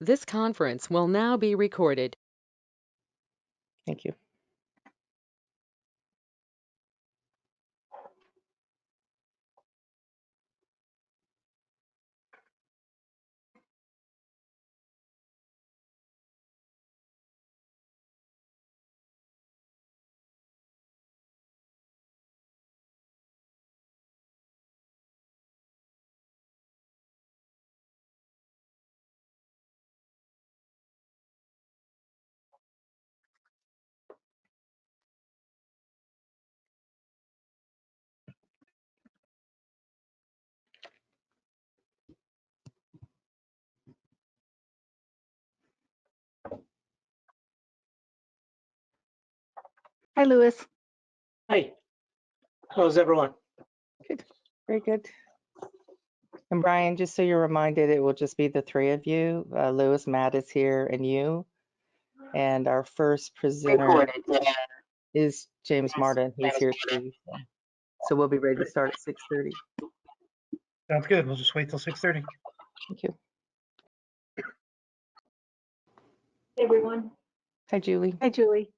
This conference will now be recorded. Thank you. Hi, Louis. Hi, how's everyone? Good. Very good. And Brian, just so you're reminded, it will just be the three of you. Lewis, Matt is here, and you. And our first presenter is James Martin. He's here too. So we'll be ready to start at 6:30. Sounds good. We'll just wait till 6:30. Thank you. Hey everyone, Hi, Julie. Hi, Julie.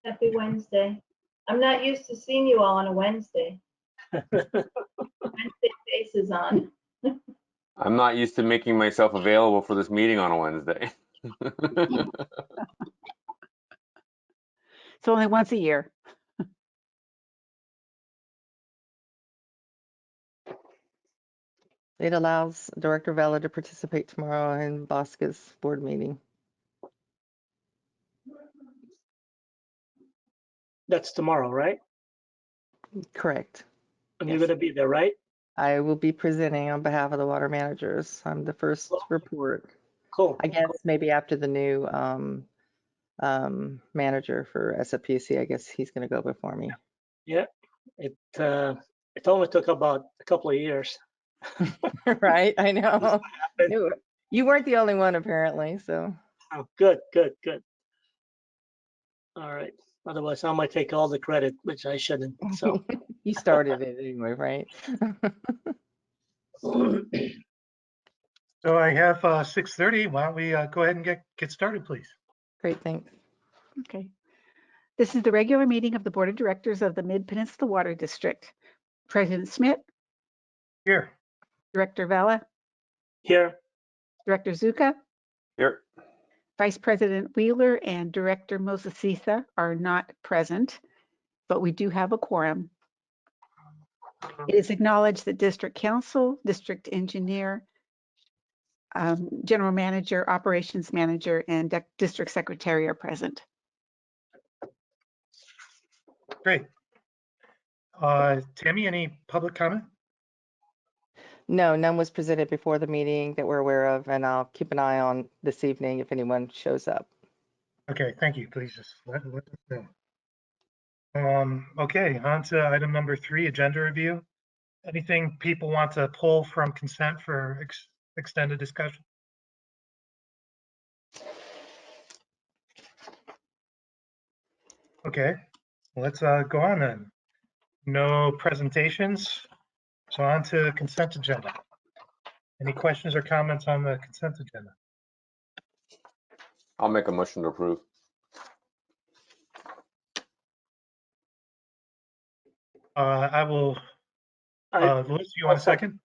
happy Wednesday. I'm not used to seeing you all on a Wednesday. Wednesday faces on. I'm not used to making myself available for this meeting on a Wednesday. It's only once a year. It allows Director Vela to participate tomorrow in Bosca's board meeting. That's tomorrow, right? Correct. And Yes. you're gonna be there, right? I will be presenting on behalf of the water managers. I'm the first report. Cool. I guess maybe after the new manager for SFPC, I guess he's going to go before me. Yeah, it only took about a couple of years. Right? I know. You weren't the only one apparently, so. Oh, good, good, good. All right. Otherwise, I might take all the credit, which I shouldn't. So. You started it anyway, right? So I have 6:30. Why don't we go ahead and get started, please? Great, thanks. Okay. This is the regular meeting of the Board of Directors of the Mid-Peninsula Water District. President Schmidt, Here. Director Vela, Here. Director Zuka, Here. Vice President Wheeler, and Director Mosesisa are not present, but we do have a quorum. It is acknowledged that District Council, District Engineer, General Manager, Operations Manager, and District Secretary are present. Great. Tammy, any public comment? No, none was presented before the meeting that we're aware of, and I'll keep an eye on this evening if anyone shows up. Okay, thank you. Please just let us know. Okay, on to item number 3, agenda review. Anything people want to pull from consent for extended discussion? Okay, let's go on then. No presentations, so on to consent agenda. Any questions or comments on the consent agenda? I'll make a motion to approve. I will, Louis, you want a second?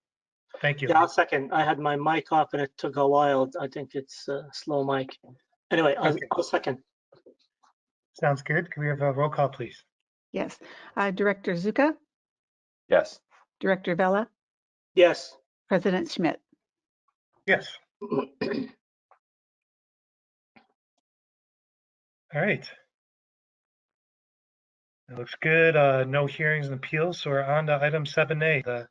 Thank you. Yeah, I'll second. I had my mic off and it took a while. I think it's a slow mic. Anyway, I'll second. Sounds good. Can we have a roll call, please? Yes. Director Zuka, Yes. Director Vela, Yes. President Schmidt. Yes. All right. That looks good. No hearings and appeals, so we're on to item 7A, the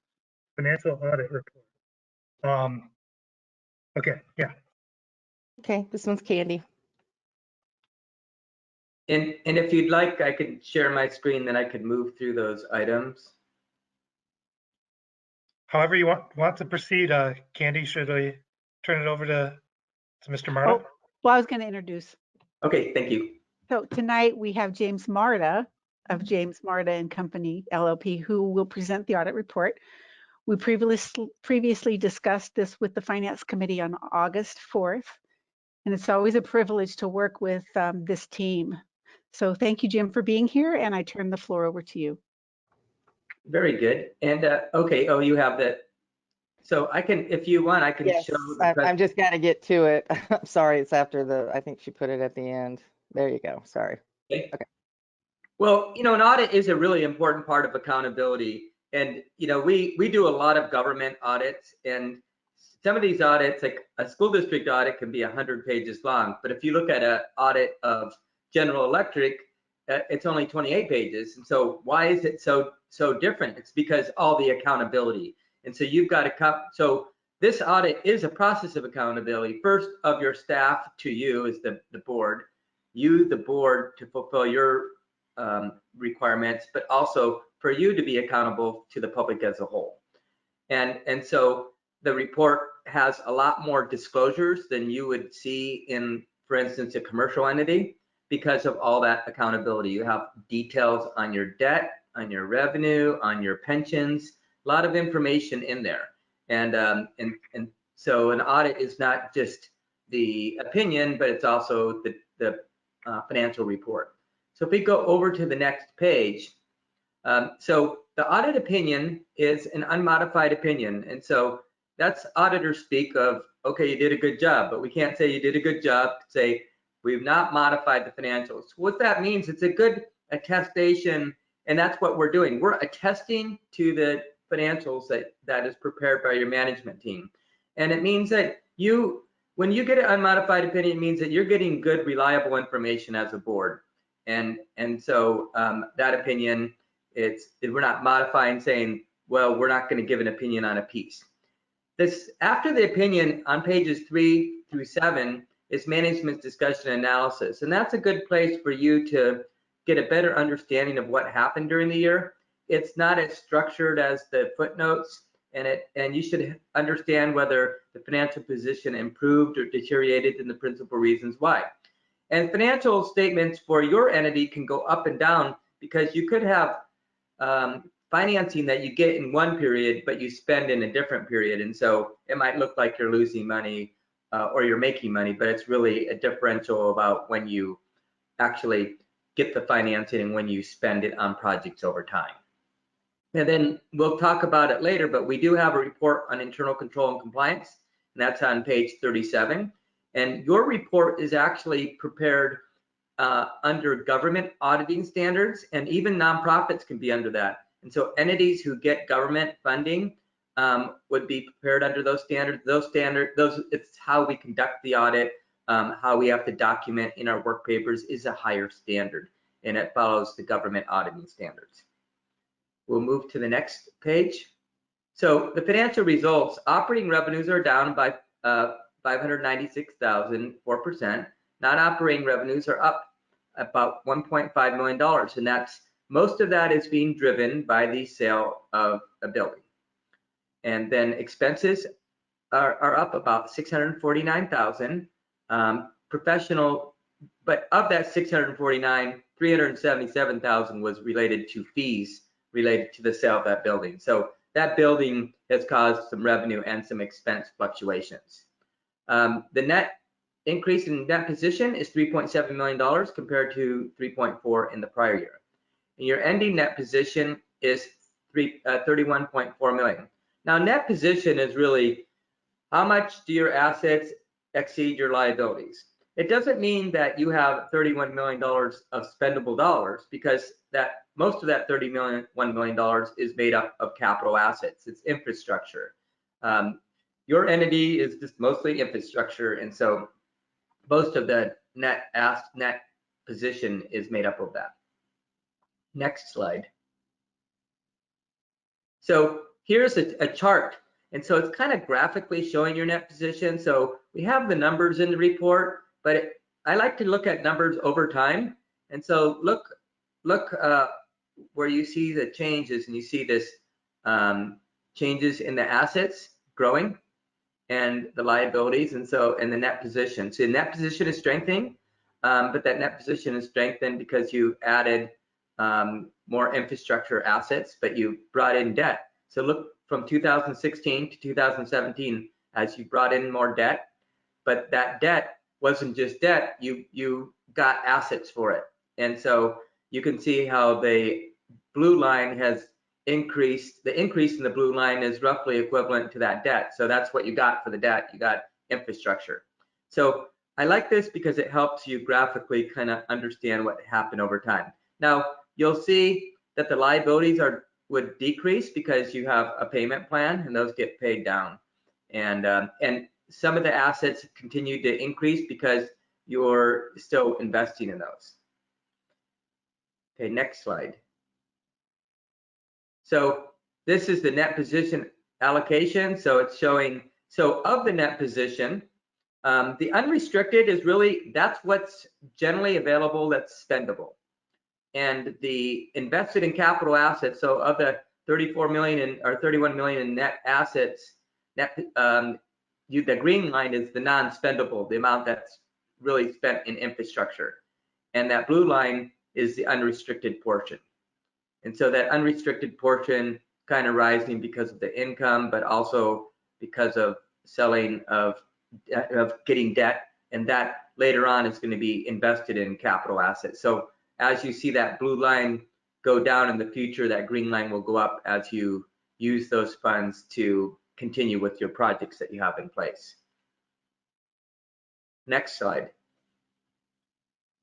financial audit report. Okay, yeah. Okay, this one's Candy. And if you'd like, I could share my screen, then I could move through those items. However you want to proceed, Candy, should I turn it over to Mr. Marta? Oh, well, I was going to introduce. Okay, thank you. So tonight we have James Marta of James Marta and Company LLP, who will present the audit report. We previously discussed this with the Finance Committee on August 4th, and it's always a privilege to work with this team. So thank you, Jim, for being here, and I turn the floor over to you. Very good. And okay, oh, you have the, so I can, if you want, I can Yes, show the I'm just got to get to it. I'm sorry, it's after the, I think she put it at the end. There you go, sorry. Okay. Well, you know, an audit is a really important part of accountability. And, you know, we do a lot of government audits, and some of these audits, like a school district audit can be 100 pages long. But if you look at an audit of General Electric, it's only 28 pages. And so why is it so different? It's because all the accountability. And so you've got to come. So this audit is a process of accountability. First, of your staff to you is the board. You, the board, to fulfill your requirements, but also for you to be accountable to the public as a whole. And so the report has a lot more disclosures than you would see in, for instance, a commercial entity, because of all that accountability. You have details on your debt, on your revenue, on your pensions, a lot of information in there. And so an audit is not just the opinion, but it's also the financial report. So if we go over to the next page, so the audit opinion is an unmodified opinion. And so that's auditors speak of, okay, you did a good job, but we can't say you did a good job to say, we've not modified the financials. What that means, it's a good attestation, and that's what we're doing. We're attesting to the financials that is prepared by your management team. And it means that when you get an unmodified opinion, it means that you're getting good, reliable information as a board. And so that opinion, we're not modifying, saying, well, we're not going to give an opinion on a piece. This, after the opinion on pages 3 through 7 is management's discussion and analysis. And that's a good place for you to get a better understanding of what happened during the year. It's not as structured as the footnotes, and you should understand whether the financial position improved or deteriorated and the principal reasons why. And financial statements for your entity can go up and down because you could have financing that you get in one period, but you spend in a different period. And so it might look like you're losing money or you're making money, but it's really a differential about when you actually get the financing and when you spend it on projects over time. And then we'll talk about it later, but we do have a report on internal control and compliance, and that's on page 37. And your report is actually prepared under government auditing standards, and even nonprofits can be under that. And so entities who get government funding would be prepared under those standards. It's how we conduct the audit, how we have to document in our work papers is a higher standard, and it follows the government auditing standards. We'll move to the next page. So the financial results, operating revenues are down by 596,000, 4%. Non-operating revenues are up about $1.5 million, and that's most of that is being driven by the sale of a building. And then expenses are up about 649,000. Professional, but of that 649, 377,000 was related to fees related to the sale of that building. So that building has caused some revenue and some expense fluctuations. The net increase in net position is $3.7 million compared to 3.4 in the prior year. And your ending net position is 31.4 million. Now, net position is really how much do your assets exceed your liabilities. It doesn't mean that you have $31 million of spendable dollars, because that most of that $31 million is made up of capital assets. It's infrastructure. Your entity is just mostly infrastructure, and so most of the net position is made up of that. Next slide. So here's a chart, and so it's kind of graphically showing your net position. So we have the numbers in the report, but I like to look at numbers over time. And so look where you see the changes, and you see this changes in the assets growing and the liabilities, and the net position. So the net position is strengthening, but that net position is strengthened because you added more infrastructure assets, but you brought in debt. So look from 2016 to 2017 as you brought in more debt, but that debt wasn't just debt, you got assets for it. And so you can see how the blue line has increased. The increase in the blue line is roughly equivalent to that debt. So that's what you got for the debt. You got infrastructure. So I like this because it helps you graphically kind of understand what happened over time. Now you'll see that the liabilities would decrease because you have a payment plan and those get paid down. And some of the assets continue to increase because you're still investing in those. Okay, next slide. So this is the net position allocation. So it's showing, so of the net position, the unrestricted is really, that's what's generally available that's spendable. And the invested in capital assets, so of the 34 million or 31 million in net assets, the green line is the non-spendable, the amount that's really spent in infrastructure. And that blue line is the unrestricted portion. And so that unrestricted portion kind of rising because of the income, but also because of selling of getting debt, and that later on is going to be invested in capital assets. So as you see that blue line go down in the future, that green line will go up as you use those funds to continue with your projects that you have in place. Next slide.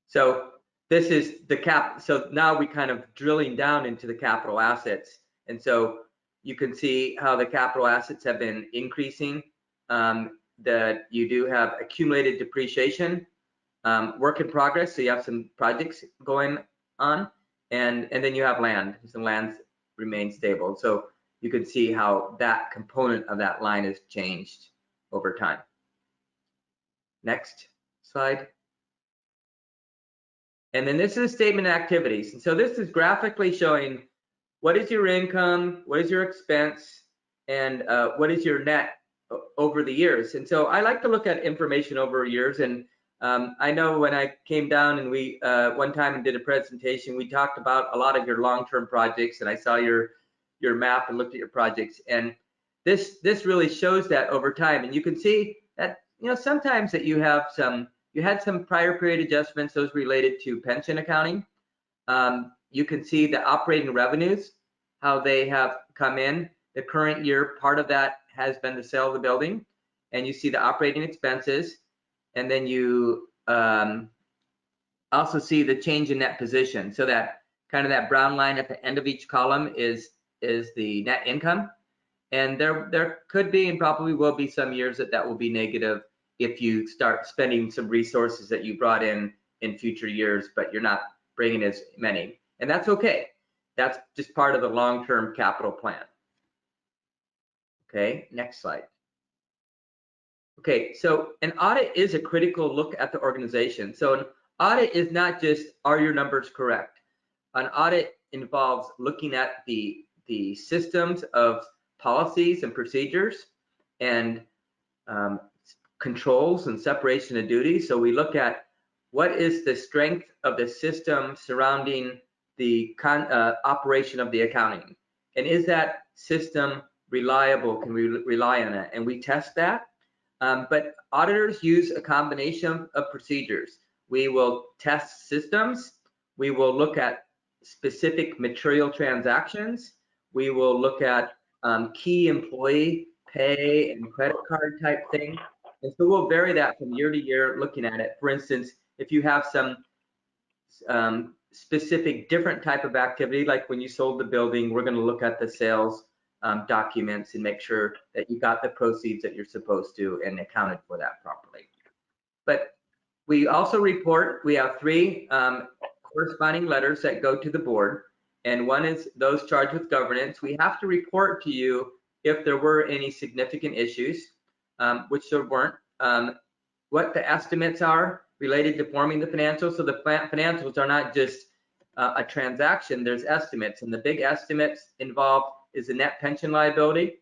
So this is the cap. So now we kind of drilling down into the capital assets. And so you can see how the capital assets have been increasing, that you do have accumulated depreciation, work in progress. So you have some projects going on, and then you have land. So land remains stable. So you can see how that component of that line has changed over time. Next slide. And then this is a statement of activities. And so this is graphically showing what is your income, what is your expense, and what is your net over the years. And so I like to look at information over years. And I know when I came down and we one time and did a presentation, we talked about a lot of your long-term projects, and I saw your map and looked at your projects. And this really shows that over time. And you can see that, you know, sometimes that you had some prior period adjustments, those related to pension accounting. You can see the operating revenues, how they have come in. The current year, part of that has been the sale of the building, and you see the operating expenses, and then you also see the change in net position. So that kind of that brown line at the end of each column is the net income, and there could be and probably will be some years that will be negative if you start spending some resources that you brought in future years, but you're not bringing as many, and that's okay. That's just part of the long-term capital plan. Okay, next slide. Okay, so an audit is a critical look at the organization. So an audit is not just, are your numbers correct? An audit involves looking at the systems of policies and procedures and controls and separation of duties. So we look at what is the strength of the system surrounding the operation of the accounting, and is that system reliable? Can we rely on it? And we test that. But auditors use a combination of procedures. We will test systems. We will look at specific material transactions. We will look at key employee pay and credit card type thing. And so we'll vary that from year to year looking at it. For instance, if you have some specific different type of activity, like when you sold the building, we're going to look at the sales documents and make sure that you got the proceeds that you're supposed to and accounted for that properly. But we also report, we have 3 corresponding letters that go to the board, and one is those charged with governance. We have to report to you if there were any significant issues, which there weren't, what the estimates are related to forming the financials. So the financials are not just a transaction, there's estimates, and the big estimates involved is the net pension liability,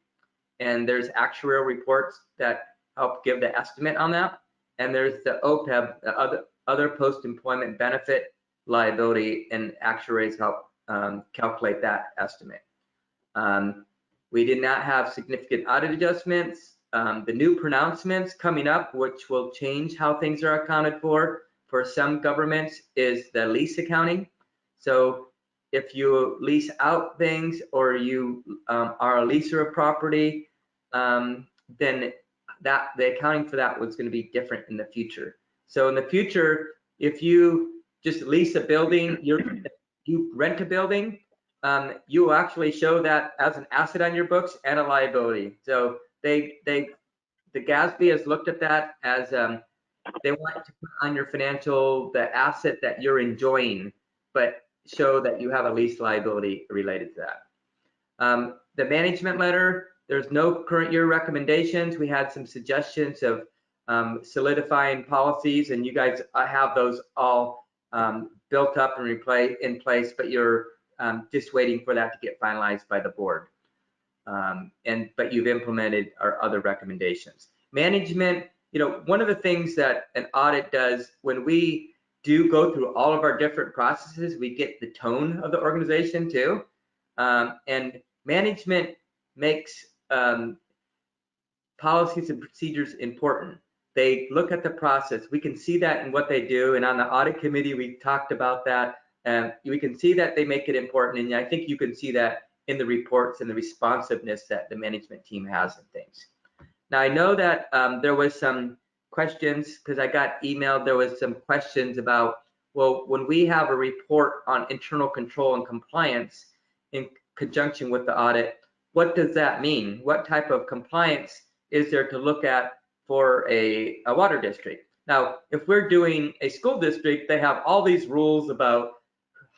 and there's actuarial reports that help give the estimate on that, and there's the OPEB, the other post-employment benefit liability, and actuaries help calculate that estimate. We did not have significant audit adjustments. The new pronouncements coming up, which will change how things are accounted for some governments, is the lease accounting. So if you lease out things or you are a leaser of property, then the accounting for that was going to be different in the future. So in the future, if you just lease a building, you rent a building, you will actually show that as an asset on your books and a liability. So the GASB has looked at that as they want to put on your financial the asset that you're enjoying, but show that you have a lease liability related to that. The management letter, there's no current year recommendations. We had some suggestions of solidifying policies, and you guys have those all built up and in place, but you're just waiting for that to get finalized by the board. But you've implemented our other recommendations. Management, one of the things that an audit does when we do go through all of our different processes, we get the tone of the organization too. And management makes policies and procedures important. They look at the process. We can see that in what they do. And on the audit committee, we talked about that. And we can see that they make it important. And I think you can see that in the reports and the responsiveness that the management team has and things. Now, I know that there was some questions, because I got emailed, there was some questions about, well, when we have a report on internal control and compliance in conjunction with the audit, what does that mean? What type of compliance is there to look at for a water district? Now, if we're doing a school district, they have all these rules about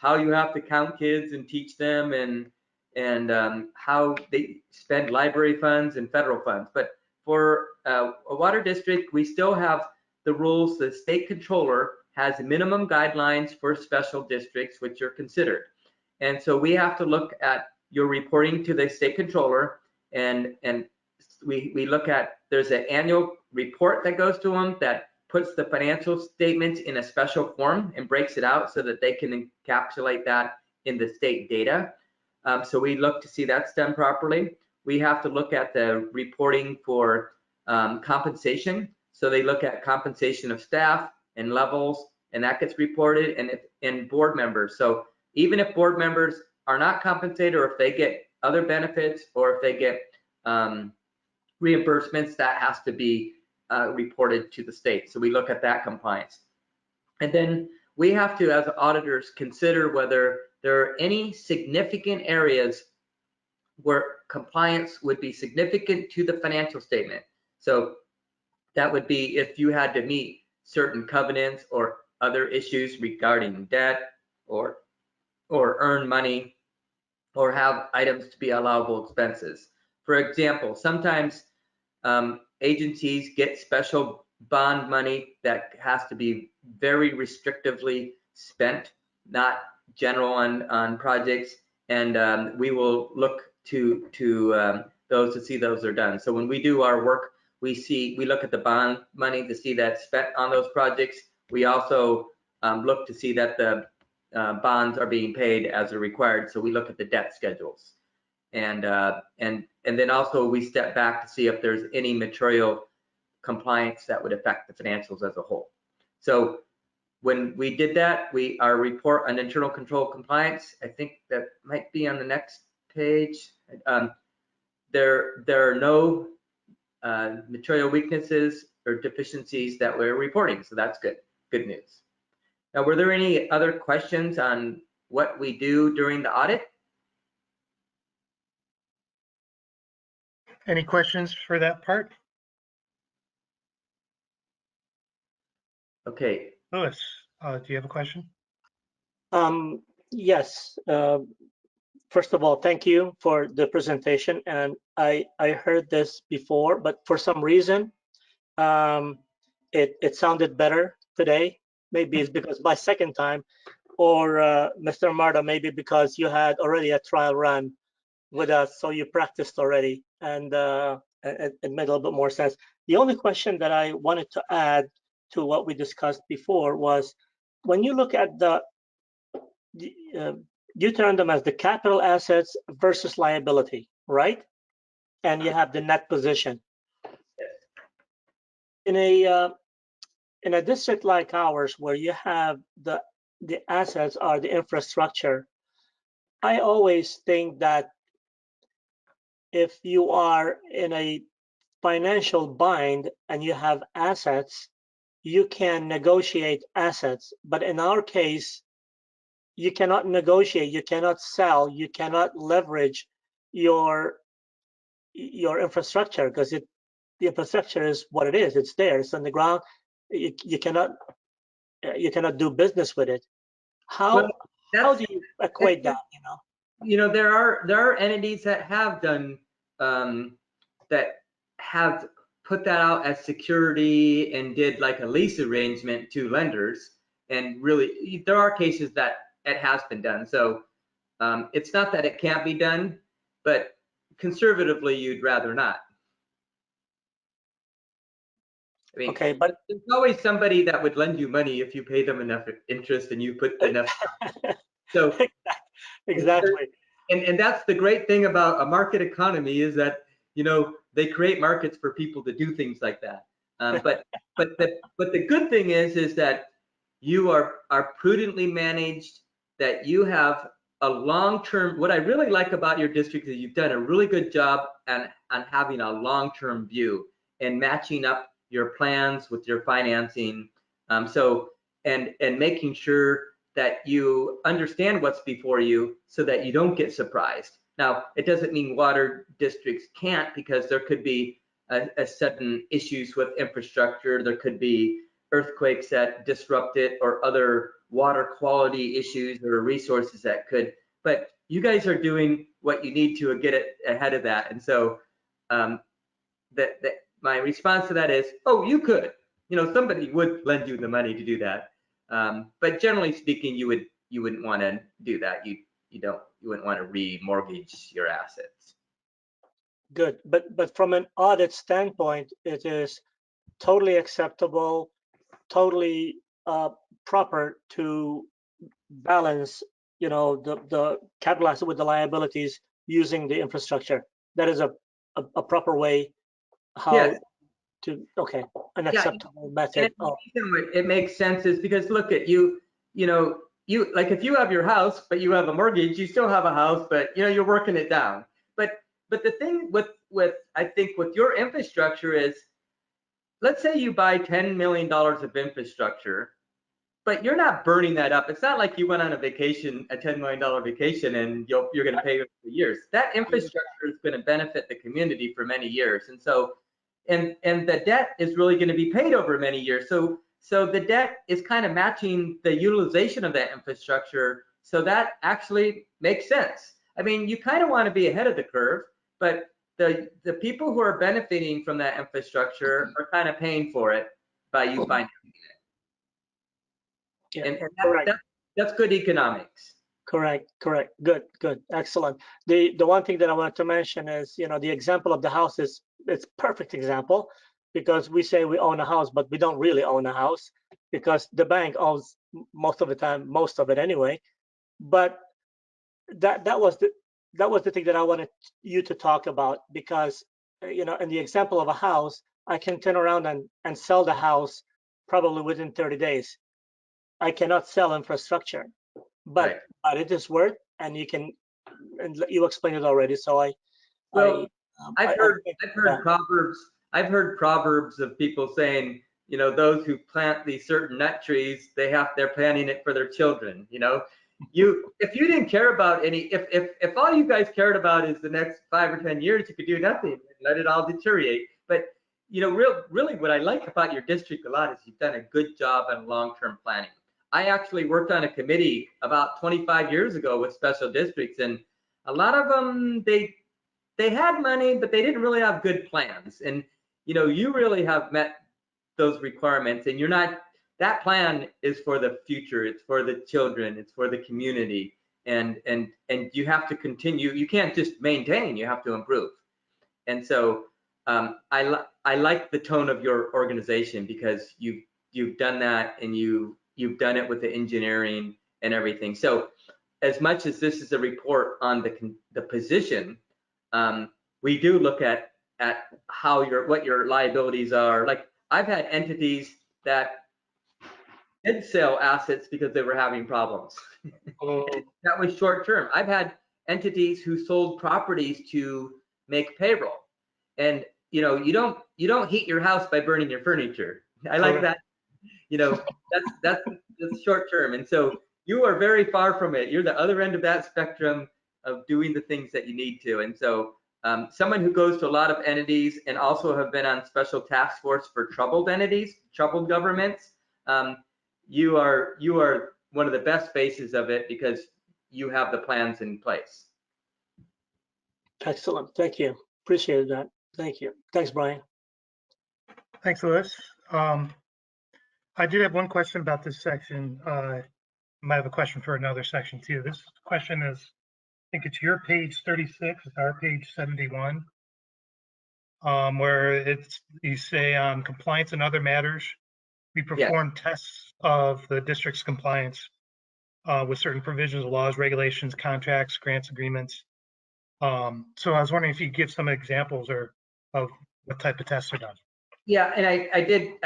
how you have to count kids and teach them, and how they spend library funds and federal funds. But for a water district, we still have the rules. The state controller has minimum guidelines for special districts, which are considered. And so we have to look at your reporting to the state controller, and we look at, there's an annual report that goes to them that puts the financial statements in a special form and breaks it out so that they can encapsulate that in the state data. So we look to see that's done properly. We have to look at the reporting for compensation. So they look at compensation of staff and levels, and that gets reported, and board members. So even if board members are not compensated, or if they get other benefits, or if they get reimbursements, that has to be reported to the state. So we look at that compliance. And then we have to, as auditors, consider whether there are any significant areas where compliance would be significant to the financial statement. So that would be if you had to meet certain covenants or other issues regarding debt, or earn money, or have items to be allowable expenses. For example, sometimes agencies get special bond money that has to be very restrictively spent, not general on projects, and we will look to those to see those are done. So when we do our work, we look at the bond money to see that spent on those projects. We also look to see that the bonds are being paid as are required. So we look at the debt schedules, and then also we step back to see if there's any material compliance that would affect the financials as a whole. So when we did that, our report on internal control compliance, I think that might be on the next page. There are no material weaknesses or deficiencies that we're reporting, so that's good news. Now, were there any other questions on what we do during the audit? Any questions for that part? Okay. Louis, do you have a question? Yes. First of all, thank you for the presentation. And I heard this before, but for some reason, it sounded better today. Maybe it's because my second time, or Mr. Marta, maybe because you had already a trial run with us, so you practiced already, and it made a little bit more sense. The only question that I wanted to add to what we discussed before was, when you look at you term them as the capital assets versus liability, right? and you have the net position. In a district like ours, where you have the assets or the infrastructure, I always think that if you are in a financial bind and you have assets, you can negotiate assets. But in our case, you cannot negotiate, you cannot sell, you cannot leverage your infrastructure, because the infrastructure is what it is. It's there. It's on the ground. You cannot do business with it. How do you equate that? There are entities that have done that have put that out as security and did like a lease arrangement to lenders, and really there are cases that it has been done. So it's not that it can't be done, but conservatively you'd rather not. I mean, okay, but there's always somebody that would lend you money if you pay them enough interest and you put enough. So exactly. And that's the great thing about a market economy, is that they create markets for people to do things like that. But the good thing is that you are prudently managed, that you have a long-term. What I really like about your district is you've done a really good job on having a long-term view and matching up your plans with your financing. And making sure that you understand what's before you so that you don't get surprised. Now, it doesn't mean water districts can't, because there could be a sudden issues with infrastructure. There could be earthquakes that disrupt it, or other water quality issues or resources that could. But you guys are doing what you need to get it ahead of that. And so my response to that is, oh, you could. Somebody would lend you the money to do that. But generally speaking, you wouldn't want to do that. You wouldn't want to remortgage your assets. Good, but from an audit standpoint, it is totally acceptable, totally proper to balance, the capital asset with the liabilities using the infrastructure. That is a proper way how to, okay, an acceptable method. And the reason it makes sense is because look at you like, if you have your house but you have a mortgage, you still have a house, but you're working it down. But the thing with I think with your infrastructure is, let's say you buy $10 million of infrastructure, but you're not burning that up. It's not like you went on a vacation, a $10 million vacation, and you're going to pay it for years. That infrastructure is going to benefit the community for many years. And so, and the debt is really going to be paid over many years. So the debt is kind of matching the utilization of that infrastructure. So that actually makes sense. I mean, you kind of want to be ahead of the curve, but the people who are benefiting from that infrastructure are kind of paying for it by you financing it. Yeah, And that's good economics. Correct. Good. Excellent. The one thing that I wanted to mention is, the example of the house it's perfect example, because we say we own a house, but we don't really own a house, because the bank owns most of the time, most of it anyway. But that was the thing that I wanted you to talk about, because in the example of a house, I can turn around and sell the house probably within 30 days. I cannot sell infrastructure, but it is worth, and you explained it already. So I've heard proverbs. I've heard proverbs of people saying, those who plant these certain nut trees, they're planting it for their children. If you didn't care about if all you guys cared about is the next 5 or 10 years, you could do nothing and let it all deteriorate. But really what I like about your district a lot is you've done a good job on long-term planning. I actually worked on a committee about 25 years ago with special districts, and a lot of them, they had money, but they didn't really have good plans. And you really have met those requirements, and that plan is for the future. It's for the children. It's for the community. And you have to continue. You can't just maintain. You have to improve. And so I like the tone of your organization, because you've done that, and you've done it with the engineering and everything. So as much as this is a report on the position, we do look at how what your liabilities are. Like I've had entities that did sell assets because they were having problems. That was short term. I've had entities who sold properties to make payroll, and you don't heat your house by burning your furniture. I like that. That's short term, and so you are very far from it. You're the other end of that spectrum of doing the things that you need to. And so someone who goes to a lot of entities and also have been on special task force for troubled entities, troubled governments, you are one of the best faces of it because you have the plans in place. Excellent. Thank you. Appreciate that. Thank you. Thanks, Brian. Thanks, Louis. I did have one question about this section. Might have a question for another section too. This question is, I think it's your page 36, it's our page 71, where you say on compliance and other matters, we perform tests of the district's compliance with certain provisions of laws, regulations, contracts, grants, agreements. So I was wondering if you could give some examples of what type of tests are done. Yeah, and I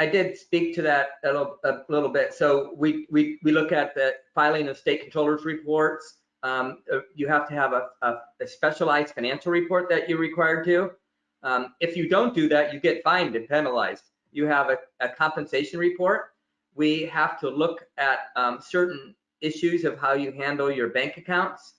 did speak to that a little bit. So we look at the filing of state controllers reports. You have to have a specialized financial report that you're required to. If you don't do that, you get fined and penalized. You have a compensation report. We have to look at certain issues of how you handle your bank accounts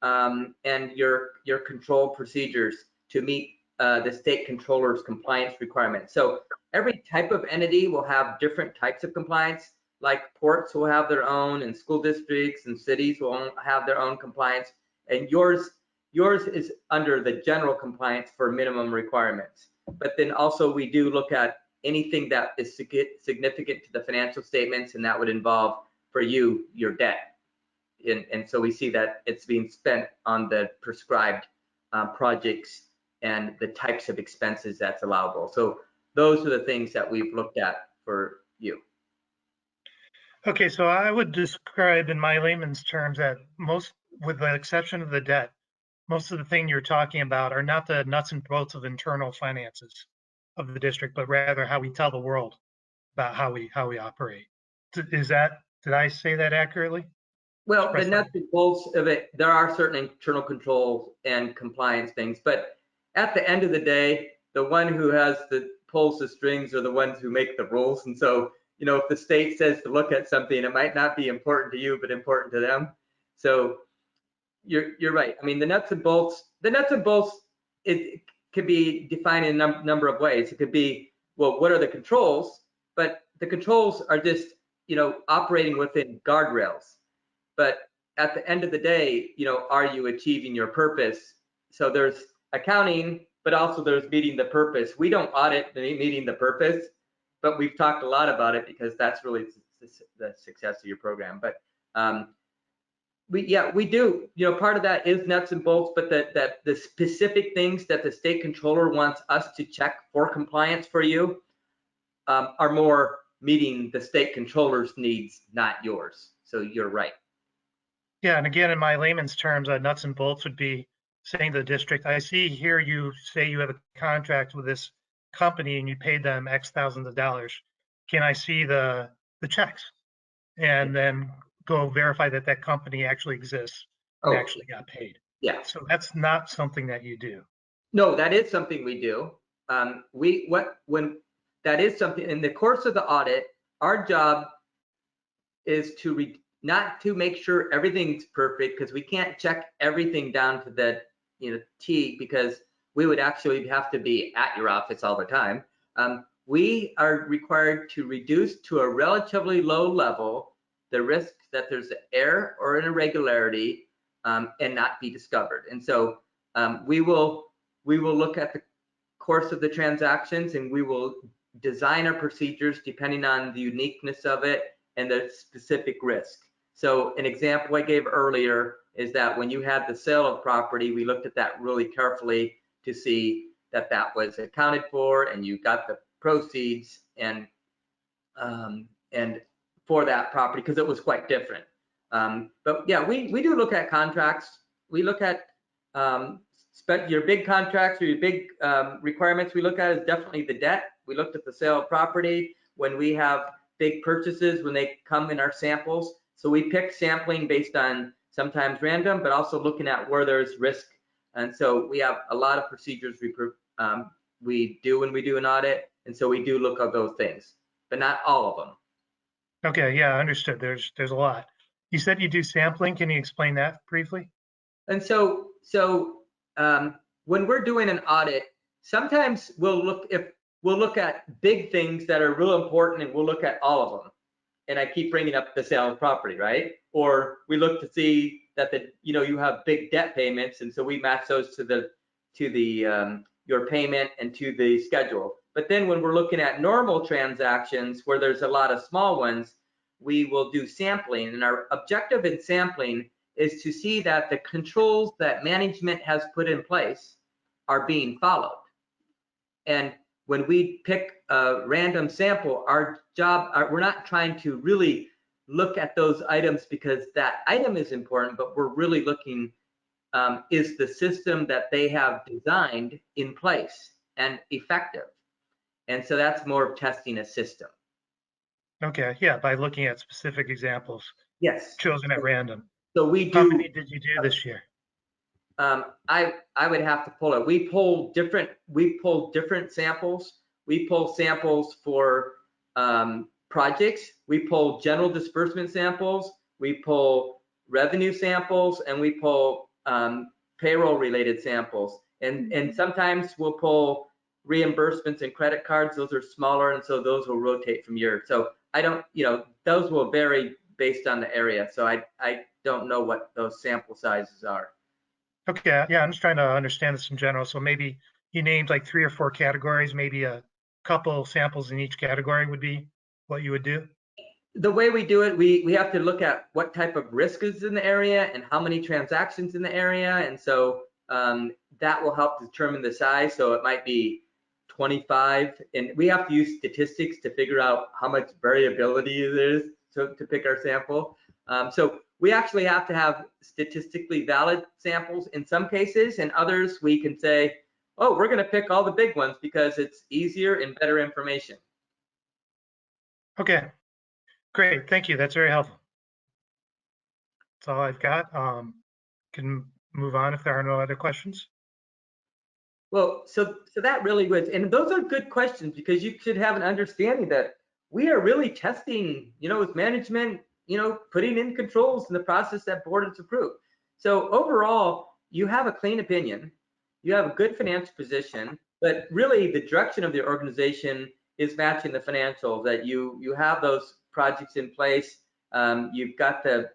and your control procedures to meet the state controller's compliance requirements. So every type of entity will have different types of compliance, like ports will have their own, and school districts and cities will have their own compliance, and yours is under the general compliance for minimum requirements. But then also we do look at anything that is significant to the financial statements, and that would involve for you your debt. And so we see that it's being spent on the prescribed projects and the types of expenses that's allowable. So those are the things that we've looked at for you. Okay, so I would describe in my layman's terms that most, with the exception of the debt, most of the thing you're talking about are not the nuts and bolts of internal finances of the district, but rather how we tell the world about how we operate. Did I say that accurately? Well, the nuts and bolts of it, there are certain internal controls and compliance things, but at the end of the day, the one who pulls the strings are the ones who make the rules. And so, if the state says to look at something, it might not be important to you, but important to them. So you're right. I mean, the nuts and bolts, it could be defined in a number of ways. It could be, well, what are the controls? But the controls are just, operating within guardrails. But at the end of the day, are you achieving your purpose? So there's accounting, but also there's meeting the purpose. We don't audit meeting the purpose, but we've talked a lot about it because that's really the success of your program. But we do, part of that is nuts and bolts, but the specific things that the state controller wants us to check for compliance for you are more meeting the state controller's needs, not yours. So you're right. Yeah, and again, in my layman's terms, nuts and bolts would be saying to the district, I see here you say you have a contract with this company and you paid them X thousands of dollars. Can I see the checks? And then go verify that that company actually exists and actually got paid. Yeah. So that's not something that you do. No, that is something we do. When that is something in the course of the audit, our job is not to make sure everything's perfect, because we can't check everything down to the T, because we would actually have to be at your office all the time. We are required to reduce to a relatively low level the risk that there's an error or an irregularity and not be discovered. And so we will look at the course of the transactions, and we will design our procedures depending on the uniqueness of it and the specific risk. So an example I gave earlier is that when you had the sale of property, we looked at that really carefully to see that that was accounted for and you got the proceeds and for that property, because it was quite different. But yeah, we do look at contracts. We look at your big contracts or your big requirements we look at is definitely the debt. We looked at the sale of property when we have big purchases, when they come in our samples. So we pick sampling based on sometimes random, but also looking at where there's risk. And so we have a lot of procedures we do when we do an audit. And so we do look at those things, but not all of them. Okay, yeah, understood. There's a lot. You said you do sampling. Can you explain that briefly? And so when we're doing an audit, sometimes we'll look at big things that are real important, and we'll look at all of them. And I keep bringing up the sale of property, right? Or we look to see that you have big debt payments, and so we match those to your payment and to the schedule. But then when we're looking at normal transactions where there's a lot of small ones, we will do sampling. And our objective in sampling is to see that the controls that management has put in place are being followed. And when we pick a random sample, our job, we're not trying to really look at those items because that item is important, but we're really looking, is the system that they have designed in place and effective? And so that's more of testing a system. Okay, yeah, by looking at specific examples Yes. chosen at random. So we do. How many did you do this year? I would have to pull it. We pull different samples. We pull samples for projects. We pull general disbursement samples. We pull revenue samples, and we pull payroll related samples. And sometimes we'll pull reimbursements and credit cards. Those are smaller, and so those will rotate from year. So I don't, those will vary based on the area. So I don't know what those sample sizes are. Okay, yeah, I'm just trying to understand this in general. So maybe you named like 3 or 4 categories, maybe a couple samples in each category would be what you would do? The way we do it, we have to look at what type of risk is in the area and how many transactions in the area. And so that will help determine the size. So it might be 25, and we have to use statistics to figure out how much variability there is to pick our sample. So we actually have to have statistically valid samples in some cases, and others we can say, oh, we're going to pick all the big ones because it's easier and better information. Okay, great, thank you. That's very helpful. That's all I've got. Can move on if there are no other questions. Well, so that really was, and those are good questions because you should have an understanding that we are really testing, with management, putting in controls in the process that board has approved. So overall, you have a clean opinion, you have a good financial position, but really the direction of the organization is matching the financials, that you have those projects in place, you've got the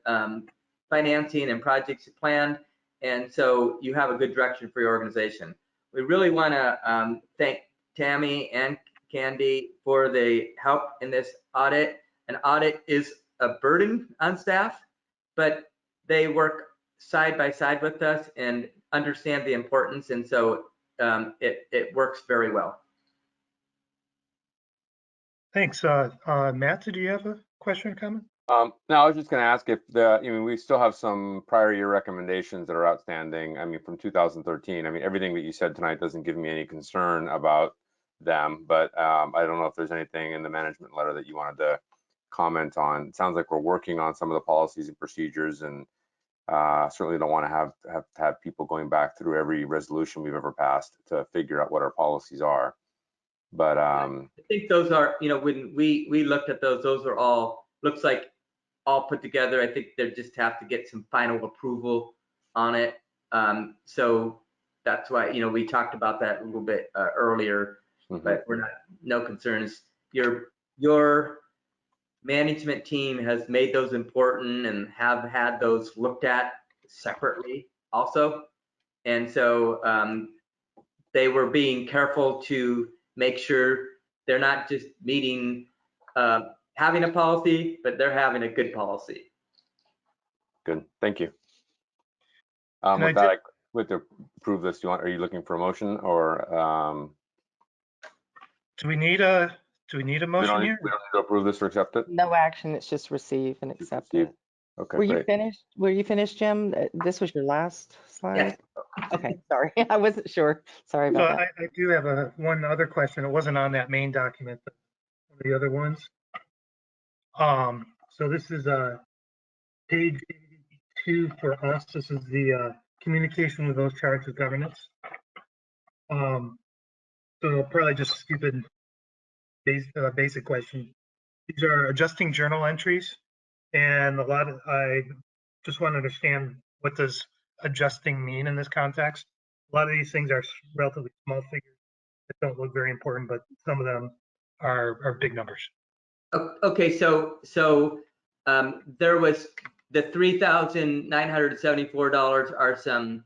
financing and projects planned, and so you have a good direction for your organization. We really want to thank Tammy and Candy for the help in this audit. An audit is a burden on staff, but they work side by side with us and understand the importance, and so it works very well. Thanks. Matt, did you have a question or comment? No, I was just going to ask if we still have some prior year recommendations that are outstanding. From 2013. Everything that you said tonight doesn't give me any concern about them, but I don't know if there's anything in the management letter that you wanted to comment on. It sounds like we're working on some of the policies and procedures, and certainly don't want to have people going back through every resolution we've ever passed to figure out what our policies are. But I think those are, when we looked at those are all, looks like all put together. I think they just have to get some final approval on it. So that's why, we talked about that a little bit earlier, but we're no concerns. Your management team has made those important and have had those looked at separately also. And so they were being careful to make sure they're not just meeting, having a policy, but they're having a good policy. Good, thank you. With that, with to approve this, are you looking for a motion, or do we need a motion here? We don't need to approve this or accept it? No action, it's just receive and accept it. Okay, Were you great. finished? Were you finished, Jim? This was your last slide? Okay, sorry. I wasn't sure. Sorry So about that. I do have one other question. It wasn't on that main document, but one of the other ones. So this is page 82 for us. This is the communication with those charged with governance. So probably just a stupid basic question. These are adjusting journal entries, and I just want to understand, what does adjusting mean in this context? A lot of these things are relatively small figures that don't look very important, but some of them are big numbers. Okay, so there was the $3,974 are some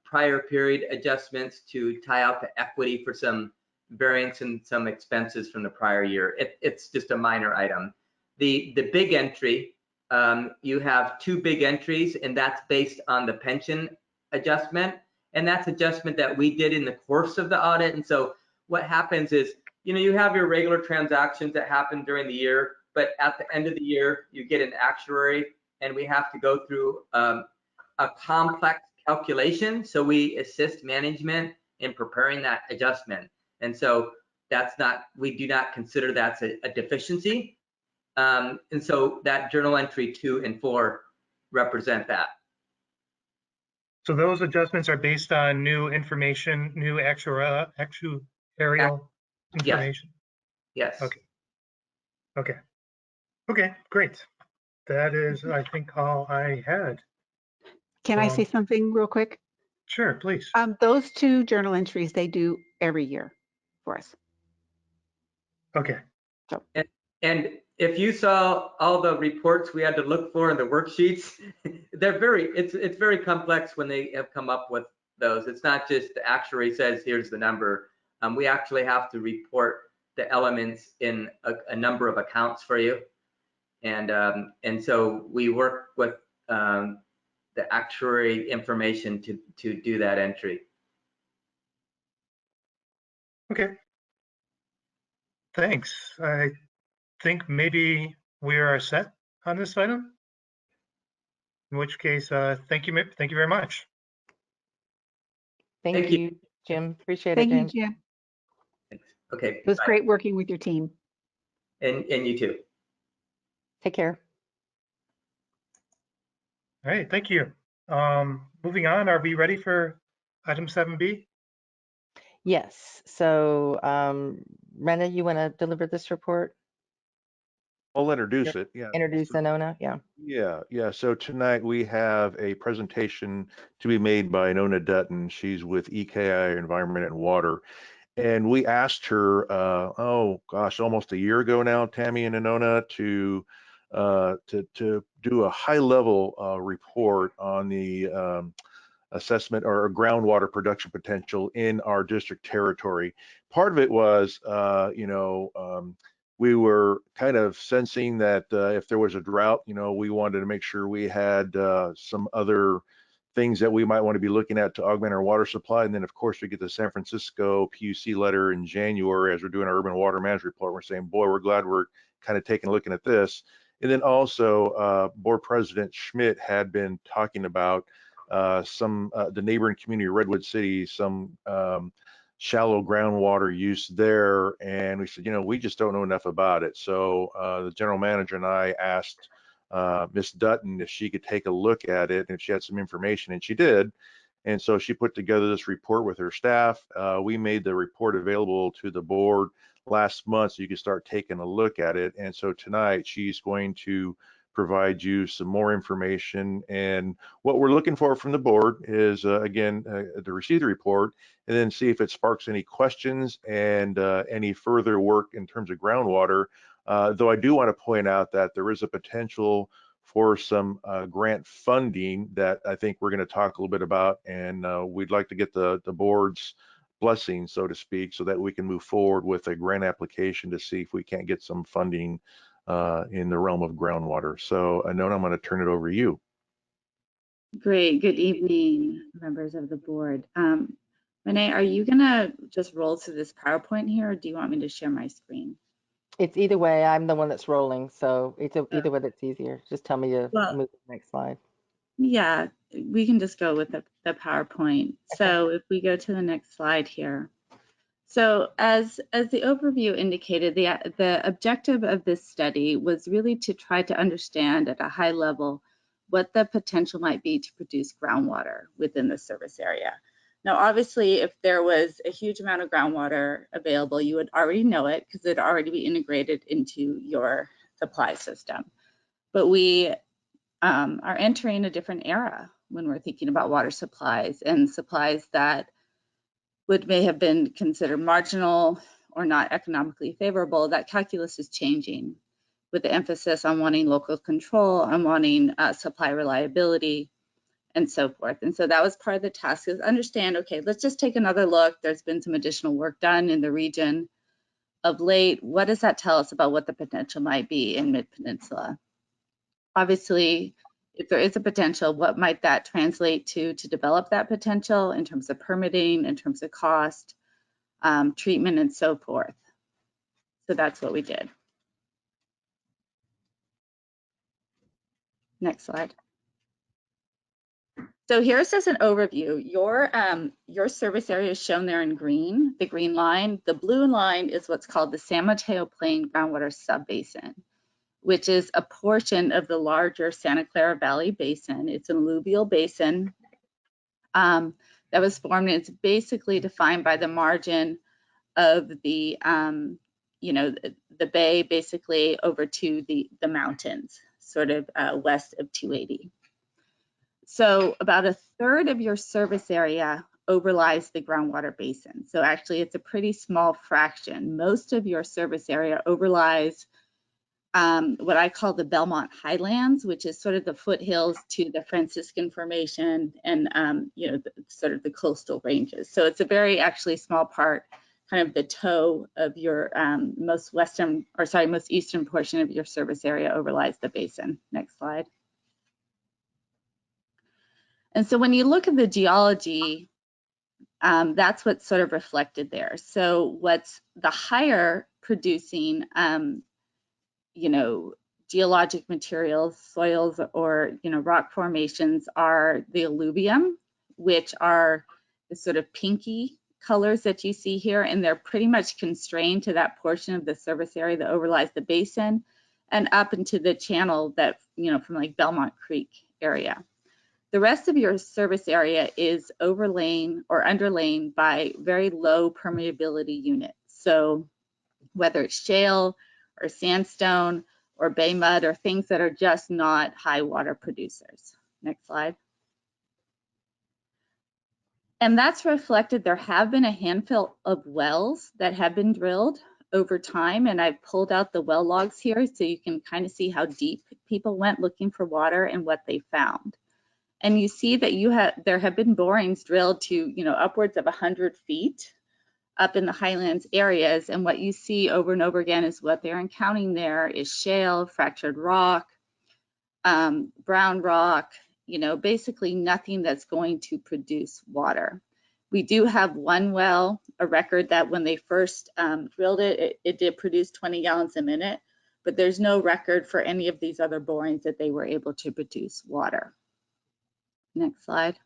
prior period adjustments to tie out the equity for some variance and some expenses from the prior year. It's just a minor item. The big entry, you have two big entries, and that's based on the pension adjustment, and that's adjustment that we did in the course of the audit. And so what happens is, you have your regular transactions that happen during the year, but at the end of the year, you get an actuary, and we have to go through a complex calculation. So we assist management in preparing that adjustment. And so we do not consider that's a deficiency. And so that journal entry 2 and 4 represent that. So those adjustments are based on new information, new actuarial information? Yes. Okay, great. That is, I think, all I had. Can I say something real quick? Sure, please. Those two journal entries, they do every year for us. Okay. And if you saw all the reports we had to look for in the worksheets, it's very complex when they have come up with those. It's not just the actuary says, here's the number. We actually have to report the elements in a number of accounts for you. And so we work with the actuary information to do that entry. Okay. Thanks. I think maybe we are set on this item. In which case, thank you very much. Thank you, Jim. Appreciate it, Thank you, Jim. Jim. Thanks. Okay. It was bye. great working with your team. And you too. Take care. All right, thank you. Moving on, are we ready for item 7B? Yes. So, Rena, you want to deliver this report? I'll introduce it. Yeah. Introduce Anona? Yeah. Yeah. So tonight we have a presentation to be made by Nona Dutton. She's with EKI Environment and Water. And we asked her, almost a year ago now, Tammy and Anona, to do a high-level report on the assessment or groundwater production potential in our district territory. Part of it was, we were kind of sensing that if there was a drought, we wanted to make sure we had some other things that we might want to be looking at to augment our water supply. And then, of course, we get the San Francisco PUC letter in January as we're doing our urban water management report. We're saying, boy, we're glad we're kind of taking a look at this. And then also, Board President Schmidt had been talking about the neighboring community, Redwood City, some shallow groundwater use there, and we said, we just don't know enough about it. So the general manager and I asked Miss Dutton if she could take a look at it and if she had some information, and she did. And so she put together this report with her staff. We made the report available to the board last month so you could start taking a look at it. And so tonight she's going to provide you some more information. And what we're looking for from the board is, again, to receive the report and then see if it sparks any questions and any further work in terms of groundwater. Though I do want to point out that there is a potential for some grant funding that I think we're going to talk a little bit about, and we'd like to get the board's blessing, so to speak, so that we can move forward with a grant application to see if we can't get some funding in the realm of groundwater. So Anona, I'm going to turn it over to you. Great. Good evening, members of the board. Renee, are you going to just roll to this PowerPoint here, or do you want me to share my screen? It's either way. I'm the one that's rolling, so it's either way that's easier. Just tell me to Well, move to the next slide. yeah, we can just go with the PowerPoint. So if we go to the next slide here. So as the overview indicated, the objective of this study was really to try to understand at a high level what the potential might be to produce groundwater within the service area. Now, obviously, if there was a huge amount of groundwater available, you would already know it because it'd already be integrated into your supply system. But we are entering a different era when we're thinking about water supplies, and supplies that may have been considered marginal or not economically favorable. That calculus is changing with the emphasis on wanting local control, on wanting supply reliability, and so forth. And so that was part of the task, is understand, okay, let's just take another look. There's been some additional work done in the region of late. What does that tell us about what the potential might be in Mid-Peninsula? Obviously, if there is a potential, what might that translate to develop that potential in terms of permitting, in terms of cost, treatment, and so forth. So that's what we did. Next slide. So here's just an overview. Your service area is shown there in green, the green line. The blue line is what's called the San Mateo Plain Groundwater Subbasin, which is a portion of the larger Santa Clara Valley Basin. It's an alluvial basin that was formed, and it's basically defined by the margin of the, the bay basically over to the mountains, sort of west of 280. So about a third of your service area overlies the groundwater basin. So actually it's a pretty small fraction. Most of your service area overlies what I call the Belmont Highlands, which is sort of the foothills to the Franciscan Formation and, sort of the coastal ranges. So it's a very actually small part, kind of the toe of your most eastern portion of your service area overlies the basin. Next slide. And so when you look at the geology, that's what's sort of reflected there. So what's the higher producing, geologic materials, soils, or, rock formations are the alluvium, which are the sort of pinky colors that you see here, and they're pretty much constrained to that portion of the service area that overlies the basin and up into the channel that, from like Belmont Creek area. The rest of your service area is overlain or underlain by very low permeability units. So whether it's shale or sandstone or bay mud or things that are just not high water producers. Next slide. And that's reflected. There have been a handful of wells that have been drilled over time, and I've pulled out the well logs here so you can kind of see how deep people went looking for water and what they found. And you see that there have been borings drilled to, upwards of 100 feet up in the highlands areas. And what you see over and over again is what they're encountering there is shale, fractured rock, brown rock, basically nothing that's going to produce water. We do have one well, a record that when they first drilled it, it did produce 20 gallons a minute, but there's no record for any of these other borings that they were able to produce water. Next slide.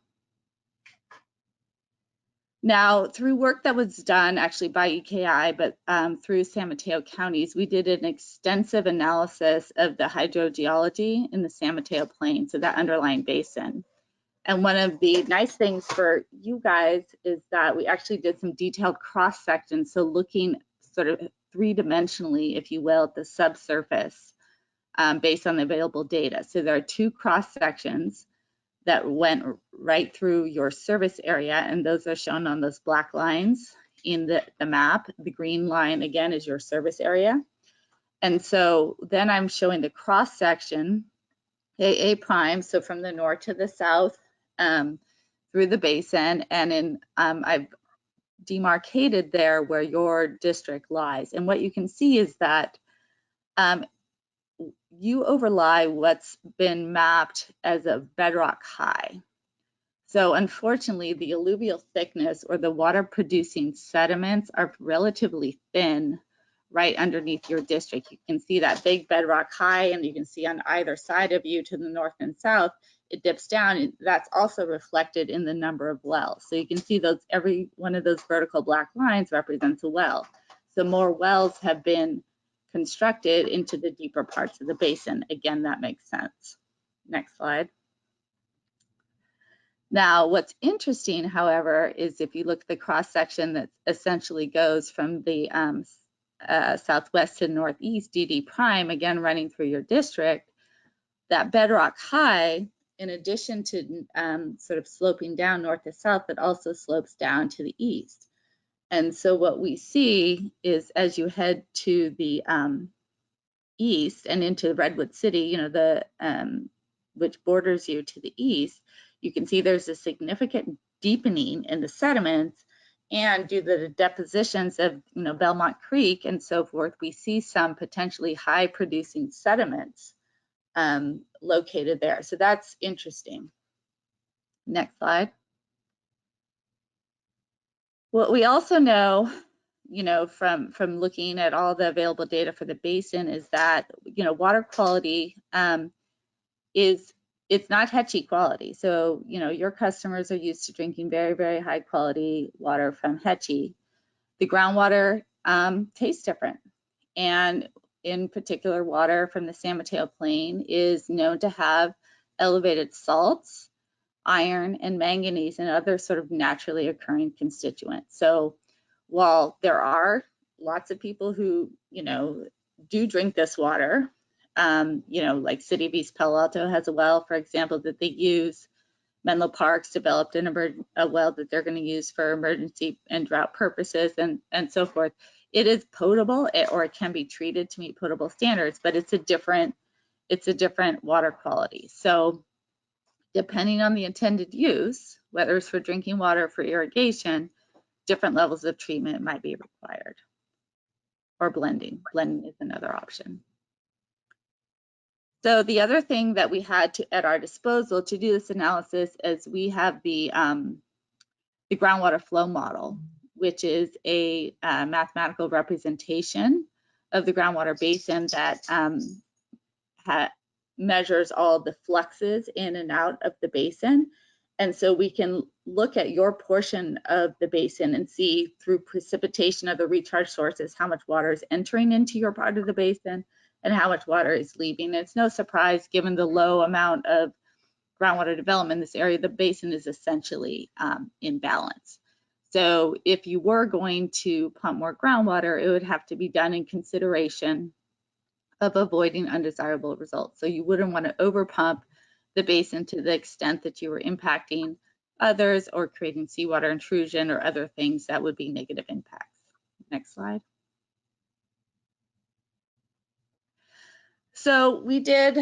Now, through work that was done actually by EKI, but through San Mateo counties, we did an extensive analysis of the hydrogeology in the San Mateo Plain, so that underlying basin. And one of the nice things for you guys is that we actually did some detailed cross sections, so looking sort of three-dimensionally, if you will, at the subsurface based on the available data. So there are two cross sections that went right through your service area, and those are shown on those black lines in the map. The green line, again, is your service area. And so then I'm showing the cross section, AA prime, so from the north to the south through the basin, and I've demarcated there where your district lies. And what you can see is that you overlie what's been mapped as a bedrock high. So unfortunately, the alluvial thickness or the water producing sediments are relatively thin right underneath your district. You can see that big bedrock high, and you can see on either side of you to the north and south, it dips down, and that's also reflected in the number of wells. So you can see those, every one of those vertical black lines represents a well. So more wells have been constructed into the deeper parts of the basin. Again, that makes sense. Next slide. Now, what's interesting, however, is if you look at the cross section that essentially goes from the southwest to northeast, DD prime, again running through your district, that bedrock high, in addition to sort of sloping down north to south, it also slopes down to the east. And so what we see is as you head to the east and into Redwood City, you know, the which borders you to the east, you can see there's a significant deepening in the sediments, and due to the depositions of, you know, Belmont Creek and so forth, we see some potentially high producing sediments located there. So that's interesting. Next slide. What we also know, you know, from looking at all the available data for the basin is that, you know, water quality it's not Hetchy quality. So, you know, your customers are used to drinking very, very high quality water from Hetchy. The groundwater tastes different. And in particular, water from the San Mateo Plain is known to have elevated salts, iron, and manganese, and other sort of naturally occurring constituents. So while there are lots of people who, you know, do drink this water, you know, like City of East Palo Alto has a well, for example, that they use. Menlo Park's developed a well that they're going to use for emergency and drought purposes, and so forth. It is potable, or it can be treated to meet potable standards, but it's a different water quality. So depending on the intended use, whether it's for drinking water or for irrigation, different levels of treatment might be required. Or blending. Blending is another option. So the other thing that we had at our disposal to do this analysis is we have the groundwater flow model, which is a mathematical representation of the groundwater basin that measures all the fluxes in and out of the basin. And so we can look at your portion of the basin and see through precipitation of the recharge sources how much water is entering into your part of the basin and how much water is leaving. And it's no surprise, given the low amount of groundwater development in this area, the basin is essentially in balance. So if you were going to pump more groundwater, it would have to be done in consideration of avoiding undesirable results. So you wouldn't want to overpump the basin to the extent that you were impacting others or creating seawater intrusion or other things that would be negative impacts. Next slide. So we did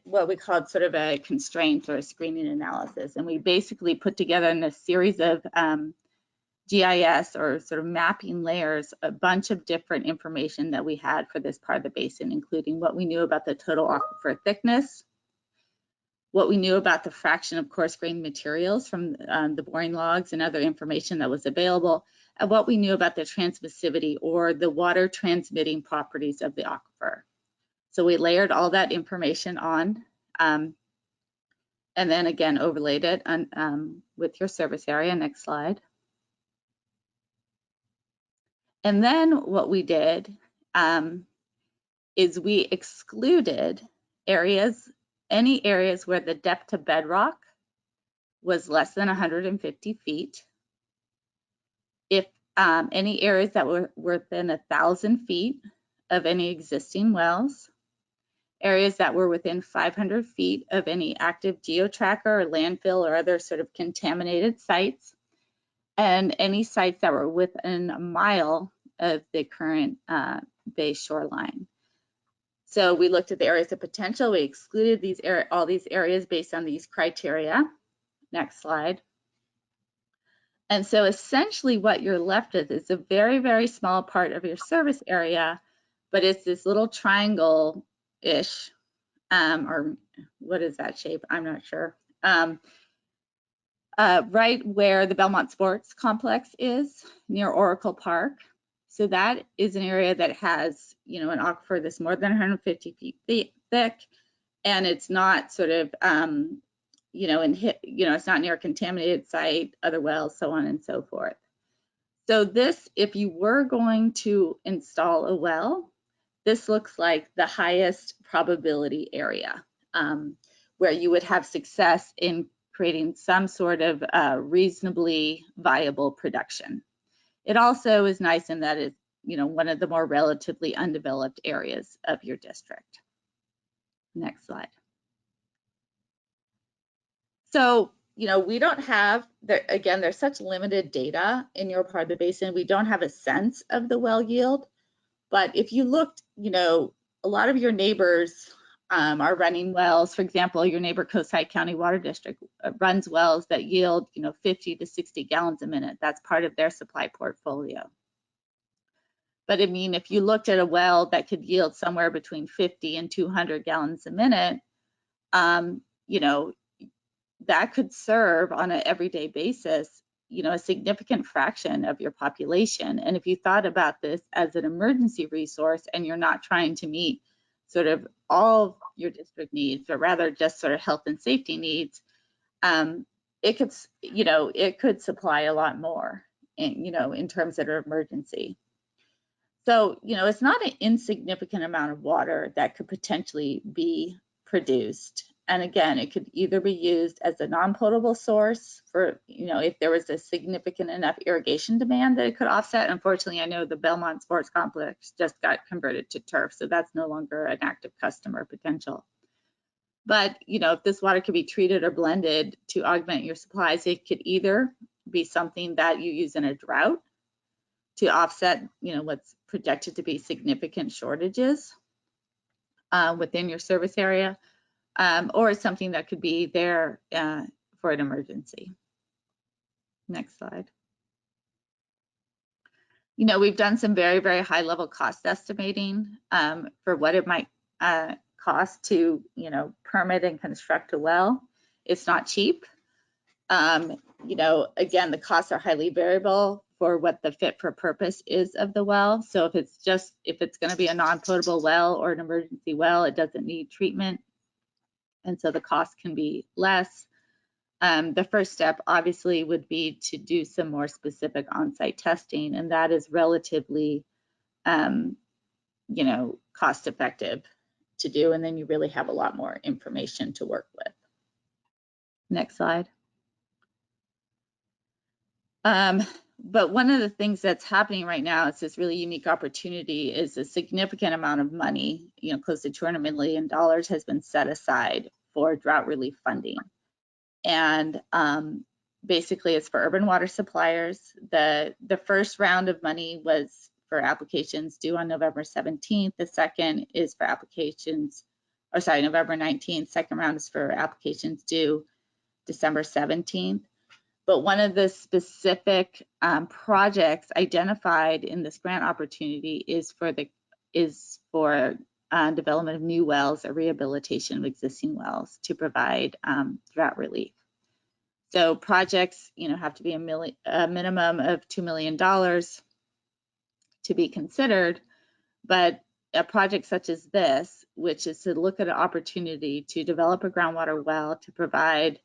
what we called sort of a constraints or a screening analysis, and we basically put together in a series of GIS or sort of mapping layers a bunch of different information that we had for this part of the basin, including what we knew about the total aquifer thickness, what we knew about the fraction of coarse grained materials from the boring logs and other information that was available, and what we knew about the transmissivity or the water transmitting properties of the aquifer. So we layered all that information on and then again overlaid it on, with your service area. Next slide. And then what we did is we excluded any areas where the depth to bedrock was less than 150 feet. If any areas that were within 1,000 feet of any existing wells, areas that were within 500 feet of any active geotracker or landfill or other sort of contaminated sites, and any sites that were within a mile of the current bay shoreline. So we looked at the areas of potential. We excluded all these areas based on these criteria. Next slide. And so essentially what you're left with is a very, very small part of your service area, but it's this little triangle-ish, or what is that shape? I'm not sure. Right where the Belmont Sports Complex is, near Oracle Park. So that is an area that has, you know, an aquifer that's more than 150 feet thick, and it's not sort of, you know, it's not near a contaminated site, other wells, so on and so forth. So this, if you were going to install a well, this looks like the highest probability area where you would have success in creating some sort of reasonably viable production. It also is nice in that it's, you know, one of the more relatively undeveloped areas of your district. Next slide. So, you know, we don't have, again, there's such limited data in your part of the basin, we don't have a sense of the well yield. But if you looked, you know, a lot of your neighbors are running wells. For example, your neighbor Coast County Water District runs wells that yield, you know, 50 to 60 gallons a minute. That's part of their supply portfolio. But I mean, if you looked at a well that could yield somewhere between 50 and 200 gallons a minute, you know, that could serve on an everyday basis, you know, a significant fraction of your population. And if you thought about this as an emergency resource and you're not trying to meet sort of all your district needs, but rather just sort of health and safety needs, it could, you know, it could supply a lot more, you know, in terms of an emergency. So, you know, it's not an insignificant amount of water that could potentially be produced. And again, it could either be used as a non-potable source for, you know, if there was a significant enough irrigation demand that it could offset. Unfortunately, I know the Belmont Sports Complex just got converted to turf, so that's no longer an active customer potential. But, you know, if this water could be treated or blended to augment your supplies, it could either be something that you use in a drought to offset, you know, what's projected to be significant shortages within your service area, or something that could be there for an emergency. Next slide. You know, we've done some very, very high level cost estimating for what it might cost to, you know, permit and construct a well. It's not cheap. You know, again, the costs are highly variable for what the fit for purpose is of the well. So if it's going to be a non-potable well or an emergency well, it doesn't need treatment. And so the cost can be less. The first step obviously would be to do some more specific on-site testing, and that is relatively, you know, cost effective to do. And then you really have a lot more information to work with. Next slide. But one of the things that's happening right now is this really unique opportunity is a significant amount of money, you know, close to $200 million has been set aside for drought relief funding. And basically it's for urban water suppliers. The first round of money was for applications due on November 17th. The second is for applications, or sorry, November 19th. Second round is for applications due December 17th. But one of the specific projects identified in this grant opportunity is for development of new wells or rehabilitation of existing wells to provide drought relief. So projects, you know, have to be a minimum of $2 million to be considered. But a project such as this, which is to look at an opportunity to develop a groundwater well to provide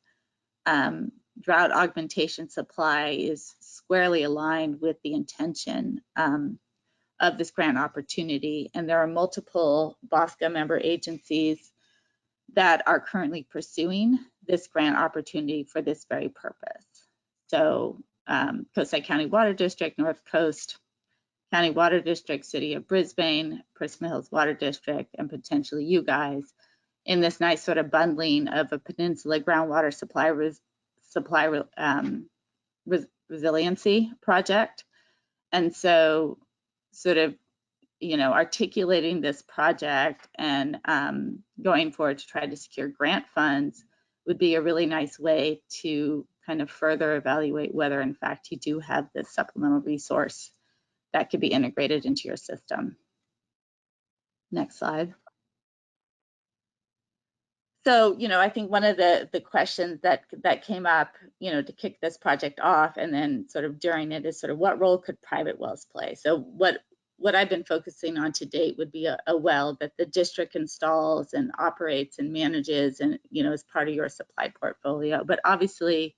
drought augmentation supply, is squarely aligned with the intention of this grant opportunity. And there are multiple BOSCA member agencies that are currently pursuing this grant opportunity for this very purpose. So Coast County Water District, North Coast County Water District, City of Brisbane, Prisma Hills Water District, and potentially you guys in this nice sort of bundling of a peninsula groundwater supply resiliency project. And so sort of, you know, articulating this project and going forward to try to secure grant funds would be a really nice way to kind of further evaluate whether in fact you do have this supplemental resource that could be integrated into your system. Next slide. So, I think one of the questions that came up, to kick this project off and then sort of during it is sort of what role could private wells play? So what I've been focusing on to date would be a well that the district installs and operates and manages and, as part of your supply portfolio. But obviously,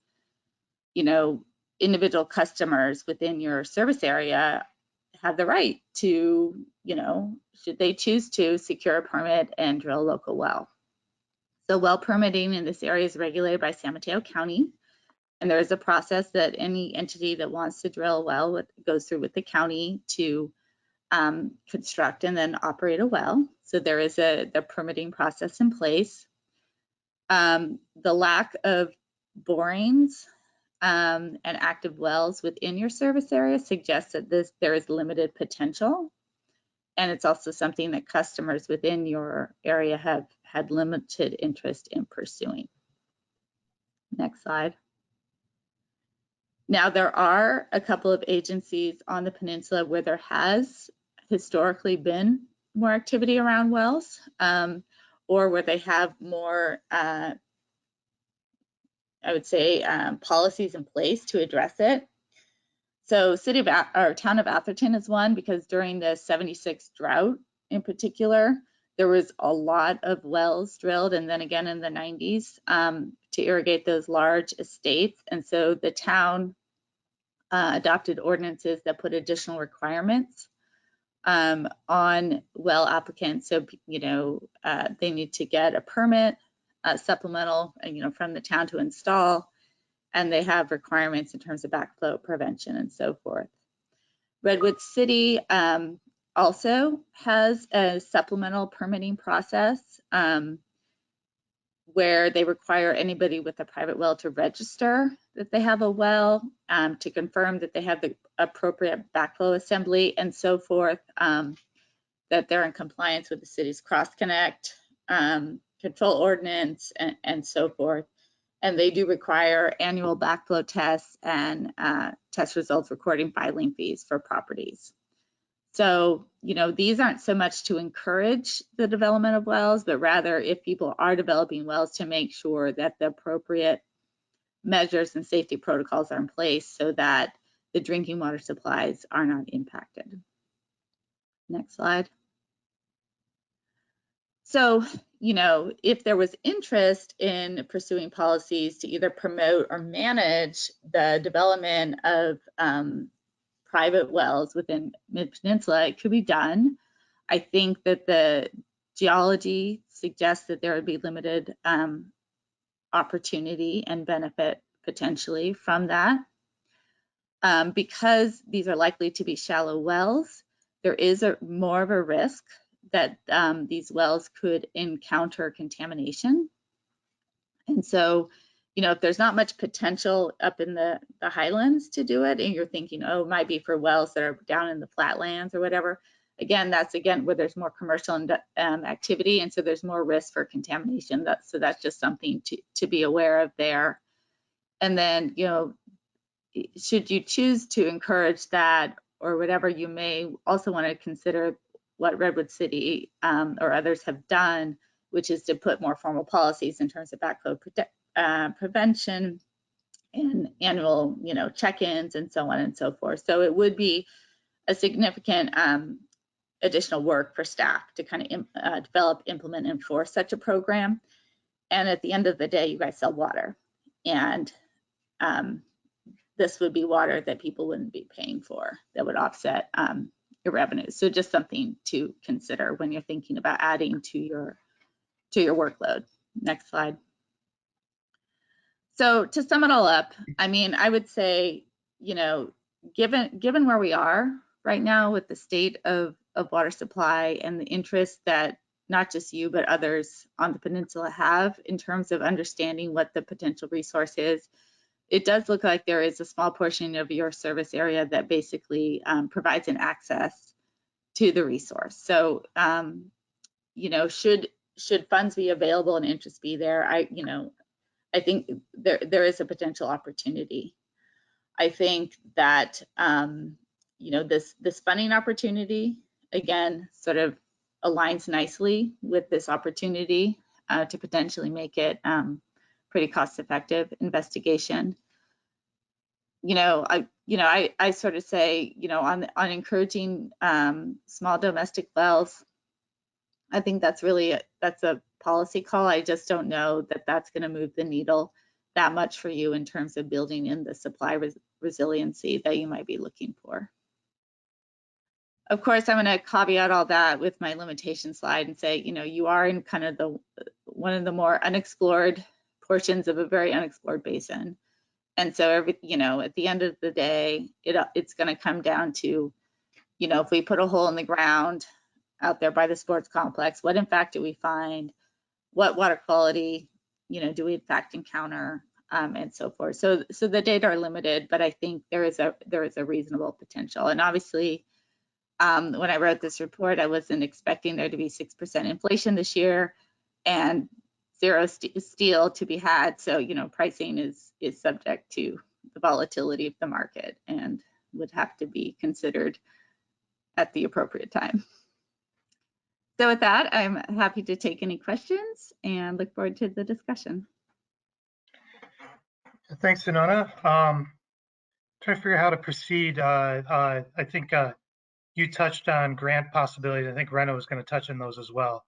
individual customers within your service area have the right to, should they choose to, secure a permit and drill a local well. So well permitting in this area is regulated by San Mateo County, and there is a process that any entity that wants to drill a well goes through with the county to construct and then operate a well. So there is the permitting process in place. The lack of borings and active wells within your service area suggests that there is limited potential. And it's also something that customers within your area have had limited interest in pursuing. Next slide. Now, there are a couple of agencies on the peninsula where there has historically been more activity around wells, or where they have more, I would say, policies in place to address it. So town of Atherton is one, because during the 76 drought in particular, there was a lot of wells drilled, and then again in the 90s to irrigate those large estates. And so the town adopted ordinances that put additional requirements on well applicants. So, they need to get a permit, supplemental, from the town to install, and they have requirements in terms of backflow prevention and so forth. Redwood City also has a supplemental permitting process where they require anybody with a private well to register that they have a well, to confirm that they have the appropriate backflow assembly and so forth, that they're in compliance with the city's cross-connect control ordinance and so forth. And they do require annual backflow tests and test results recording filing fees for properties. So, these aren't so much to encourage the development of wells, but rather if people are developing wells, to make sure that the appropriate measures and safety protocols are in place so that the drinking water supplies are not impacted. Next slide. So, if there was interest in pursuing policies to either promote or manage the development of private wells within Mid-Peninsula, it could be done. I think that the geology suggests that there would be limited opportunity and benefit potentially from that. Because these are likely to be shallow wells, there is more of a risk that these wells could encounter contamination. And so, if there's not much potential up in the highlands to do it, and you're thinking, oh, it might be for wells that are down in the flatlands or whatever, again, that's where there's more commercial activity, and so there's more risk for contamination. So that's just something to be aware of there. And then, should you choose to encourage that or whatever, you may also want to consider what Redwood City or others have done, which is to put more formal policies in terms of backflow prevention and annual, check-ins and so on and so forth. So it would be a significant additional work for staff to kind of develop, implement, and enforce such a program. And at the end of the day, you guys sell water, and this would be water that people wouldn't be paying for, that would offset your revenues. So just something to consider when you're thinking about adding to your workload. Next slide. So to sum it all up, I would say, given where we are right now with the state of water supply and the interest that not just you, but others on the peninsula have in terms of understanding what the potential resource is, it does look like there is a small portion of your service area that basically provides an access to the resource. So, should funds be available and interest be there, I think there is a potential opportunity. I think that this funding opportunity, again, sort of aligns nicely with this opportunity to potentially make it pretty cost-effective investigation. I sort of say, on encouraging small domestic wells, I think that's a policy call. I just don't know that that's going to move the needle that much for you in terms of building in the supply resiliency that you might be looking for. Of course, I'm going to caveat all that with my limitation slide and say, you are in kind of one of the more unexplored portions of a very unexplored basin. And so at the end of the day, it's going to come down to, if we put a hole in the ground out there by the sports complex, what in fact do we find? What water quality, do we in fact encounter, and so forth. So the data are limited, but I think there is a reasonable potential. And obviously, when I wrote this report, I wasn't expecting there to be 6% inflation this year and zero steel to be had. So, pricing is subject to the volatility of the market and would have to be considered at the appropriate time. So with that, I'm happy to take any questions and look forward to the discussion. Thanks, Sunona. Trying to figure out how to proceed. I think you touched on grant possibilities. I think Rena was going to touch on those as well.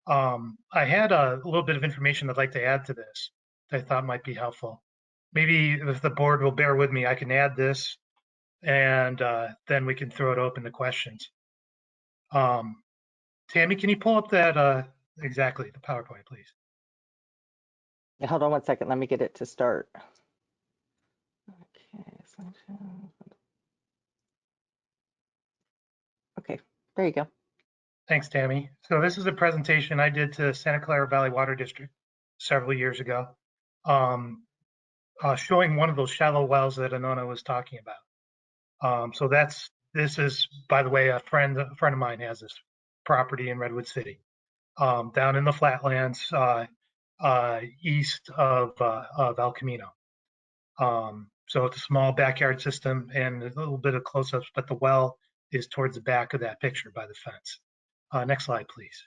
I had a little bit of information I'd like to add to this that I thought might be helpful. Maybe if the board will bear with me, I can add this and then we can throw it open to questions. Tammy, can you pull up that exactly, the PowerPoint, please? Yeah, hold on one second. Let me get it to start. Okay, there you go. Thanks, Tammy. So this is a presentation I did to Santa Clara Valley Water District several years ago, showing one of those shallow wells that Anona was talking about. So this is, by the way, a friend of mine has this property in Redwood City, down in the flatlands east of El Camino. So it's a small backyard system and a little bit of close-ups, but the well is towards the back of that picture by the fence. Next slide, please.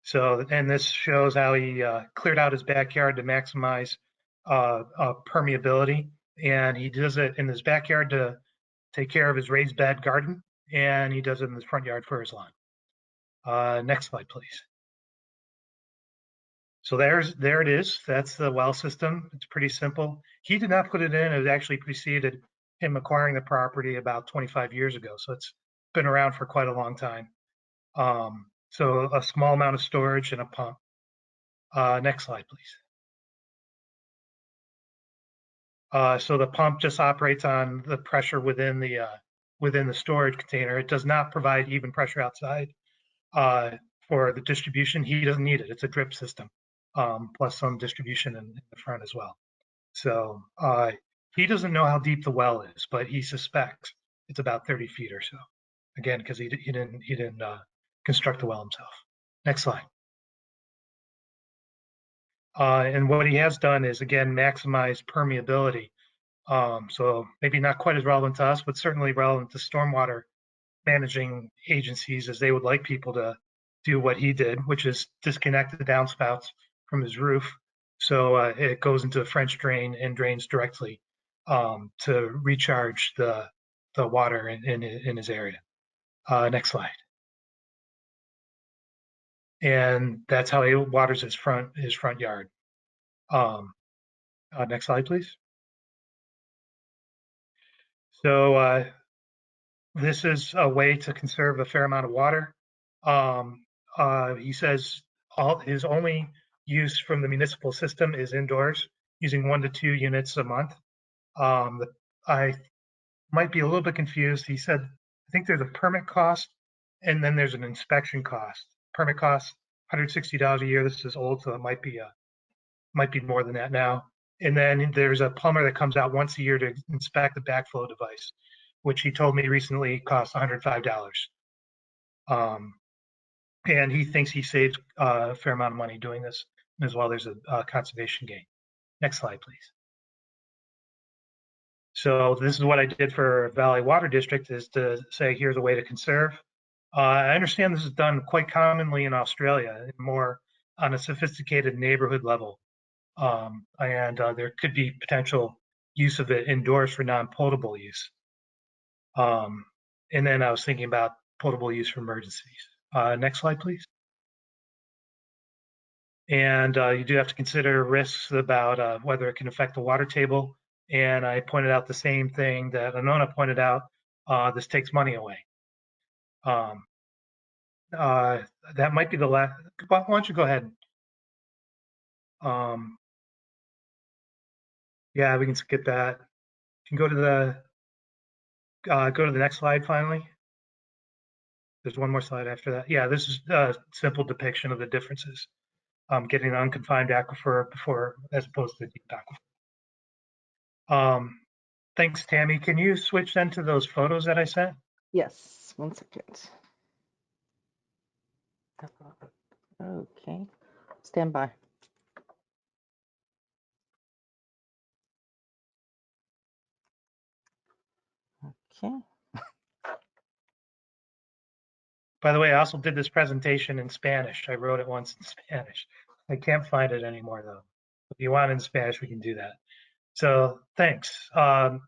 So, and this shows how he cleared out his backyard to maximize permeability. And he does it in his backyard to take care of his raised bed garden, and he does it in his front yard for his lawn. Next slide, please. So there it is. That's the well system. It's pretty simple. He did not put it in. It actually preceded him acquiring the property about 25 years ago. So it's been around for quite a long time. So a small amount of storage and a pump. Next slide, please. So the pump just operates on the pressure within the storage container. It does not provide even pressure outside for the distribution. He doesn't need it. It's a drip system, plus some distribution in the front as well. So he doesn't know how deep the well is, but he suspects it's about 30 feet or so. Again, because he didn't construct the well himself. Next slide. And what he has done is, again, maximize permeability. So maybe not quite as relevant to us, but certainly relevant to stormwater managing agencies, as they would like people to do what he did, which is disconnect the downspouts from his roof. So it goes into a French drain and drains directly to recharge the water in his area. Next slide. And that's how he waters his front yard. Next slide, please. So this is a way to conserve a fair amount of water. He says his only use from the municipal system is indoors, using 1 to 2 units a month. I might be a little bit confused. He said, I think there's a permit cost and then there's an inspection cost. Permit cost $160 a year. This is old, so it might be more than that now. And then there's a plumber that comes out once a year to inspect the backflow device, which he told me recently costs $105. And he thinks he saves a fair amount of money doing this. As well, there's a conservation gain. Next slide, please. So this is what I did for Valley Water District, is to say, here's a way to conserve. I understand this is done quite commonly in Australia, more on a sophisticated neighborhood level. And there could be potential use of it indoors for non-potable use. And then I was thinking about potable use for emergencies. Next slide, please. And you do have to consider risks about whether it can affect the water table. And I pointed out the same thing that Anona pointed out, this takes money away. That might be the last, why don't you go ahead? Yeah, we can skip that. You can go to the next slide finally. There's one more slide after that. Yeah, this is a simple depiction of the differences. Getting an unconfined aquifer before, as opposed to a deep aquifer. Thanks, Tammy. Can you switch then to those photos that I sent? Yes, 1 second. Okay, stand by. Okay. By the way, I also did this presentation in Spanish. I wrote it once in Spanish. I can't find it anymore though. If you want it in Spanish, we can do that. So thanks.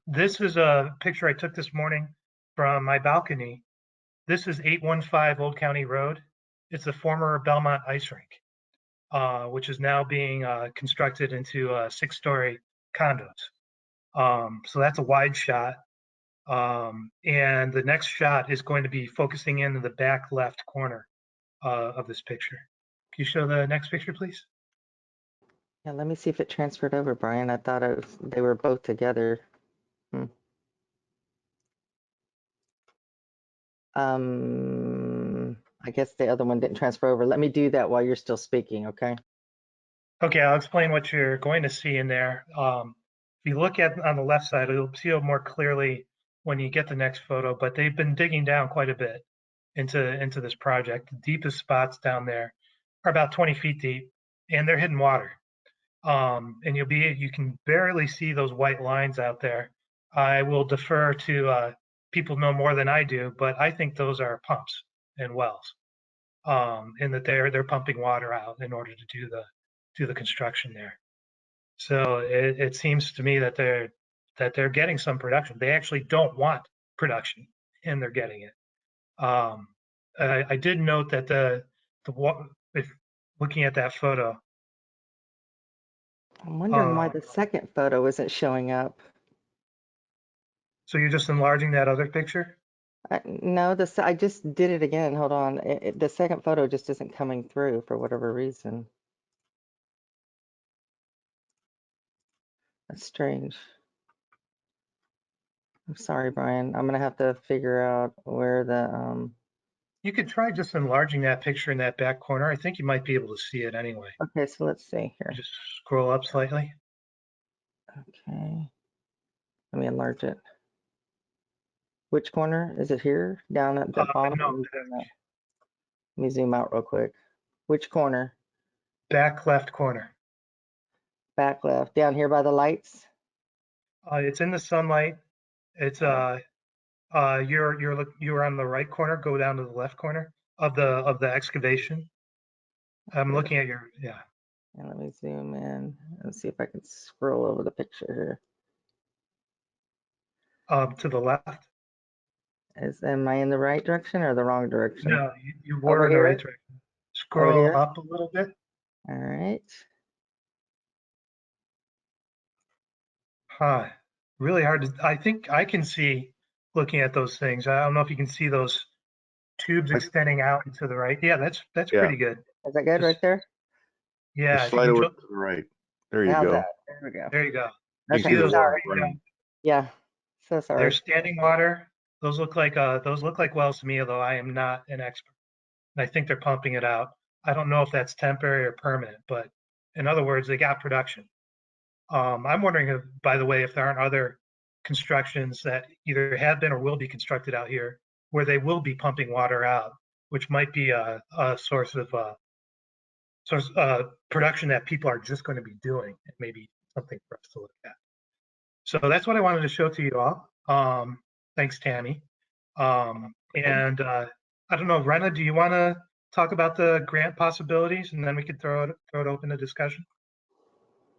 This is a picture I took this morning from my balcony. This is 815 Old County Road. It's the former Belmont Ice Rink, which is now being constructed into 6-story condos. So that's a wide shot. And the next shot is going to be focusing in the back left corner of this picture. Can you show the next picture, please? Yeah, let me see if it transferred over, Brian. I thought they were both together. I guess the other one didn't transfer over. Let me do that while you're still speaking, okay? Okay, I'll explain what you're going to see in there. If you look at on the left side, you'll see it more clearly when you get the next photo, but they've been digging down quite a bit into this project. The deepest spots down there are about 20 feet deep, and they're hidden water. And you can barely see those white lines out there. I will defer to people know more than I do, but I think those are pumps and wells, and that they're pumping water out in order to do the construction there. So it seems to me that they're getting some production. They actually don't want production, and they're getting it. I did note that if looking at that photo. I'm wondering why the second photo isn't showing up. So you're just enlarging that other picture? No, I just did it again. Hold on. The second photo just isn't coming through for whatever reason. That's strange. I'm sorry, Brian. I'm gonna have to figure out where the You could try just enlarging that picture in that back corner. I think you might be able to see it anyway. Okay, so let's see here. Just scroll up slightly. Okay. Let me enlarge it. Which corner? Is it here? Down at the bottom? No, Let me zoom out real quick. Which corner? back left corner. Back left. Down here by the lights? It's in the sunlight. It's you're on the right corner. Go down to the left corner of the excavation. I'm looking at your, yeah. And let me zoom in and see if I can scroll over the picture here. To the left. Am I in the right direction or the wrong direction? No, you were in the right direction. Scroll up a little bit. All right. Huh. Really hard to, I think I can see looking at those things. I don't know if you can see those tubes extending out and to the right. Yeah, that's pretty good. Is that good right there? Yeah. Just slide over to the right. There you go. There we go. There you go. Okay, See those sorry. Yeah, so sorry. They're standing water. Those look like wells to me, although I am not an expert. And I think they're pumping it out. I don't know if that's temporary or permanent, but in other words, they got production. I'm wondering, if, by the way, if there aren't other constructions that either have been or will be constructed out here where they will be pumping water out, which might be a source of production that people are just going to be doing, and maybe something for us to look at. So that's what I wanted to show to you all. Thanks, Tammy. And I don't know, Rena, do you want to talk about the grant possibilities and then we could throw it open to discussion?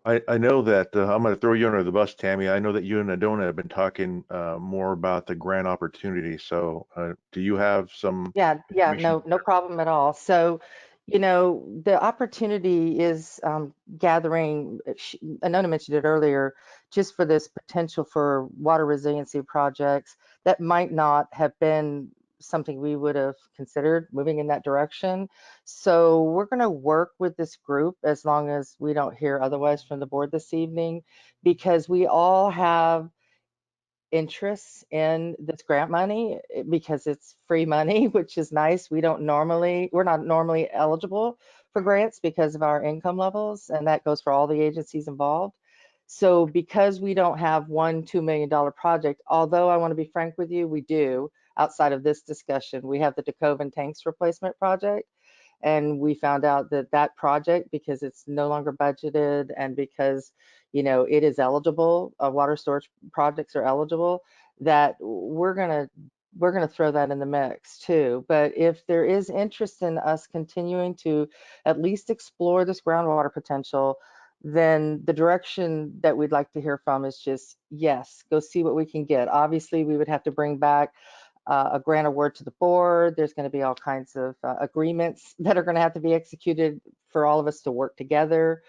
I know that I'm going to throw you under the bus, Tammy. I know that you and Adona have been talking more about the grant opportunity. So do you have some Yeah, information? no problem at all. So, the opportunity is gathering, Anona mentioned it earlier, just for this potential for water resiliency projects that might not have been something we would have considered moving in that direction. So we're going to work with this group as long as we don't hear otherwise from the board this evening, because we all have interests in this grant money because it's free money, which is nice. We're not normally eligible for grants because of our income levels, and that goes for all the agencies involved. So because we don't have $2 million project, although I want to be frank with you, we do, outside of this discussion, we have the Decoven tanks replacement project. And we found out that that project, because it's no longer budgeted and because, it is eligible, water storage projects are eligible, that we're gonna throw that in the mix too. But if there is interest in us continuing to at least explore this groundwater potential, then the direction that we'd like to hear from is just, yes, go see what we can get. Obviously, we would have to bring back a grant award to the board. There's going to be all kinds of agreements that are going to have to be executed for all of us to work together.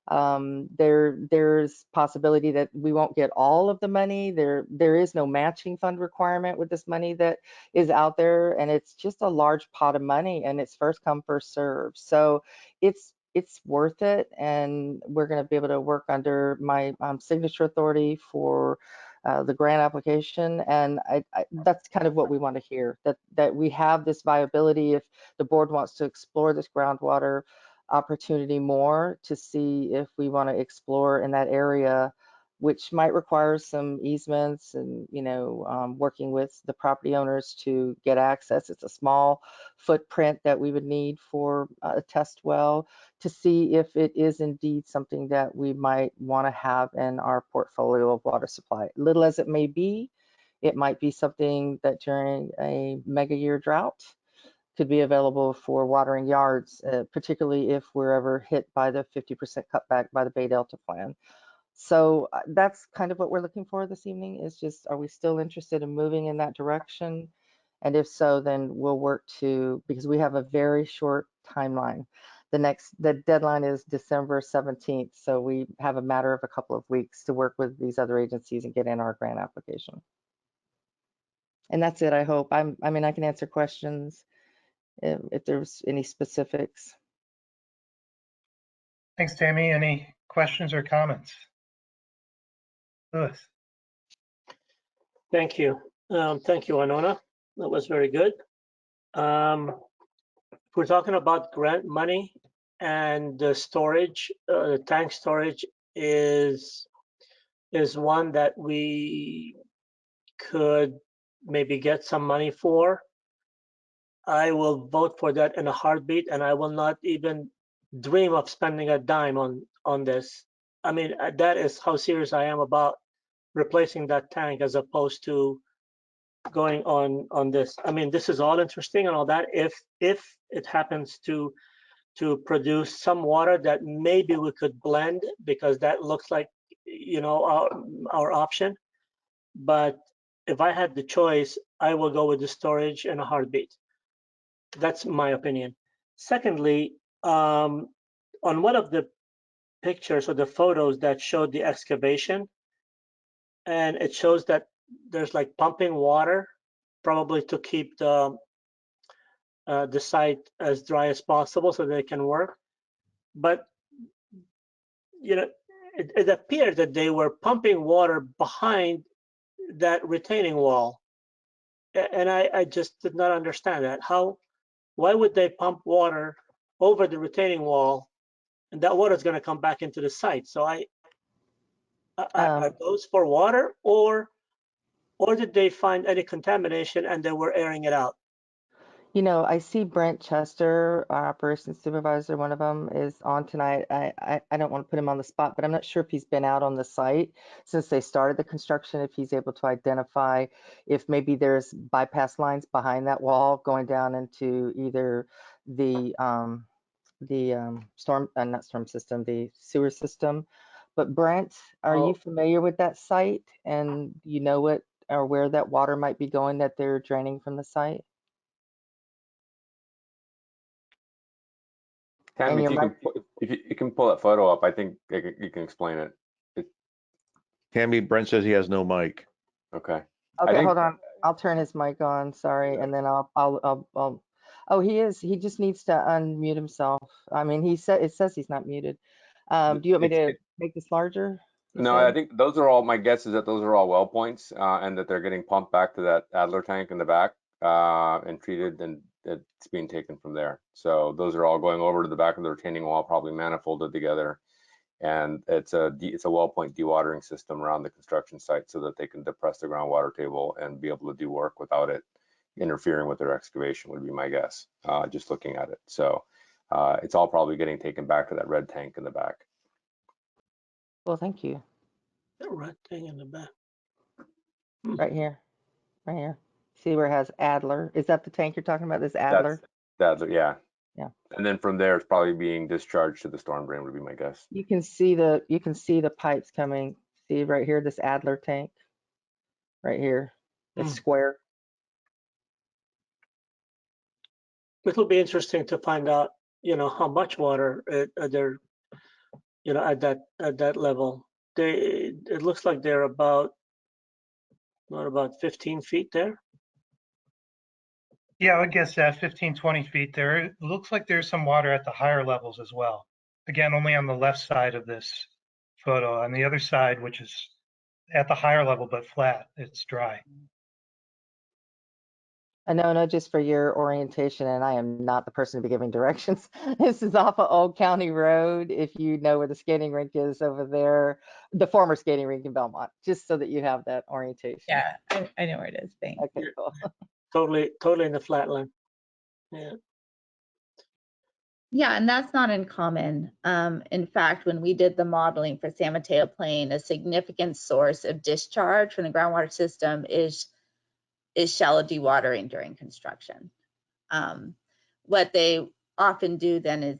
There's possibility that we won't get all of the money. There is no matching fund requirement with this money that is out there, and it's just a large pot of money, and it's first come, first serve. So it's worth it, and we're going to be able to work under my signature authority for the grant application, and that's kind of what we want to hear, that we have this viability if the board wants to explore this groundwater opportunity more, to see if we want to explore in that area, which might require some easements and working with the property owners to get access. It's a small footprint that we would need for a test well, to see if it is indeed something that we might want to have in our portfolio of water supply. Little as it may be, it might be something that during a mega year drought could be available for watering yards, particularly if we're ever hit by the 50% cutback by the Bay Delta plan. So that's kind of what we're looking for this evening, is just, are we still interested in moving in that direction? And if so, then we'll work because we have a very short timeline. The deadline is December 17th. So we have a matter of a couple of weeks to work with these other agencies and get in our grant application. And that's it, I hope. I mean, I can answer questions if there's any specifics. Thanks, Tammy. Any questions or comments? Louis. Thank you. Thank you, Anona. That was very good. If we're talking about grant money and the storage, the tank storage is one that we could maybe get some money for. I will vote for that in a heartbeat, and I will not even dream of spending a dime on this. I mean, that is how serious I am about replacing that tank, as opposed to going on this. I mean, this is all interesting and all that, if it happens to produce some water that maybe we could blend, because that looks like our option. But if I had the choice, I will go with the storage in a heartbeat. That's my opinion. Secondly, on one of the pictures or the photos that showed the excavation, and it shows that there's like pumping water, probably to keep the site as dry as possible so they can work. But it appeared that they were pumping water behind that retaining wall, and I just did not understand that. Why would they pump water over the retaining wall, and that water is going to come back into the site? So are those for water, or did they find any contamination and they were airing it out? You know, I see Brent Chester, our operations supervisor, one of them is on tonight. I don't want to put him on the spot, but I'm not sure if he's been out on the site since they started the construction, if he's able to identify if maybe there's bypass lines behind that wall going down into either the storm, not storm system, the sewer system. But Brent, are you Oh, familiar with that site and you know what or where that water might be going that they're draining from the site? And Tammy, if your you mic. can, if you can pull that photo up, I think you can explain it. Tammy, Brent says he has no mic. Okay. I Okay, think hold on. I'll turn his mic on. Sorry, and then I'll. Oh, he is. He just needs to unmute himself. I mean, he said it says he's not muted. Do you want me to make this larger? no, I think those are all, my guess is that those are all well points, and that they're getting pumped back to that Adler tank in the back, and treated, and it's being taken from there. So those are all going over to the back of the retaining wall, probably manifolded together. And it's a well point dewatering system around the construction site so that they can depress the groundwater table and be able to do work without it interfering with their excavation, would be my guess, just looking at it. So it's all probably getting taken back to that red tank in the back. Well, thank you. the red thing in the back. Right here, right here. See where it has Adler? Is that the tank you're talking about? This Adler? That's yeah. Yeah. And then from there, it's probably being discharged to the storm drain, would be my guess. You can see the pipes coming. See right here, this Adler tank. Right here, this square. It'll be interesting to find out, how much water they're, at that level. It looks like they're about 15 feet there. Yeah, I would guess that 15, 20 feet there. It looks like there's some water at the higher levels as well. Again, only on the left side of this photo. On the other side, which is at the higher level but flat, it's dry. No, just for your orientation, and I am not the person to be giving directions. This is off of Old County Road. If you know where the skating rink is over there, the former skating rink in Belmont, just so that you have that orientation. Yeah, I know where it is. Thanks. Okay, cool. Totally in the flatland. Yeah. Yeah, and that's not uncommon. In fact, when we did the modeling for San Mateo Plain, a significant source of discharge from the groundwater system is shallow dewatering during construction. What they often do then is,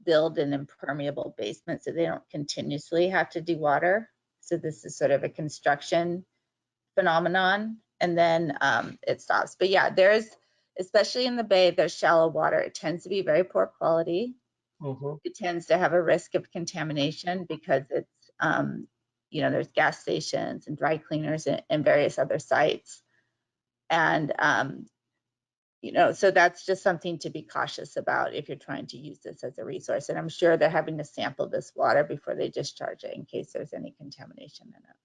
build an impermeable basement so they don't continuously have to dewater. So this is sort of a construction phenomenon, and then it stops. But yeah, especially in the bay, there's shallow water. It tends to be very poor quality. It tends to have a risk of contamination because it's, there's gas stations and dry cleaners and various other sites. And, so that's just something to be cautious about if you're trying to use this as a resource. And I'm sure they're having to sample this water before they discharge it in case there's any contamination in it.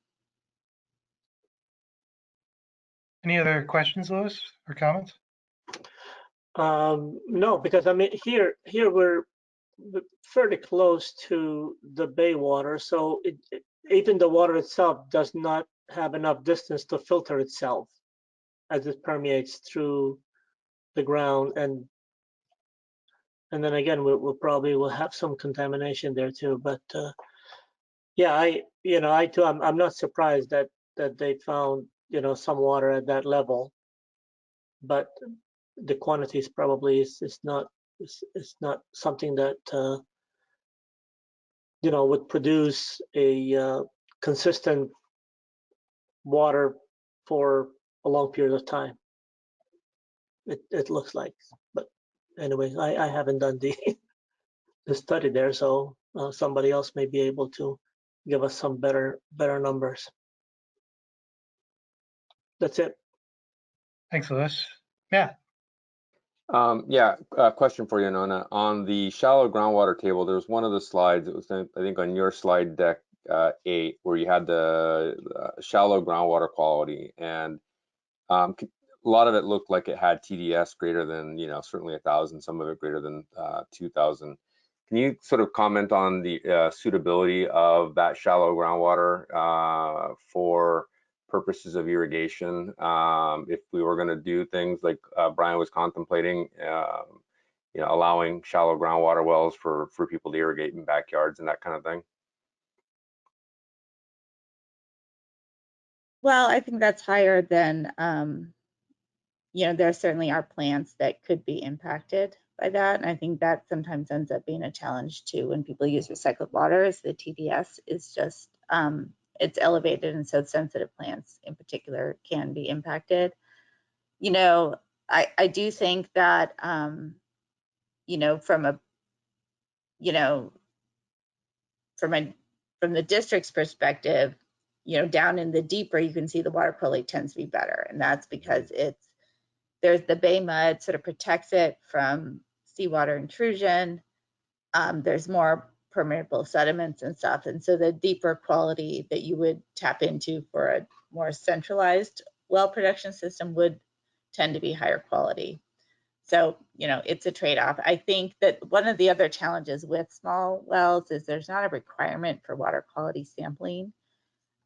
Any other questions, Louis, or comments? No, because I mean here we're fairly close to the bay water, so even the water itself does not have enough distance to filter itself as it permeates through the ground, and then again we'll probably have some contamination there too. But yeah, I too I'm not surprised that they found some water at that level, but the quantities probably is not something that would produce a consistent water for a long period of time. It looks like, but anyway, I haven't done the the study there, so somebody else may be able to give us some better numbers. That's it. Thanks, Louis. Yeah. Question for you, Nona. On the shallow groundwater table, there was one of the slides, it was, I think, on your slide deck 8, where you had the shallow groundwater quality, and a lot of it looked like it had TDS greater than, certainly 1,000, some of it greater than 2,000. Can you sort of comment on the suitability of that shallow groundwater for purposes of irrigation. If we were going to do things like Brian was contemplating, you know, allowing shallow groundwater wells for people to irrigate in backyards and that kind of thing. Well, I think that's higher than, you know, there certainly are plants that could be impacted by that. And I think that sometimes ends up being a challenge too when people use recycled water, is the TDS is just, it's elevated, and so sensitive plants in particular can be impacted. You know, I do think that, you know, from a, you know, from the district's perspective, you know, down in the deeper, you can see the water quality tends to be better. And that's because there's the bay mud sort of protects it from seawater intrusion. There's more permeable sediments and stuff. And so the deeper quality that you would tap into for a more centralized well production system would tend to be higher quality. So, you know, it's a trade-off. I think that one of the other challenges with small wells is there's not a requirement for water quality sampling.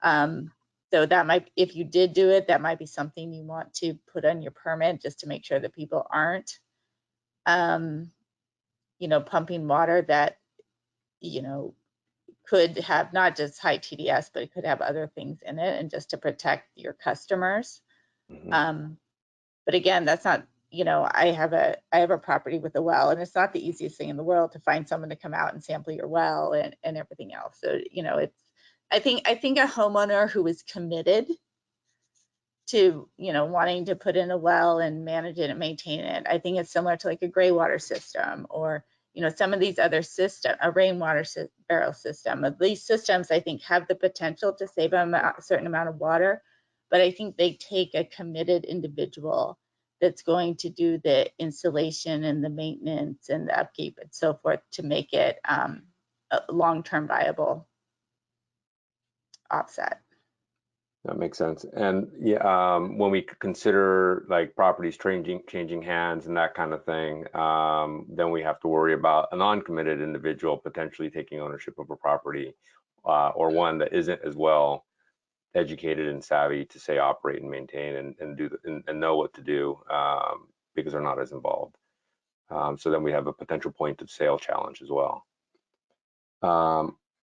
So that might, if you did do it, that might be something you want to put on your permit just to make sure that people aren't, you know, pumping water that, you know, could have not just high TDS, but it could have other things in it, and just to protect your customers. But again, that's not, you know, I have a property with a well, and it's not the easiest thing in the world to find someone to come out and sample your well and everything else. So, you know, it's, I think a homeowner who is committed to, you know, wanting to put in a well and manage it and maintain it, I think it's similar to like a gray water system, or, you know, some of these other systems, a rainwater barrel system. These systems, I think, have the potential to save a certain amount of water, but I think they take a committed individual that's going to do the installation and the maintenance and the upkeep and so forth to make it a long-term viable offset. That makes sense. And yeah, when we consider like properties changing hands and that kind of thing, then we have to worry about a non-committed individual potentially taking ownership of a property, or one that isn't as well educated and savvy to say operate and maintain and know what to do, because they're not as involved. So then we have a potential point of sale challenge as well.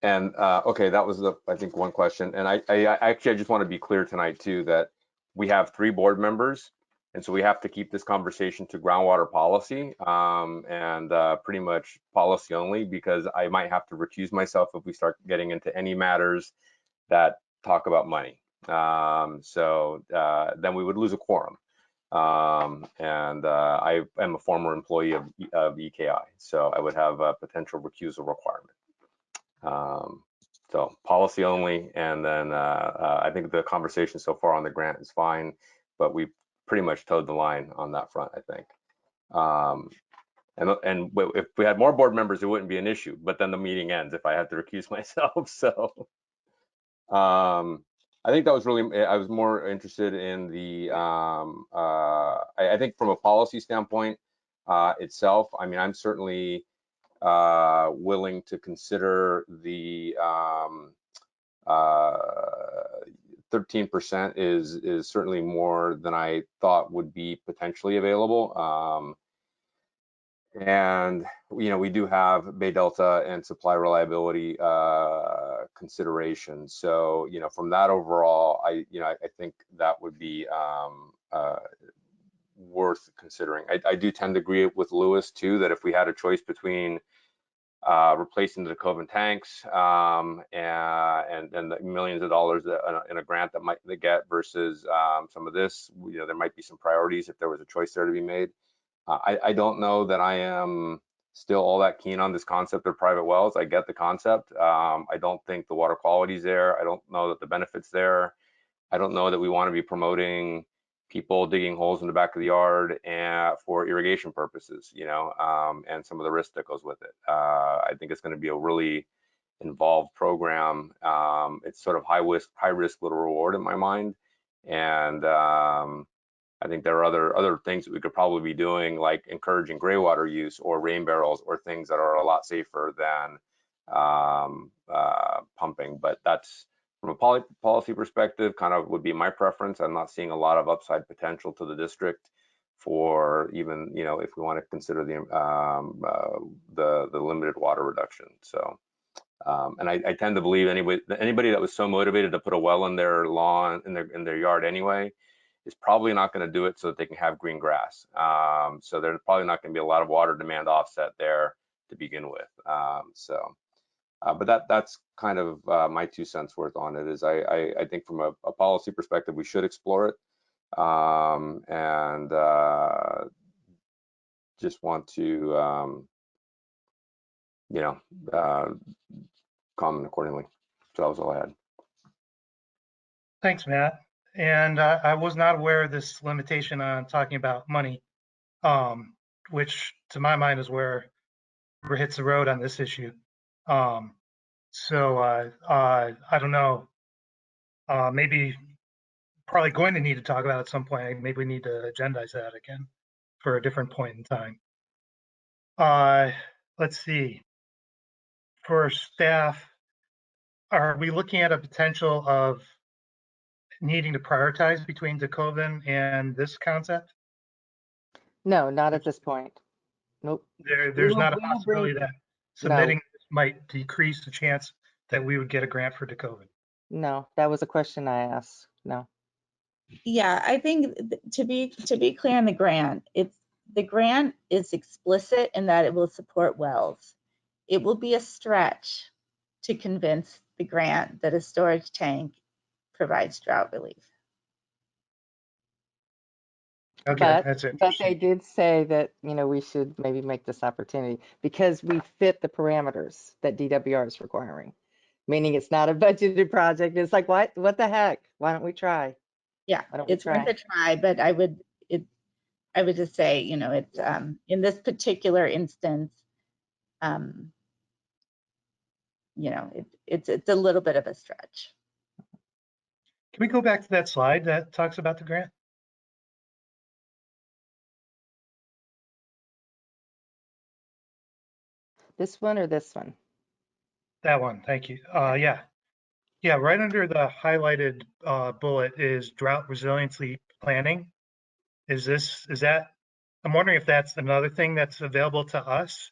Okay, that was I think one question. And I actually, I just want to be clear tonight too, that we have 3 board members. And so we have to keep this conversation to groundwater policy, and pretty much policy only, because I might have to recuse myself if we start getting into any matters that talk about money. So then we would lose a quorum. I am a former employee of EKI, so I would have a potential recusal requirement. So policy only, and then I think the conversation so far on the grant is fine, but we pretty much towed the line on that front, I think. And if we had more board members, it wouldn't be an issue, but then the meeting ends if I have to recuse myself. So I think that was really, I was more interested in the, I think from a policy standpoint itself, I mean, I'm certainly willing to consider the 13% is certainly more than I thought would be potentially available. And you know, we do have Bay Delta and supply reliability considerations. So you know, from that overall, I think that would be worth considering. I do tend to agree with Lewis too, that if we had a choice between replacing the Coven tanks and the millions of dollars in a grant that might get versus some of this, you know, there might be some priorities if there was a choice there to be made. I don't know that I am still all that keen on this concept of private wells. I get the concept. I don't think the water quality is there. I don't know that the benefits there. I don't know that we want to be promoting people digging holes in the back of the yard for irrigation purposes, you know, and some of the risk that goes with it. I think it's going to be a really involved program. It's sort of high risk, little reward in my mind. And I think there are other things that we could probably be doing, like encouraging gray water use or rain barrels or things that are a lot safer than pumping. But that's from a policy perspective, kind of would be my preference. I'm not seeing a lot of upside potential to the district for even, you know, if we want to consider the limited water reduction. So, and I tend to believe anybody that was so motivated to put a well in their lawn, in their yard anyway, is probably not going to do it so that they can have green grass. So there's probably not going to be a lot of water demand offset there to begin with. But that's kind of my 2 cents worth on it. Is I think from a policy perspective, we should explore it, and just want to you know, comment accordingly. So that was all I had. Thanks, Matt. And I was not aware of this limitation on talking about money, which to my mind is where rubber hits the road on this issue. So I don't know, maybe probably going to need to talk about it at some point. Maybe we need to agendize that again for a different point in time. Let's see. For staff, are we looking at a potential of needing to prioritize between Decoven and this concept? No, not at this point. Nope. There's not a we will possibility bring- that submitting this might decrease the chance that we would get a grant for Decoven. No, that was a question I asked. No. Yeah, I think to be clear on the grant, the grant is explicit in that it will support wells. It will be a stretch to convince the grant that a storage tank provides drought relief. Okay, that's But interesting. they did say that, you know, we should maybe make this opportunity because we fit the parameters that DWR is requiring, meaning it's not a budgeted project. It's like, what the heck? Why don't we try? Yeah, Why don't we it's worth a try, but I would just say, you know, it's in this particular instance, you know, it's a little bit of a stretch. Can we go back to that slide that talks about the grant? This one or this one? That one, thank you. Yeah. Yeah, right under the highlighted bullet is drought resiliency planning. I'm wondering if that's another thing that's available to us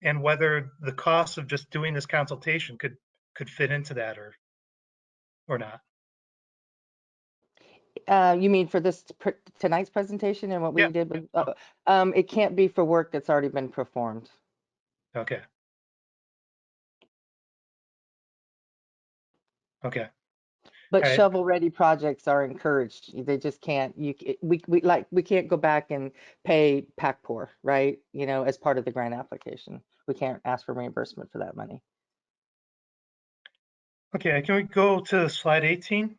and whether the cost of just doing this consultation could fit into that or not. You mean for this tonight's presentation and what we Yeah. did with, it can't be for work that's already been performed. Okay. Okay. But All right. shovel-ready projects are encouraged. They just can't. We can't go back and pay PACPOR, right? You know, as part of the grant application, we can't ask for reimbursement for that money. Okay. Can we go to slide 18?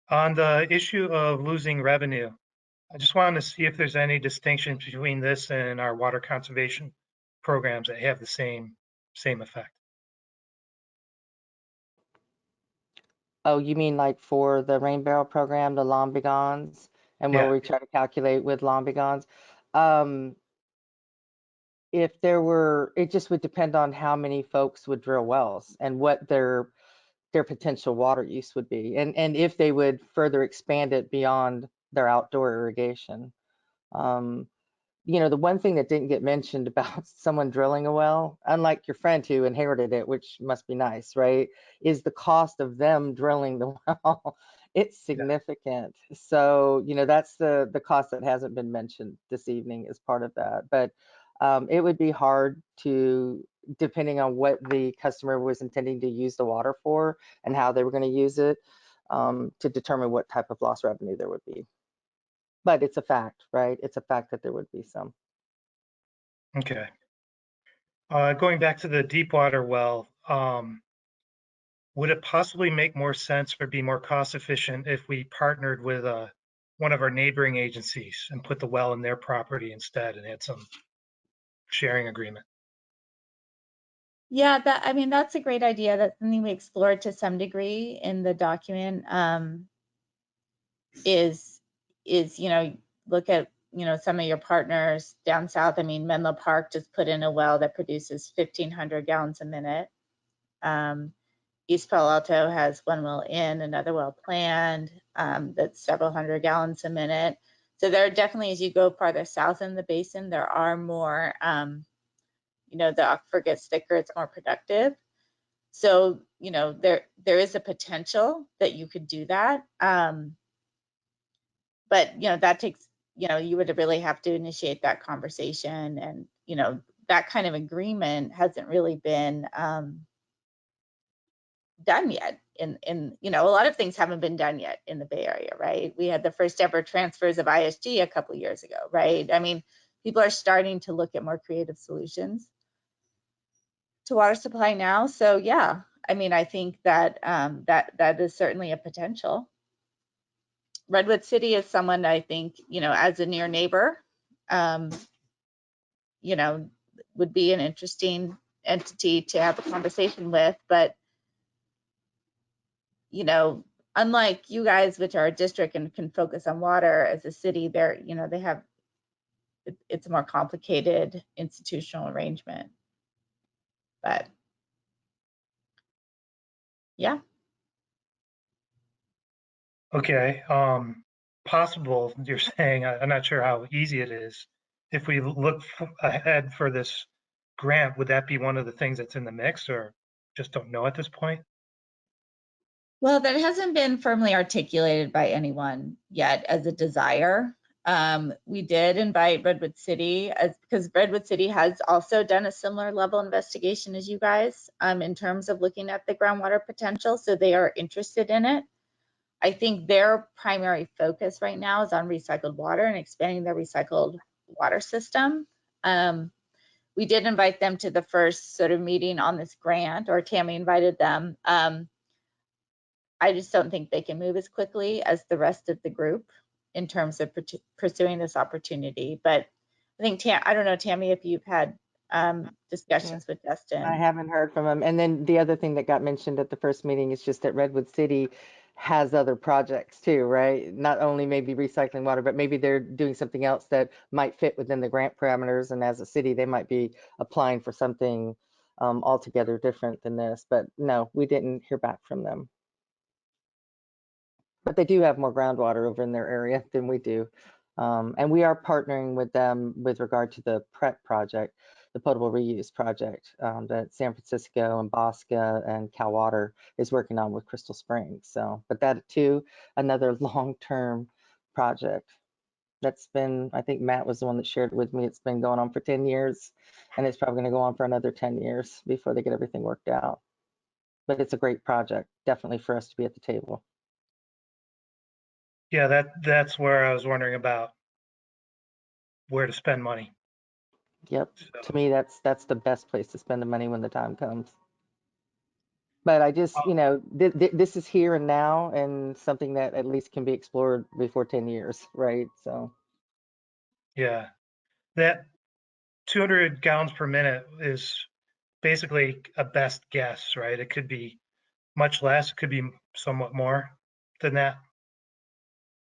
On the issue of losing revenue, I just wanted to see if there's any distinction between this and our water conservation programs that have the same effect. Oh, you mean like for the rain barrel program, the Lombigons, and where Yeah. we try to calculate with Lombigons? If there were, it just would depend on how many folks would drill wells and what their potential water use would be, and if they would further expand it beyond their outdoor irrigation. You know, the one thing that didn't get mentioned about someone drilling a well, unlike your friend who inherited it, which must be nice, right, is the cost of them drilling the well. It's significant. So, you know, that's the cost that hasn't been mentioned this evening as part of that. But it would be hard to, depending on what the customer was intending to use the water for and how they were going to use it, to determine what type of lost revenue there would be. But it's a fact, right? It's a fact that there would be some. Okay. Going back to the deep water well, would it possibly make more sense or be more cost efficient if we partnered with one of our neighboring agencies and put the well in their property instead and had some sharing agreement? Yeah, I mean, that's a great idea. That's something we explored to some degree in the document. Is, you know, look at some of your partners down south. I mean, Menlo Park just put in a well that produces 1,500 gallons a minute. East Palo Alto has one well in, another well planned, that's several hundred gallons a minute. So there are definitely, as you go farther south in the basin, there are more, the aquifer gets thicker, it's more productive. So, there is a potential that you could do that. But, that takes, you would really have to initiate that conversation, and, that kind of agreement hasn't really been done yet. In a lot of things haven't been done yet in the Bay Area, right? We had the first ever transfers of ISG a couple of years ago, right? I mean, people are starting to look at more creative solutions to water supply now. So yeah, I mean, I think that that is certainly a potential. Redwood City is someone I think, as a near neighbor, would be an interesting entity to have a conversation with. But, unlike you guys, which are a district and can focus on water, as a city, they have, it's a more complicated institutional arrangement. But yeah. Okay. Possible, you're saying, I'm not sure how easy it is. If we look ahead for this grant, would that be one of the things that's in the mix, or just don't know at this point? Well, that hasn't been firmly articulated by anyone yet as a desire. We did invite Redwood City, because Redwood City has also done a similar level investigation as you guys, in terms of looking at the groundwater potential. So they are interested in it. I think their primary focus right now is on recycled water and expanding their recycled water system. We did invite them to the first sort of meeting on this grant, or Tammy invited them. I just don't think they can move as quickly as the rest of the group in terms of pursuing this opportunity. But I think, I don't know, Tammy, if you've had discussions with Justin. I haven't heard from him. And then the other thing that got mentioned at the first meeting is just that Redwood City has other projects too, right? Not only maybe recycling water, but maybe they're doing something else that might fit within the grant parameters. And as a city, they might be applying for something altogether different than this. But no, we didn't hear back from them. But they do have more groundwater over in their area than we do. And we are partnering with them with regard to the PREP project, the potable reuse project that San Francisco and Bosca and Cal Water is working on with Crystal Springs. So, but that too, another long-term project that's been, I think Matt was the one that shared it with me. It's been going on for 10 years, and it's probably going to go on for another 10 years before they get everything worked out. But it's a great project, definitely for us to be at the table. Yeah, that's where I was wondering about where to spend money. Yep. So, To me, that's the best place to spend the money when the time comes. But I just, this is here and now, and something that at least can be explored before 10 years, right? So. yeah, that 200 gallons per minute is basically a best guess, right? It could be much less, it could be somewhat more than that.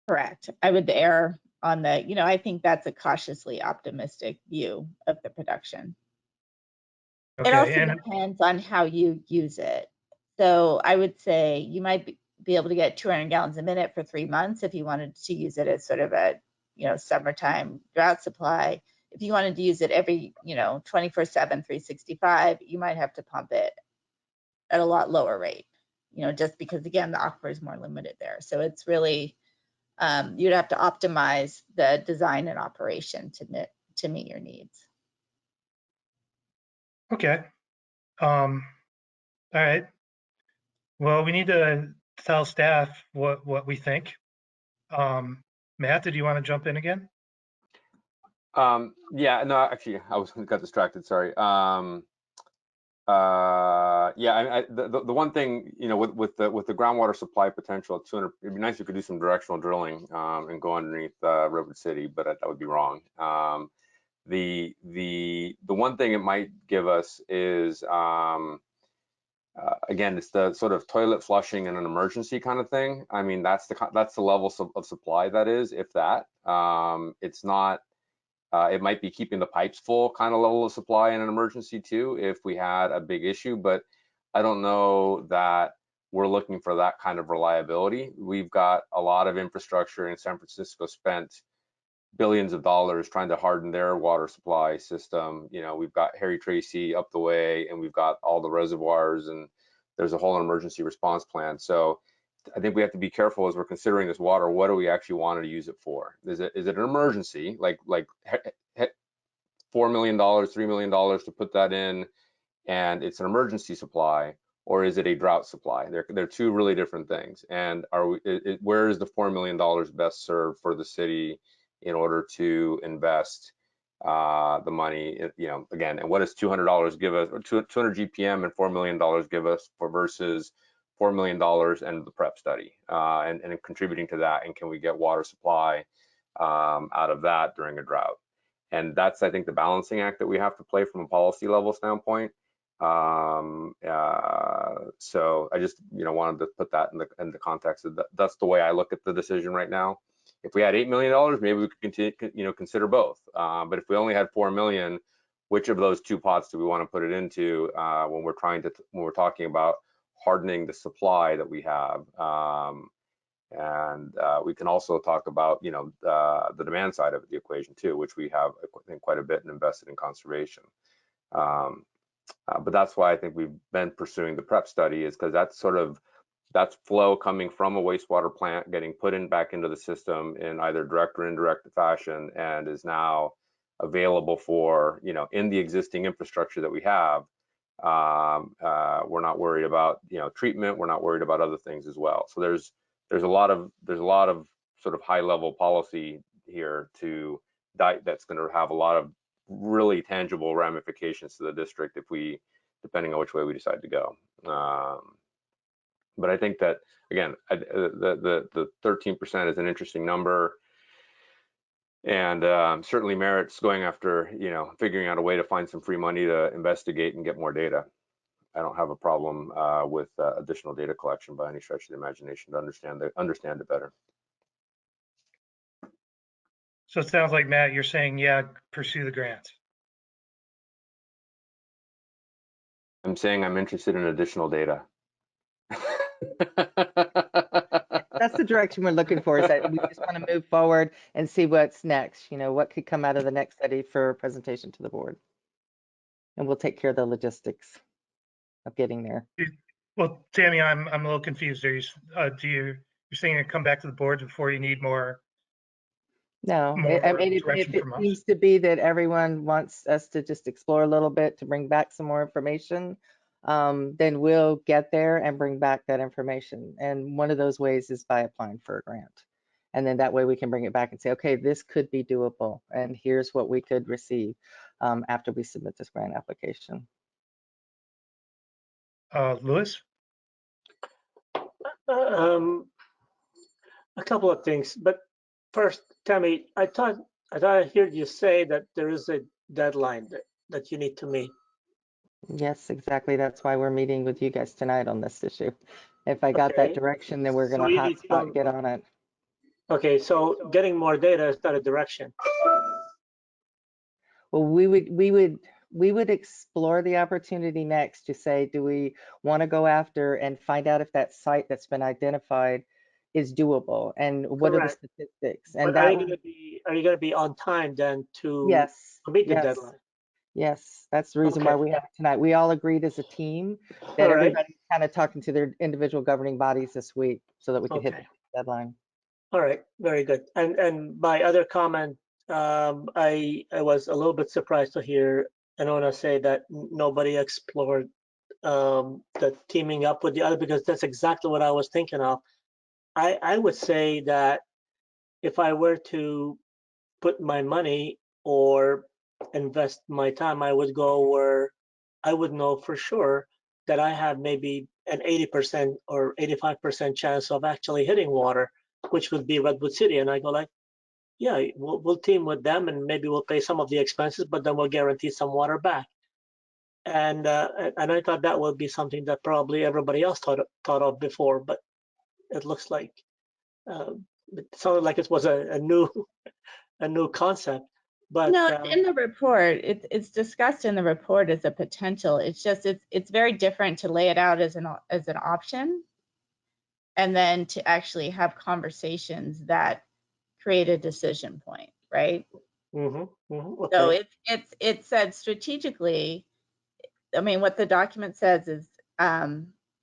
Correct. I would err on the, I think that's a cautiously optimistic view of the production. Okay, It also and depends on how you use it. So I would say you might be able to get 200 gallons a minute for 3 months if you wanted to use it as sort of a, summertime drought supply. If you wanted to use it every, 24/7, 365, you might have to pump it at a lot lower rate, just because, again, the aquifer is more limited there. So it's really, you'd have to optimize the design and operation to meet your needs. okay. All right. Well, we need to tell staff what we think. Matt, did you want to jump in again? Yeah, no, actually, got distracted. Sorry. Yeah, the one thing, with the groundwater supply potential at 200, it'd be nice if you could do some directional drilling and go underneath Redwood City, but that would be wrong. The one thing it might give us is again, it's the sort of toilet flushing in an emergency kind of thing. I mean, that's the level of supply that is, if that. It's not. It might be keeping the pipes full kind of level of supply in an emergency too, if we had a big issue. But I don't know that we're looking for that kind of reliability. We've got a lot of infrastructure in San Francisco spent billions of dollars trying to harden their water supply system. You know, we've got Harry Tracy up the way, and we've got all the reservoirs, and there's a whole emergency response plan. So I think we have to be careful as we're considering this water. What do we actually want to use it for? Is it an emergency, like $4 million, $3 million to put that in, and it's an emergency supply, or is it a drought supply? They're two really different things. And where is the $4 million best served for the city in order to invest the money? You know, again, and what does $200 give us, or 200 GPM and $4 million give us for versus $4 million and the prep study, and contributing to that, and can we get water supply out of that during a drought? And that's, I think, the balancing act that we have to play from a policy level standpoint. So I just, you know, wanted to put that in the context of that. That's the way I look at the decision right now. If we had $8 million, maybe we could continue, you know, consider both. But if we only had 4 million, which of those two pots do we want to put it into when we're talking about hardening the supply that we have? And we can also talk about, you know, the demand side of the equation too, which we have, I think, quite a bit invested in conservation. But that's why I think we've been pursuing the prep study, is because that's flow coming from a wastewater plant getting put back into the system in either direct or indirect fashion, and is now available for, you know, in the existing infrastructure that we have. We're not worried about, you know, treatment. We're not worried about other things as well. So there's a lot of sort of high level policy here that's going to have a lot of really tangible ramifications to the district depending on which way we decide to go. But I think that, again, the 13% is an interesting number, and certainly merits going after, you know, figuring out a way to find some free money to investigate and get more data. I don't have a problem with additional data collection by any stretch of the imagination to understand it better. So it sounds like, Matt, you're saying, yeah, pursue the grants. I'm saying I'm interested in additional data. That's the direction we're looking for, is that we just want to move forward and see what's next, you know, what could come out of the next study for presentation to the board. And we'll take care of the logistics of getting there. Well, Tammy, I'm a little confused. You're saying to come back to the board before you need more? No, I mean, if it seems to be that everyone wants us to just explore a little bit to bring back some more information, then we'll get there and bring back that information. And one of those ways is by applying for a grant. And then that way we can bring it back and say, okay, this could be doable, and here's what we could receive after we submit this grant application. Louis? A couple of things, but first, Tammy, I thought I heard you say that there is a deadline that you need to meet. Yes, exactly. That's why we're meeting with you guys tonight on this issue. If I got that direction, then we're going to hotspot get on it. Okay, so getting more data is not a direction. Well, we would explore the opportunity next to say, do we want to go after and find out if that site that's been identified is doable, and what are the statistics? And are you going to be on time then to meet the deadline? Yes, that's the reason why we have it tonight. We all agreed as a team that everybody's kind of talking to their individual governing bodies this week so that we can hit the deadline. All right, very good. And my other comment, I was a little bit surprised to hear Anona say that nobody explored the teaming up with the other, because that's exactly what I was thinking of. I would say that if I were to put my money or invest my time, I would go where I would know for sure that I have maybe an 80% or 85% chance of actually hitting water, which would be Redwood City. And I go like, yeah, we'll team with them, and maybe we'll pay some of the expenses, but then we'll guarantee some water back. and I thought that would be something that probably everybody else thought of before, but it looks like it sounded like it was a new concept. But No, it's in the report. It's discussed in the report as a potential. It's just it's very different to lay it out as an option, and then to actually have conversations that create a decision point, right? okay. So it said strategically. I mean, what the document says is,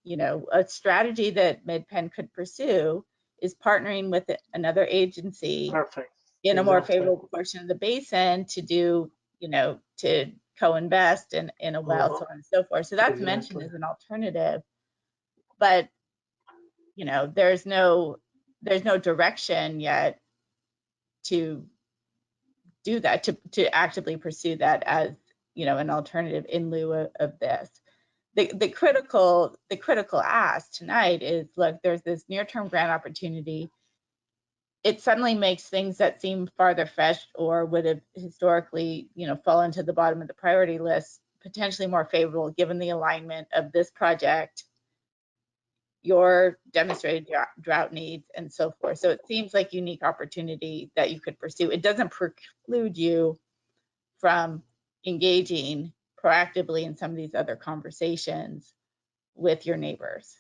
you know, a strategy that Mid-Penn could pursue is partnering with another agency Perfect. in a more Exactly. favorable portion of the basin to do, you know, to co-invest in a well, so on and so forth. So that's mentioned Exactly. as an alternative, but you know, there's no direction yet to do that, to actively pursue that as, you know, an alternative in lieu of this. The critical ask tonight is, look, there's this near-term grant opportunity. It suddenly makes things that seem farther fetched or would have historically, you know, fallen to the bottom of the priority list potentially more favorable given the alignment of this project, your demonstrated drought needs, and so forth. So it seems like a unique opportunity that you could pursue. It doesn't preclude you from engaging proactively in some of these other conversations with your neighbors.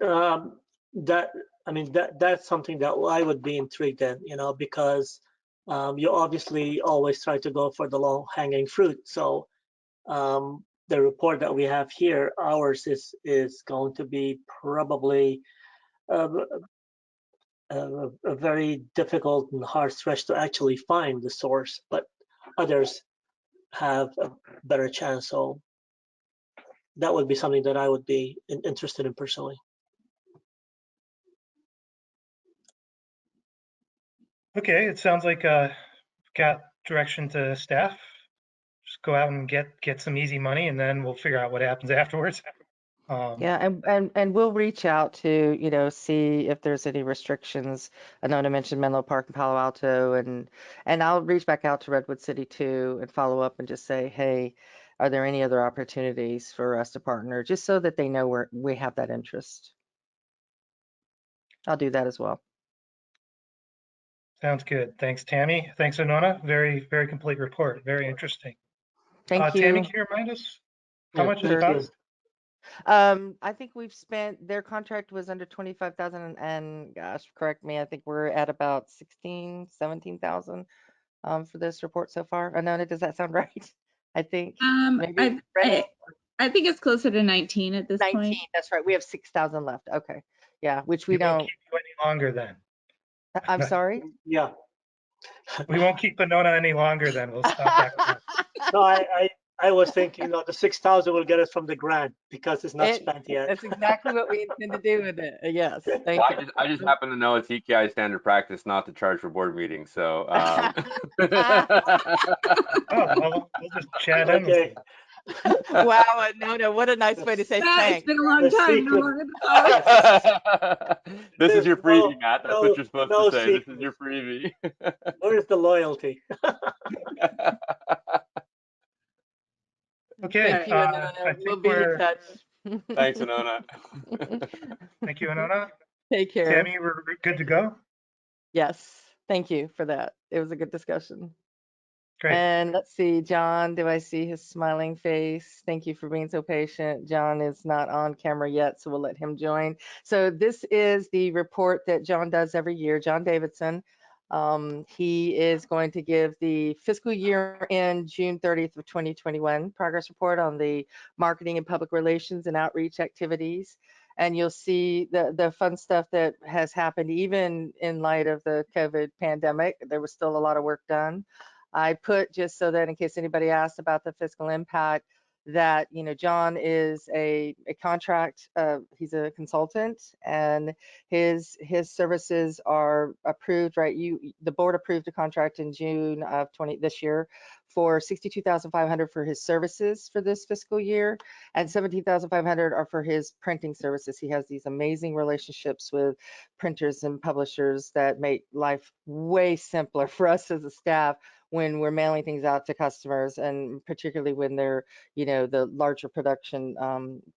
That's something that I would be intrigued in, you know, because you obviously always try to go for the low-hanging fruit. So the report that we have here, ours is going to be probably a very difficult and hard stretch to actually find the source, but others have a better chance. So that would be something that I would be interested in pursuing. Okay, it sounds like got direction to staff. Just go out and get some easy money, and then we'll figure out what happens afterwards. Yeah, and we'll reach out to, you know, see if there's any restrictions. I know I mentioned Menlo Park and Palo Alto, and I'll reach back out to Redwood City too and follow up and just say, hey, are there any other opportunities for us to partner, just so that they know we have that interest. I'll do that as well. Sounds good. Thanks, Tammy. Thanks, Anona. Very, very complete report. Very interesting. Thank you. Tammy, can you remind us how much it cost? I think we've spent, their contract was under 25,000, and gosh, correct me, I think we're at about 16, 17,000 for this report so far. Anona, does that sound right? I think maybe I think it's closer to 19 at this 19, point. that's right. We have 6,000 left. Okay. Yeah, which we won't don't keep you any longer then. I'm sorry? Yeah. We won't keep Anona any longer then. We'll stop back with that. No, I was thinking, the 6,000 will get us from the grant because it's not spent yet. That's exactly what we intend to do with it. Yes, thank Well, you. I just happen to know it's EKI standard practice not to charge for board meetings, so. Oh, well, we'll just chat in. Okay. Wow, no, what a nice way to say Yeah, thanks. it's been a long The time. No secret- longer the call. This is your There's freebie, Matt. That's what you're supposed no to say. This is secrets. your freebie. Where's the loyalty? Okay. Thank you, I Anona. think We'll be in touch. Thanks, Anona. Thank you, Anona. Take care. Tammy, we're good to go. Yes, thank you for that. It was a good discussion. Great. And let's see, John, do I see his smiling face? Thank you for being so patient. John is not on camera yet, so we'll let him join. So this is the report that John does every year, John Davidson. He is going to give the fiscal year end June 30th of 2021 progress report on the marketing and public relations and outreach activities. And you'll see the fun stuff that has happened even in light of the COVID pandemic. There was still a lot of work done. I put, just so that in case anybody asked about the fiscal impact, that, John is a contract, he's a consultant, and his services are approved, right? The board approved a contract in June of this year for $62,500 for his services for this fiscal year, and $17,500 are for his printing services. He has these amazing relationships with printers and publishers that make life way simpler for us as a staff when we're mailing things out to customers, and particularly when they're, the larger production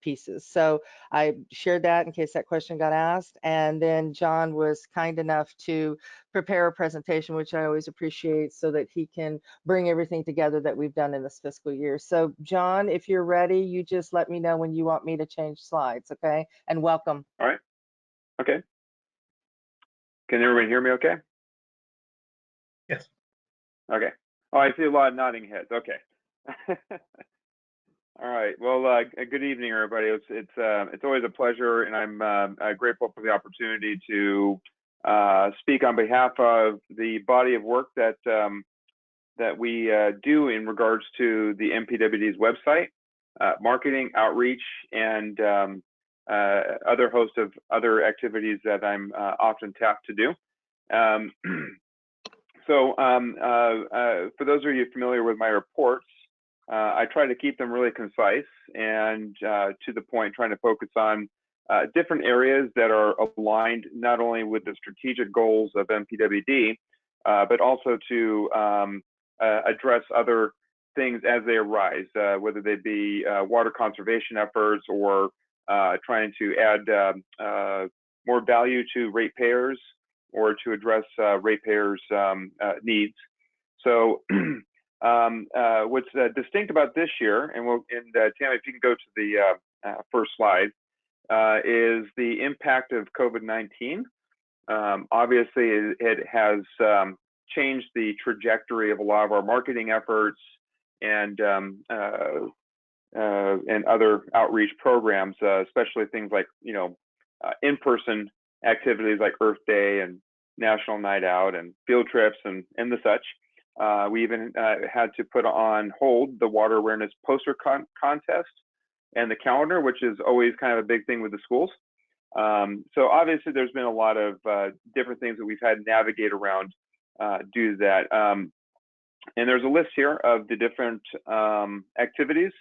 pieces. So I shared that in case that question got asked. And then John was kind enough to prepare a presentation, which I always appreciate, so that he can bring everything together that we've done in this fiscal year. So John, if you're ready, you just let me know when you want me to change slides, okay? And welcome. All right. Okay. Can everyone hear me okay? Yes. Okay. Oh, I see a lot of nodding heads. Okay. All right. Well, good evening, everybody. It's always a pleasure, and I'm grateful for the opportunity to speak on behalf of the body of work that we do in regards to the MPWD's website, marketing, outreach, and other host of other activities that I'm often tapped to do. So for those of you familiar with my reports, I try to keep them really concise and to the point, trying to focus on different areas that are aligned not only with the strategic goals of MPWD, but also to address other things as they arise, whether they be water conservation efforts or trying to add more value to ratepayers or to address ratepayers' needs. So what's distinct about this year, and Tammy, if you can go to the first slide, is the impact of COVID-19. Obviously, it has changed the trajectory of a lot of our marketing efforts and other outreach programs, especially things like in-person activities like Earth Day and National Night Out and field trips and the such. We even had to put on hold the water awareness poster contest and the calendar, which is always kind of a big thing with the schools. So obviously there's been a lot of different things that we've had to navigate around due to that. And there's a list here of the different activities,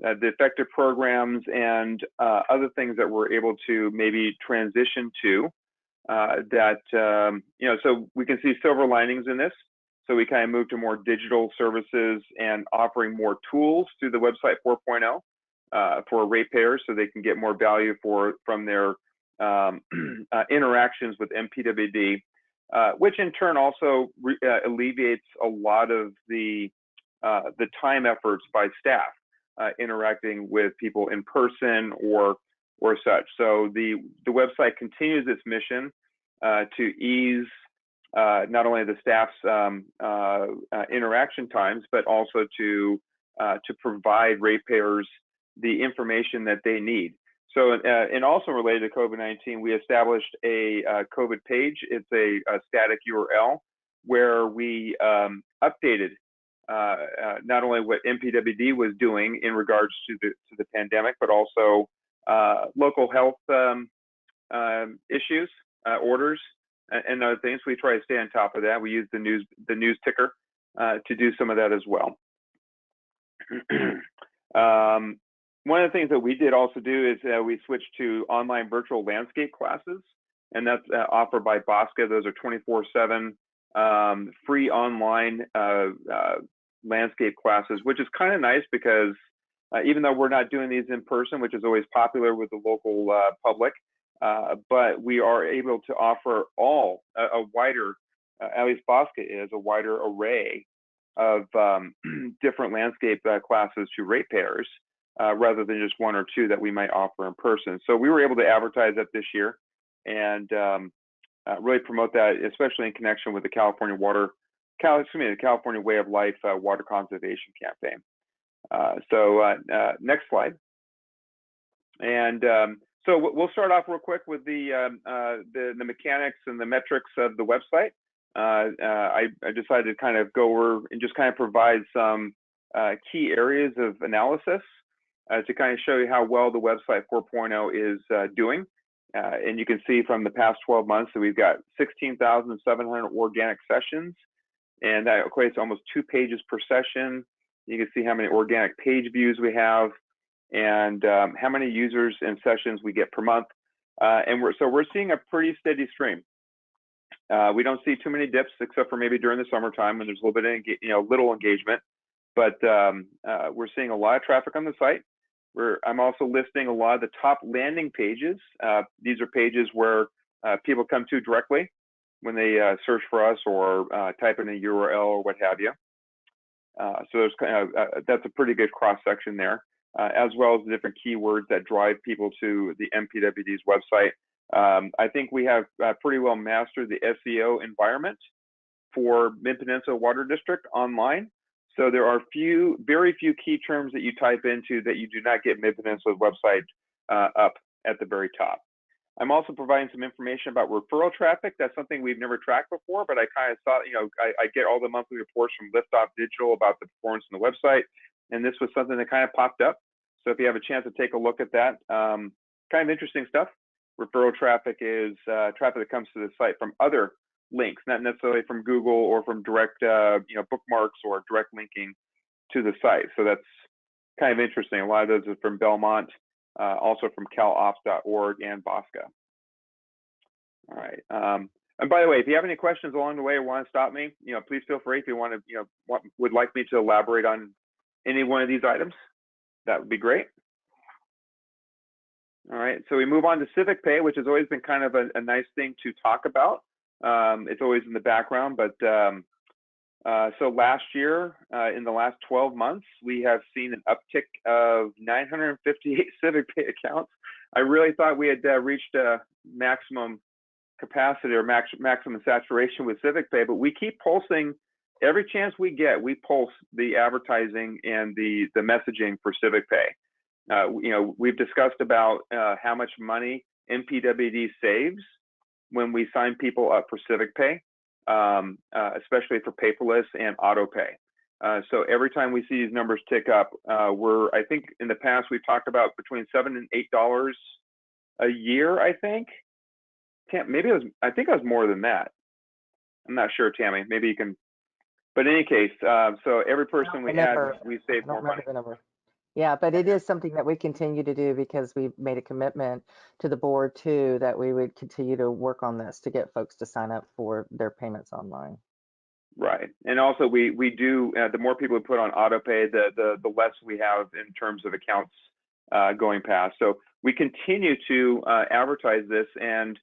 the effective programs, and other things that we're able to maybe transition to so we can see silver linings in this. So we kind of moved to more digital services and offering more tools through the website 4.0 for ratepayers, so they can get more value from their interactions with MPWD, which in turn also alleviates a lot of the time efforts by staff interacting with people in person or such. So the website continues its mission to ease not only the staff's interaction times, but also to provide ratepayers the information that they need. So, and also related to COVID-19, we established a COVID page. It's a static URL where we updated not only what MPWD was doing in regards to the pandemic, but also local health issues, orders, and other things. We try to stay on top of that. We use the news ticker to do some of that as well. One of the things that we did also do is we switched to online virtual landscape classes, and that's offered by Bosca. Those are 24/7 free online landscape classes, which is kind of nice because even though we're not doing these in person, which is always popular with the local public, but we are able to offer a wider, at least Bosca is, a wider array of different landscape classes to ratepayers, rather than just one or two that we might offer in person. So we were able to advertise that this year and really promote that, especially in connection with the California Way of Life water conservation campaign. Next slide. And so we'll start off real quick with the mechanics and the metrics of the website. I decided to kind of go over and just kind of provide some key areas of analysis to kind of show you how well the website 4.0 is doing. And you can see from the past 12 months that we've got 16,700 organic sessions, and that equates to almost 2 pages per session. You can see how many organic page views we have, and how many users and sessions we get per month. And we're seeing a pretty steady stream. We don't see too many dips, except for maybe during the summertime when there's a little bit of little engagement. But we're seeing a lot of traffic on the site. I'm also listing a lot of the top landing pages. These are pages where people come to directly when they search for us or type in a URL or what have you. So there's that's a pretty good cross section there, as well as the different keywords that drive people to the MPWD's website. I think we have pretty well mastered the SEO environment for Mid-Peninsula Water District online. So there are very few key terms that you type into that you do not get Mid-Peninsula's website up at the very top. I'm also providing some information about referral traffic. That's something we've never tracked before, but I kind of thought, I get all the monthly reports from Liftoff Digital about the performance on the website, and this was something that kind of popped up. So if you have a chance to take a look at that, kind of interesting stuff. Referral traffic is traffic that comes to the site from other links, not necessarily from Google or from direct, bookmarks or direct linking to the site. So that's kind of interesting. A lot of those are from Belmont, also from calops.org and Bosca. All right. And by the way, if you have any questions along the way or want to stop me, please feel free. If you want to, would like me to elaborate on any one of these items, that would be great. All right, so we move on to civic pay, which has always been kind of a nice thing to talk about. It's always in the background, but so last year, in the last 12 months, we have seen an uptick of 958 civic pay accounts. I really thought we had reached a maximum capacity or maximum saturation with civic pay, but we keep pulsing every chance we get. We pulse the advertising and the messaging for civic pay. We've discussed about how much money MPWD saves when we sign people up for civic pay, especially for paperless and auto pay. So every time we see these numbers tick up, I think in the past we've talked about between $7 and $8 a year. I think I think it was more than that. I'm not sure, Tammy. Maybe you can. But in any case, so every person we add, we save more money. Yeah, but it is something that we continue to do because we've made a commitment to the board too, that we would continue to work on this to get folks to sign up for their payments online. Right, and also we do, the more people we put on auto pay, the less we have in terms of accounts going past. So we continue to advertise this, and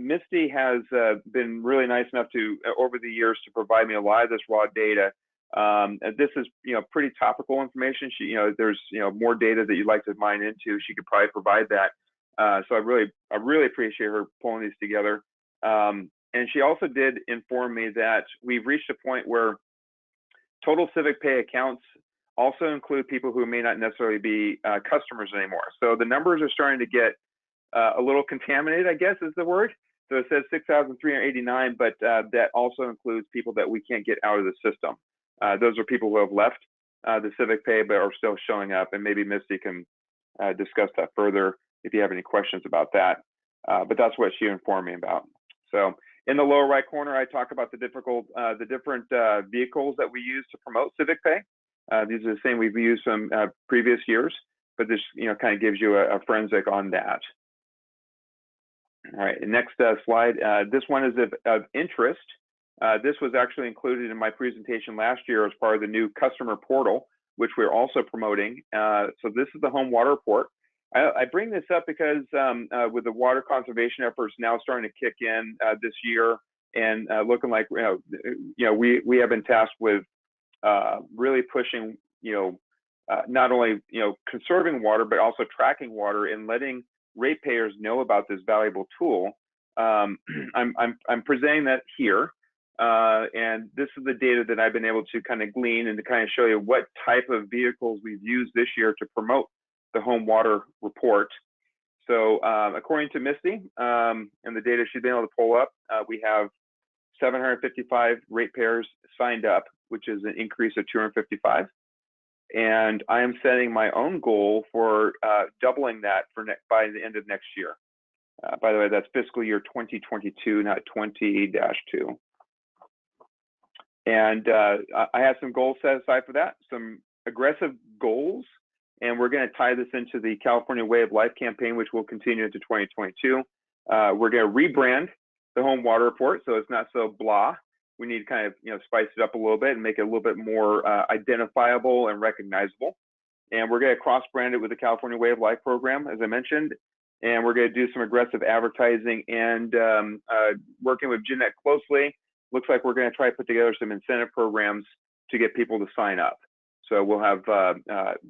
Misty has been really nice enough to, over the years, to provide me a lot of this raw data. This is, pretty topical information. She, there's, more data that you'd like to mine into. She could probably provide that. So I really appreciate her pulling these together. And she also did inform me that we've reached a point where total civic pay accounts also include people who may not necessarily be customers anymore. So the numbers are starting to get a little contaminated, I guess is the word. So it says 6,389, but that also includes people that we can't get out of the system. Those are people who have left the civic pay but are still showing up, and maybe Misty can discuss that further if you have any questions about that. But that's what she informed me about. So in the lower right corner, I talk about the different vehicles that we use to promote civic pay. These are the same we've used from previous years, but this kind of gives you a forensic on that. All right, next slide. This one is of interest. This was actually included in my presentation last year as part of the new customer portal, which we're also promoting. So this is the home water report. I bring this up because with the water conservation efforts now starting to kick in this year, and looking like we have been tasked with really pushing not only conserving water but also tracking water and letting ratepayers know about this valuable tool. I'm presenting that here. And this is the data that I've been able to kind of glean and to kind of show you what type of vehicles we've used this year to promote the home water report. So according to Misty and the data she's been able to pull up, we have 755 ratepayers signed up, which is an increase of 255. And I am setting my own goal for doubling that by the end of next year. By the way, that's fiscal year 2022, not 20-2. And I have some goals set aside for that, some aggressive goals, and we're going to tie this into the California Way of Life campaign, which will continue into 2022. We're going to rebrand the home water report, so it's not so blah. We need to kind of spice it up a little bit and make it a little bit more identifiable and recognizable. And we're going to cross-brand it with the California Way of Life program, as I mentioned. And we're going to do some aggressive advertising and working with Jeanette closely. Looks like we're going to try to put together some incentive programs to get people to sign up. So we'll have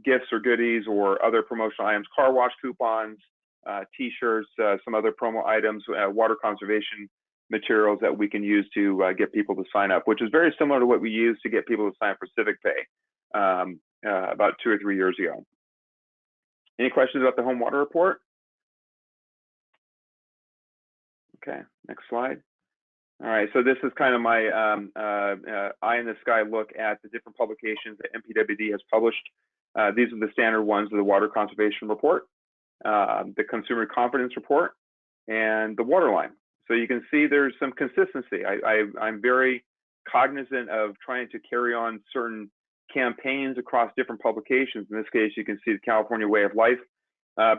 gifts or goodies or other promotional items, car wash coupons, T-shirts, some other promo items, water conservation materials that we can use to get people to sign up, which is very similar to what we use to get people to sign up for Civic Pay about 2 or 3 years ago. Any questions about the home water report? Okay, next slide. All right, so this is kind of my eye in the sky look at the different publications that MPWD has published. These are the standard ones of the Water Conservation Report, the Consumer Confidence Report, and the Waterline. So you can see there's some consistency. I'm very cognizant of trying to carry on certain campaigns across different publications. In this case, you can see the California Way of Life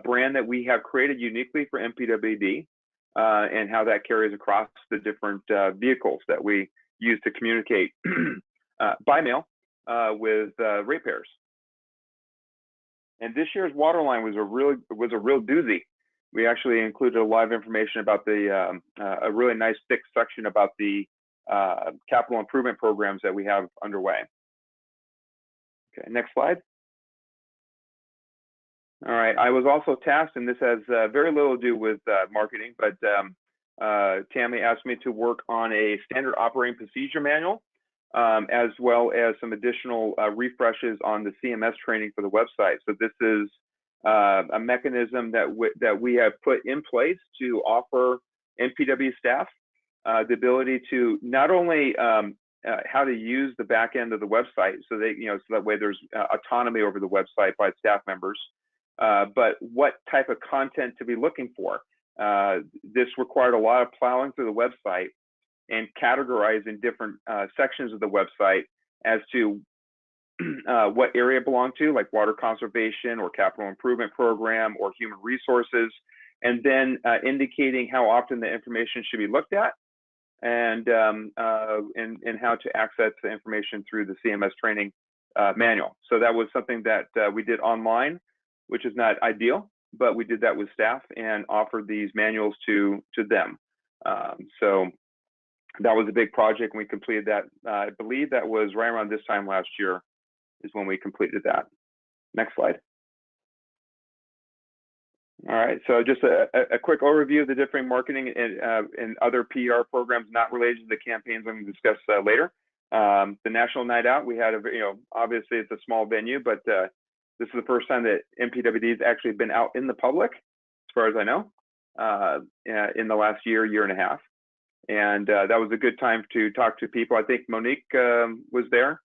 brand that we have created uniquely for MPWD, and how that carries across the different vehicles that we use to communicate by mail with ratepayers. And this year's Waterline was a real doozy. We actually included a lot of information about the a really nice thick section about the capital improvement programs that we have underway. Okay, next slide. All right, I was also tasked, and this has very little to do with marketing, but Tammy asked me to work on a standard operating procedure manual, as well as some additional refreshes on the CMS training for the website. So this is a mechanism that we have put in place to offer MPW staff the ability to not only how to use the back end of the website, so they, so that way there's autonomy over the website by staff members, but what type of content to be looking for. This required a lot of plowing through the website and categorizing different sections of the website as to what area it belonged to, like water conservation or capital improvement program or human resources, and then indicating how often the information should be looked at, and how to access the information through the CMS training manual. So that was something that we did online, which is not ideal, but we did that with staff and offered these manuals to them. So that was a big project, and we completed that. I believe that was right around this time last year is when we completed that. Next slide. All right, so just a quick overview of the different marketing and other PR programs not related to the campaigns I'm going to discuss later. The National Night Out, we had obviously it's a small venue, but this is the first time that MPWD has actually been out in the public, as far as I know, in the last year and a half. And that was a good time to talk to people. I think Monique was there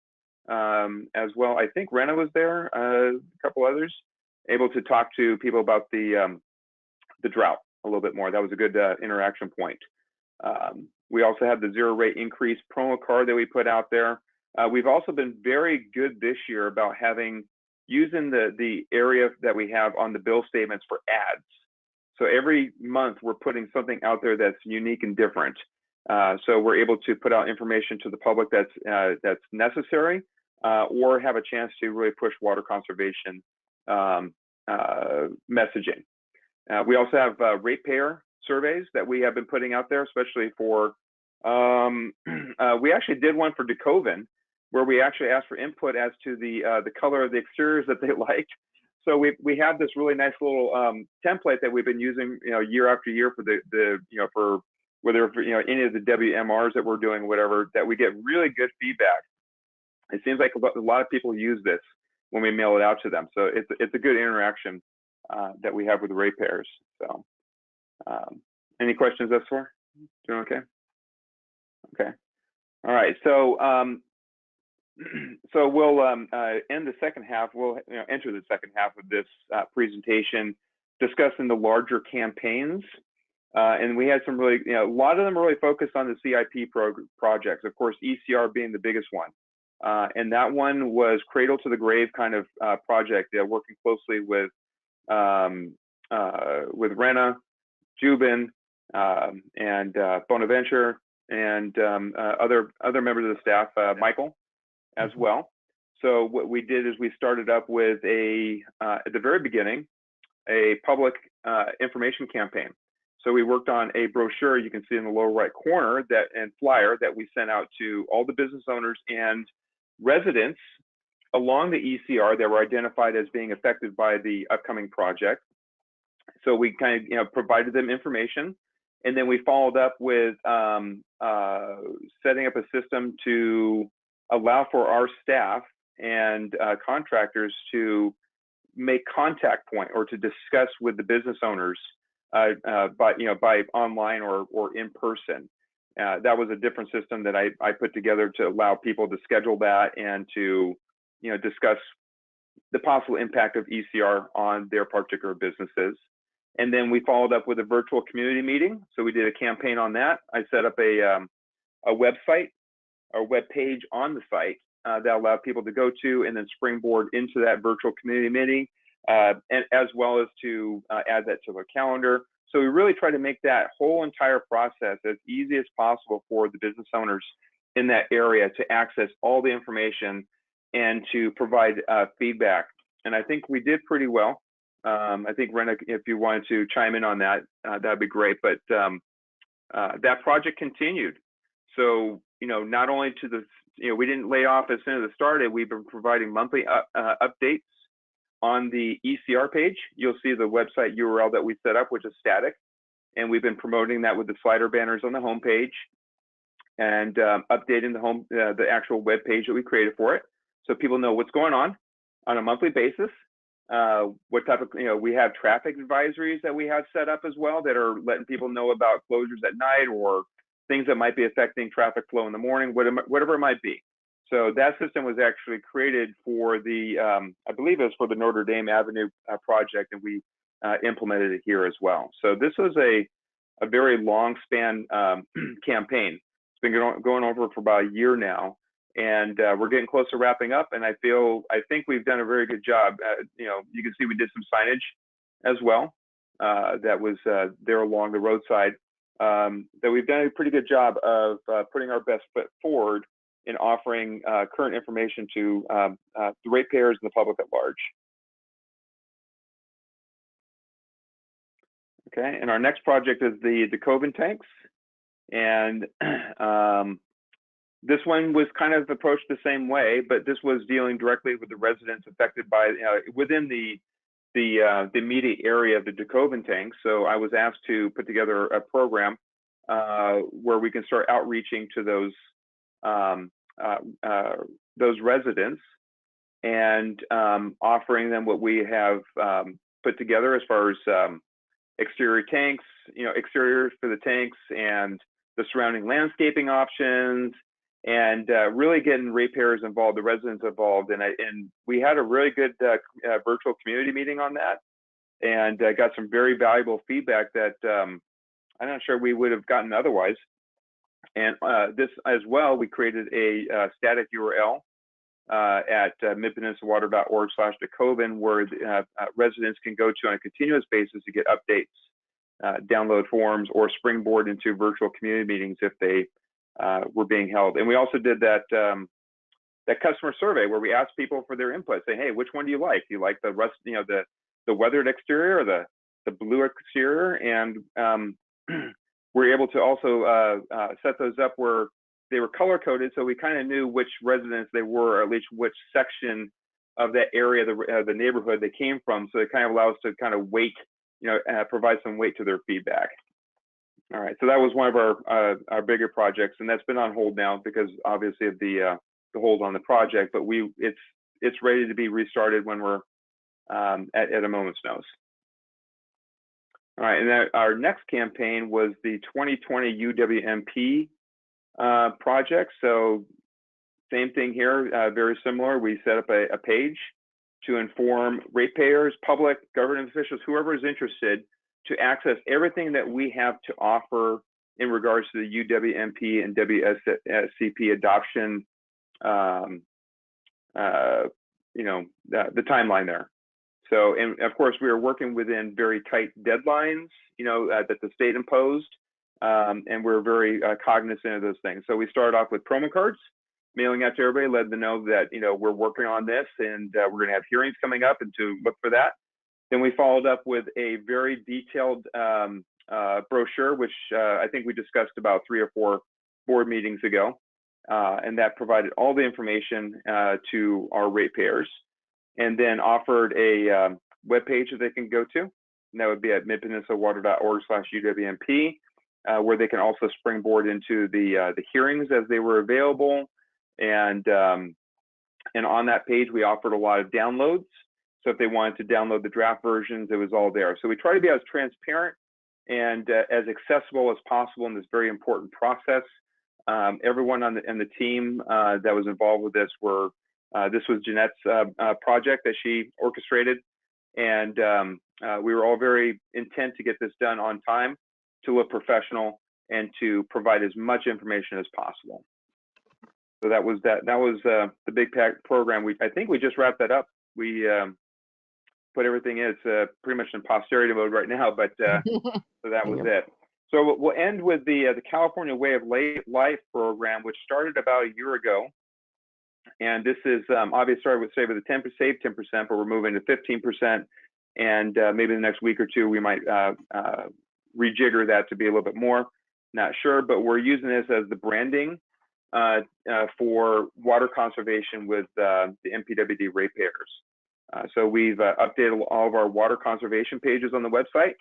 as well. I think Rena was there, a couple others, able to talk to people about the drought a little bit more. That was a good interaction point. We also had the zero rate increase promo card that we put out there. We've also been very good this year about using the area that we have on the bill statements for ads. So every month we're putting something out there that's unique and different. So we're able to put out information to the public that's necessary, or have a chance to really push water conservation messaging. We also have ratepayer surveys that we have been putting out there, especially for, we actually did one for DeKoven, where we actually asked for input as to the color of the exteriors that they liked. So we have this really nice little template that we've been using, year after year for for whether any of the WMRs that we're doing, whatever, that we get really good feedback. It seems like a lot of people use this when we mail it out to them. So it's a good interaction that we have with the ratepayers. So any questions thus far? Doing okay? Okay. All right. So so we'll end the second half. We'll enter the second half of this presentation discussing the larger campaigns. And we had some really, a lot of them really focused on the CIP projects, of course, ECR being the biggest one. And that one was cradle to the grave kind of project, working closely with Rena, Jubin, and Bonaventure, and other members of the staff, Michael, as well. So what we did is we started up with at the very beginning, a public information campaign. So we worked on a brochure you can see in the lower right corner and flyer that we sent out to all the business owners and residents along the ECR that were identified as being affected by the upcoming project. So we kind of provided them information, and then we followed up with setting up a system to allow for our staff and contractors to make contact point or to discuss with the business owners by online or in person. That was a different system that I put together to allow people to schedule that and to discuss the possible impact of ECR on their particular businesses. And then we followed up with a virtual community meeting. So we did a campaign on that. I set up a website or web page on the site that allowed people to go to and then springboard into that virtual community meeting, and as well as to add that to their calendar. So we really try to make that whole entire process as easy as possible for the business owners in that area to access all the information and to provide feedback. And I think we did pretty well. I think Rena, if you wanted to chime in on that, that'd be great. But that project continued. So, not only to the, we didn't lay off as soon as it started. We've been providing monthly updates on the ECR page. You'll see the website URL that we set up, which is static. And we've been promoting that with the slider banners on the homepage and updating the actual web page that we created for it, so people know what's going on a monthly basis. What type of, we have traffic advisories that we have set up as well that are letting people know about closures at night or things that might be affecting traffic flow in the morning, whatever it might be. So that system was actually created for the, I believe it was for the Notre Dame Avenue project, and we implemented it here as well. So this was a very long span campaign. It's been going over for about a year now. And we're getting close to wrapping up, and I think we've done a very good job. You can see we did some signage as well that was there along the roadside. That we've done a pretty good job of putting our best foot forward in offering current information to the ratepayers and the public at large. Okay, and our next project is the Coven tanks, and this one was kind of approached the same way, but this was dealing directly with the residents affected by within the immediate area of the Coven tanks. So I was asked to put together a program where we can start outreaching to those residents and offering them what we have put together as far as exterior tanks, exteriors for the tanks and the surrounding landscaping options, and really getting ratepayers involved, the residents involved. And we had a really good virtual community meeting on that, and got some very valuable feedback that I'm not sure we would have gotten otherwise. And this as well, we created a static URL at midpeninsulawater.org/decoven, where residents can go to on a continuous basis to get updates, download forms, or springboard into virtual community meetings if they were being held. And we also did that customer survey where we asked people for their input, saying, hey, which one do you like? Do you like the rust, the weathered exterior or the blue exterior? And we're able to also set those up where they were color coded, so we kind of knew which residents they were, or at least which section of that area, the neighborhood they came from. So it kind of allows us to kind of weight, provide some weight to their feedback. All right, so that was one of our bigger projects, and that's been on hold now because obviously of the hold on the project. But it's ready to be restarted when we're at a moment's notice. All right, and our next campaign was the 2020 UWMP project. So same thing here, very similar. We set up a page to inform ratepayers, public, government officials, whoever is interested, to access everything that we have to offer in regards to the UWMP and WSCP adoption, the timeline there. So, and of course, we are working within very tight deadlines, that the state imposed, and we're very cognizant of those things. So we started off with promo cards, mailing out to everybody, letting them know that, we're working on this and we're going to have hearings coming up and to look for that. Then we followed up with a very detailed brochure, which I think we discussed about 3 or 4 board meetings ago. And that provided all the information to our ratepayers, and then offered a webpage that they can go to. And that would be at midpeninsulawater.org/UWMP, where they can also springboard into the hearings as they were available. And on that page, we offered a lot of downloads. So if they wanted to download the draft versions, it was all there. So we try to be as transparent and as accessible as possible in this very important process. Everyone on the team that was involved with this this was Jeanette's project that she orchestrated. And we were all very intent to get this done on time, to look professional, and to provide as much information as possible. So that was the Big Pack program. I think we just wrapped that up. We put everything in. It's pretty much in posterity mode right now, but so that was it. So we'll end with the California Way of Life program, which started about a year ago. And this is obviously started with save 10%, but we're moving to 15%. And maybe the next week or two, we might rejigger that to be a little bit more. Not sure, but we're using this as the branding for water conservation with the MPWD ratepayers. So we've updated all of our water conservation pages on the website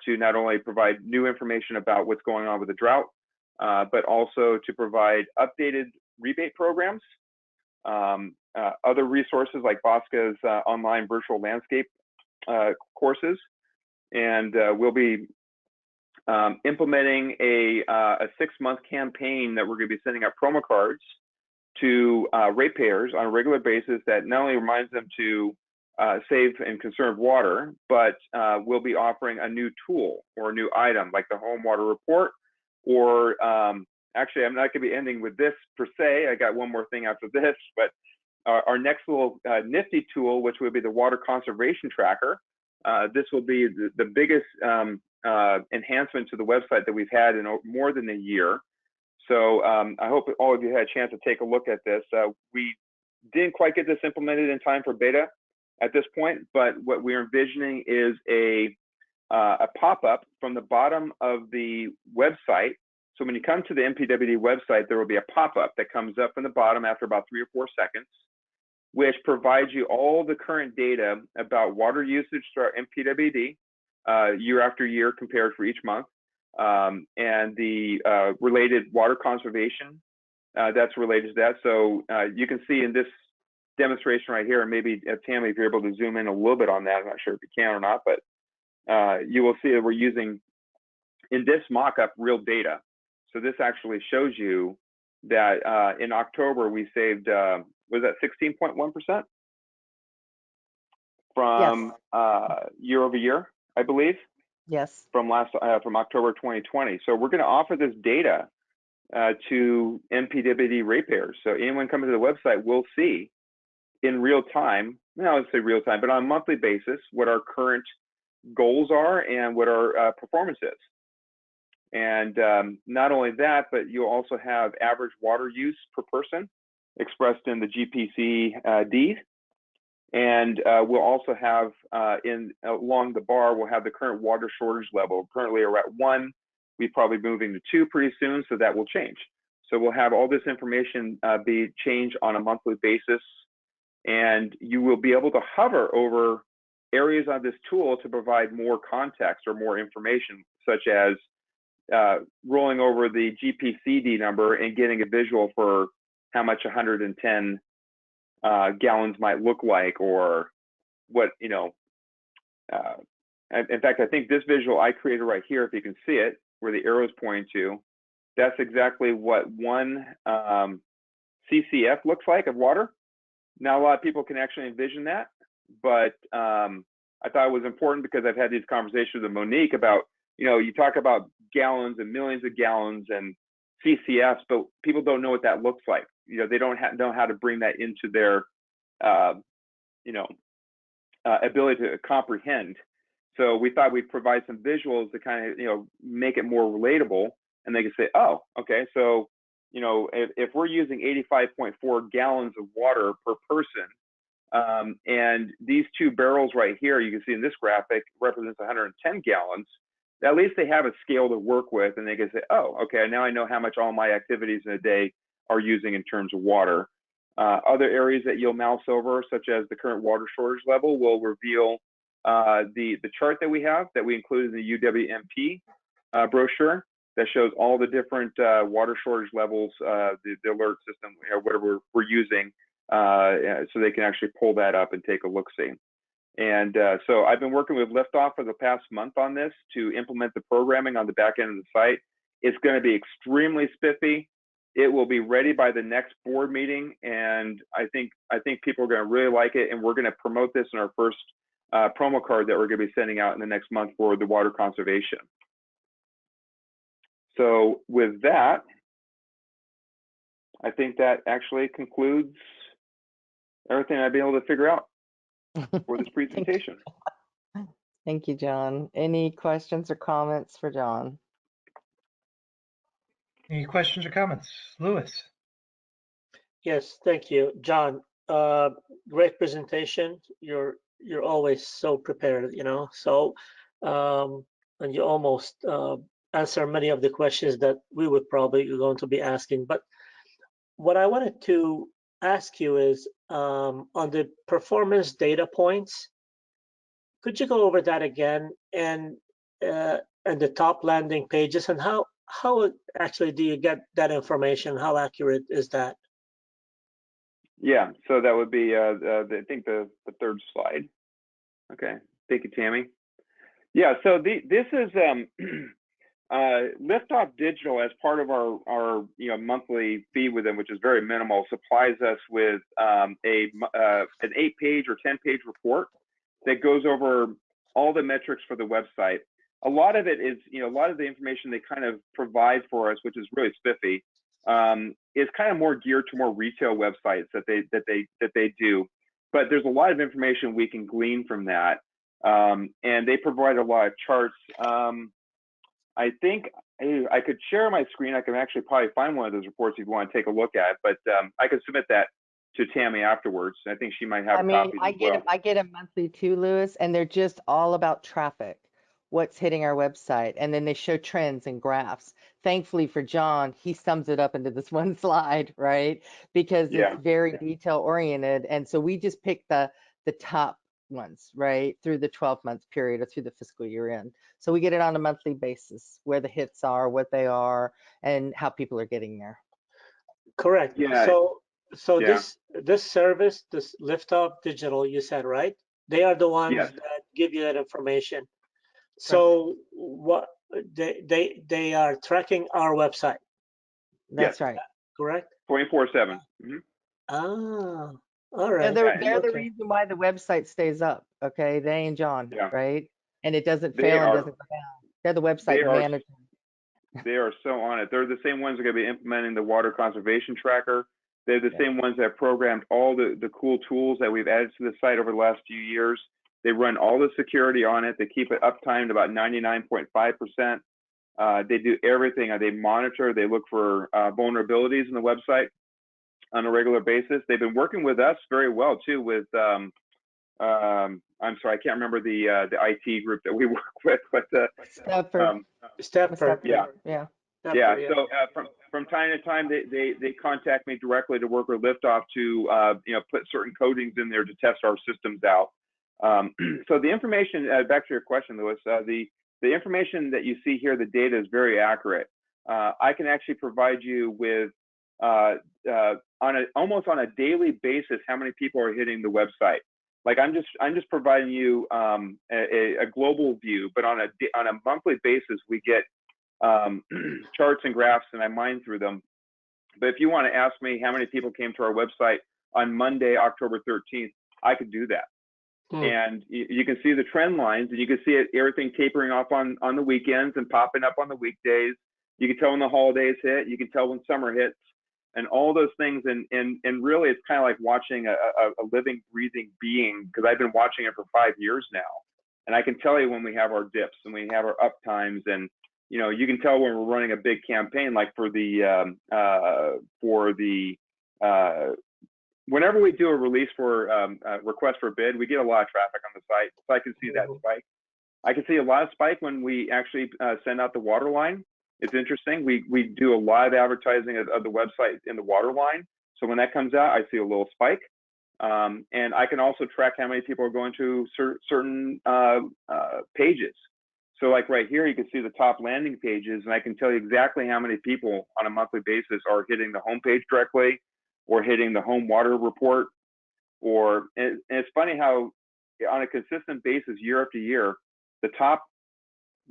to not only provide new information about what's going on with the drought, but also to provide updated rebate programs, other resources like Bosca's online virtual landscape courses. And we'll be implementing a 6-month campaign that we're going to be sending out promo cards to ratepayers on a regular basis that not only reminds them to save and conserve water, but we'll be offering a new tool or a new item like the Home Water Report, or actually, I'm not going to be ending with this per se. I got one more thing after this, but our next little nifty tool, which would be the Water Conservation Tracker. This will be the biggest enhancement to the website that we've had in more than a year. So I hope all of you had a chance to take a look at this. We didn't quite get this implemented in time for beta at this point, but what we're envisioning is a pop-up from the bottom of the website. So when you come to the MPWD website, there will be a pop-up that comes up from the bottom after about 3 or 4 seconds, which provides you all the current data about water usage to our MPWD year after year compared for each month, and the related water conservation that's related to that. So you can see in this demonstration right here, and maybe Tammy, if you're able to zoom in a little bit on that, I'm not sure if you can or not, but you will see that we're using, in this mock-up, real data. So this actually shows you that in October, we saved, was that 16.1% from year over year, I believe? Yes. From October 2020. So we're going to offer this data to MPWD ratepayers. So anyone coming to the website will see in real time, no, let's say real time, but on a monthly basis, what our current goals are and what our performance is. And not only that, but you'll also have average water use per person expressed in the GPC-D. And we'll also have along the bar, we'll have the current water shortage level. Currently we're at 1, we're probably moving to 2 pretty soon, so that will change. So we'll have all this information be changed on a monthly basis, and you will be able to hover over areas on this tool to provide more context or more information, such as rolling over the GPC-D number and getting a visual for how much 110 gallons might look like, or what, in fact, I think this visual I created right here, if you can see it, where the arrow is pointing to, that's exactly what 1 CCF looks like of water. Not a lot of people can actually envision that, but I thought it was important because I've had these conversations with Monique about, you talk about gallons and millions of gallons and CCFs, but people don't know what that looks like. They don't know how to bring that into their, ability to comprehend. So we thought we'd provide some visuals to kind of, you know, make it more relatable, and they could say, oh, okay, so, you know, if we're using 85.4 gallons of water per person, and these 2 barrels right here, you can see in this graphic, represents 110 gallons, at least they have a scale to work with, and they can say, oh, okay, now I know how much all my activities in a day are using in terms of water. Other areas that you'll mouse over, such as the current water shortage level, will reveal the chart that we included in the UWMP brochure that shows all the different water shortage levels, the alert system, you know, whatever we're using, so they can actually pull that up and take a look-see. And so I've been working with Liftoff for the past month on this to implement the programming on the back end of the site. It's going to be extremely spiffy. It will be ready by the next board meeting, and I think people are going to really like it. And we're going to promote this in our first promo card that we're going to be sending out in the next month for the water conservation. So with that, I think that actually concludes everything I've been able to figure out for this presentation. Thank you, John. Any questions or comments for John? Any questions or comments? Lewis? Yes, thank you, John. Great presentation. You're always so prepared, you know. So, and you almost answer many of the questions that we would probably going to be asking. But what I wanted to ask you is on the performance data points. Could you go over that again, and the top landing pages, and how actually do you get that information? How accurate is that? Yeah, so that would be I think the 3rd slide. Okay, thank you, Tammy. Yeah, so this is Liftoff Digital, as part of our you know, monthly fee with them, which is very minimal, supplies us with an 8-page or 10-page report that goes over all the metrics for the website. A lot of it is, you know, a lot of the information they kind of provide for us, which is really spiffy, is kind of more geared to more retail websites that they do. But there's a lot of information we can glean from that, and they provide a lot of charts. I think I could share my screen. I can actually probably find one of those reports if you want to take a look at, but I could submit that to Tammy afterwards. I think she might have copies as well. I get a monthly too, Lewis, and they're just all about traffic, what's hitting our website, and then they show trends and graphs. Thankfully for John, he sums it up into this one slide, right? Because it's very detail oriented, and so we just pick the top ones, right, through the 12-month period or through the fiscal year end. So we get it on a monthly basis, where the hits are, what they are, and how people are getting there. Correct. Yeah. So this service, this Liftoff Digital, you said, right? They are the ones that give you that information. So what they are tracking our website. That's right. Correct. 24/7. Ah, all right. They're the reason why the website stays up. Okay, they and John, right? And it doesn't fail and doesn't go down. They're the website manager. They are so on it. They're the same ones that are going to be implementing the water conservation tracker. They're the same ones that have programmed all the cool tools that we've added to the site over the last few years. They run all the security on it. They keep it uptime to about 99.5%. They do everything. They monitor. They look for vulnerabilities in the website on a regular basis. They've been working with us very well too. With I'm sorry, I can't remember the IT group that we work with, but Stepford. Yeah. So from time to time, they contact me directly to work with Liftoff to you know, put certain codings in there to test our systems out. So the information, back to your question, Lewis, the information that you see here, the data is very accurate. I can actually provide you with almost on a daily basis how many people are hitting the website. Like I'm just providing you a global view, but on a monthly basis we get charts and graphs, and I mine through them. But if you want to ask me how many people came to our website on Monday, October 13th, I could do that. And you can see the trend lines, and you can see everything tapering off on the weekends and popping up on the weekdays. You can tell when the holidays hit. You can tell when summer hits. and all those things. And really, it's kind of like watching a living, breathing being, because I've been watching it for 5 years now. And I can tell you when we have our dips and we have our up times, and you know, you can tell when we're running a big campaign, like for the whenever we do a release for request for bid, we get a lot of traffic on the site. So I can see that spike. I can see a lot of spike when we actually send out the water line. It's interesting. We do a lot of advertising of the website in the water line. So when that comes out, I see a little spike. And I can also track how many people are going to certain pages. So like right here, you can see the top landing pages, and I can tell you exactly how many people on a monthly basis are hitting the homepage directly, or hitting the home water report. And it's funny how on a consistent basis, year after year, the top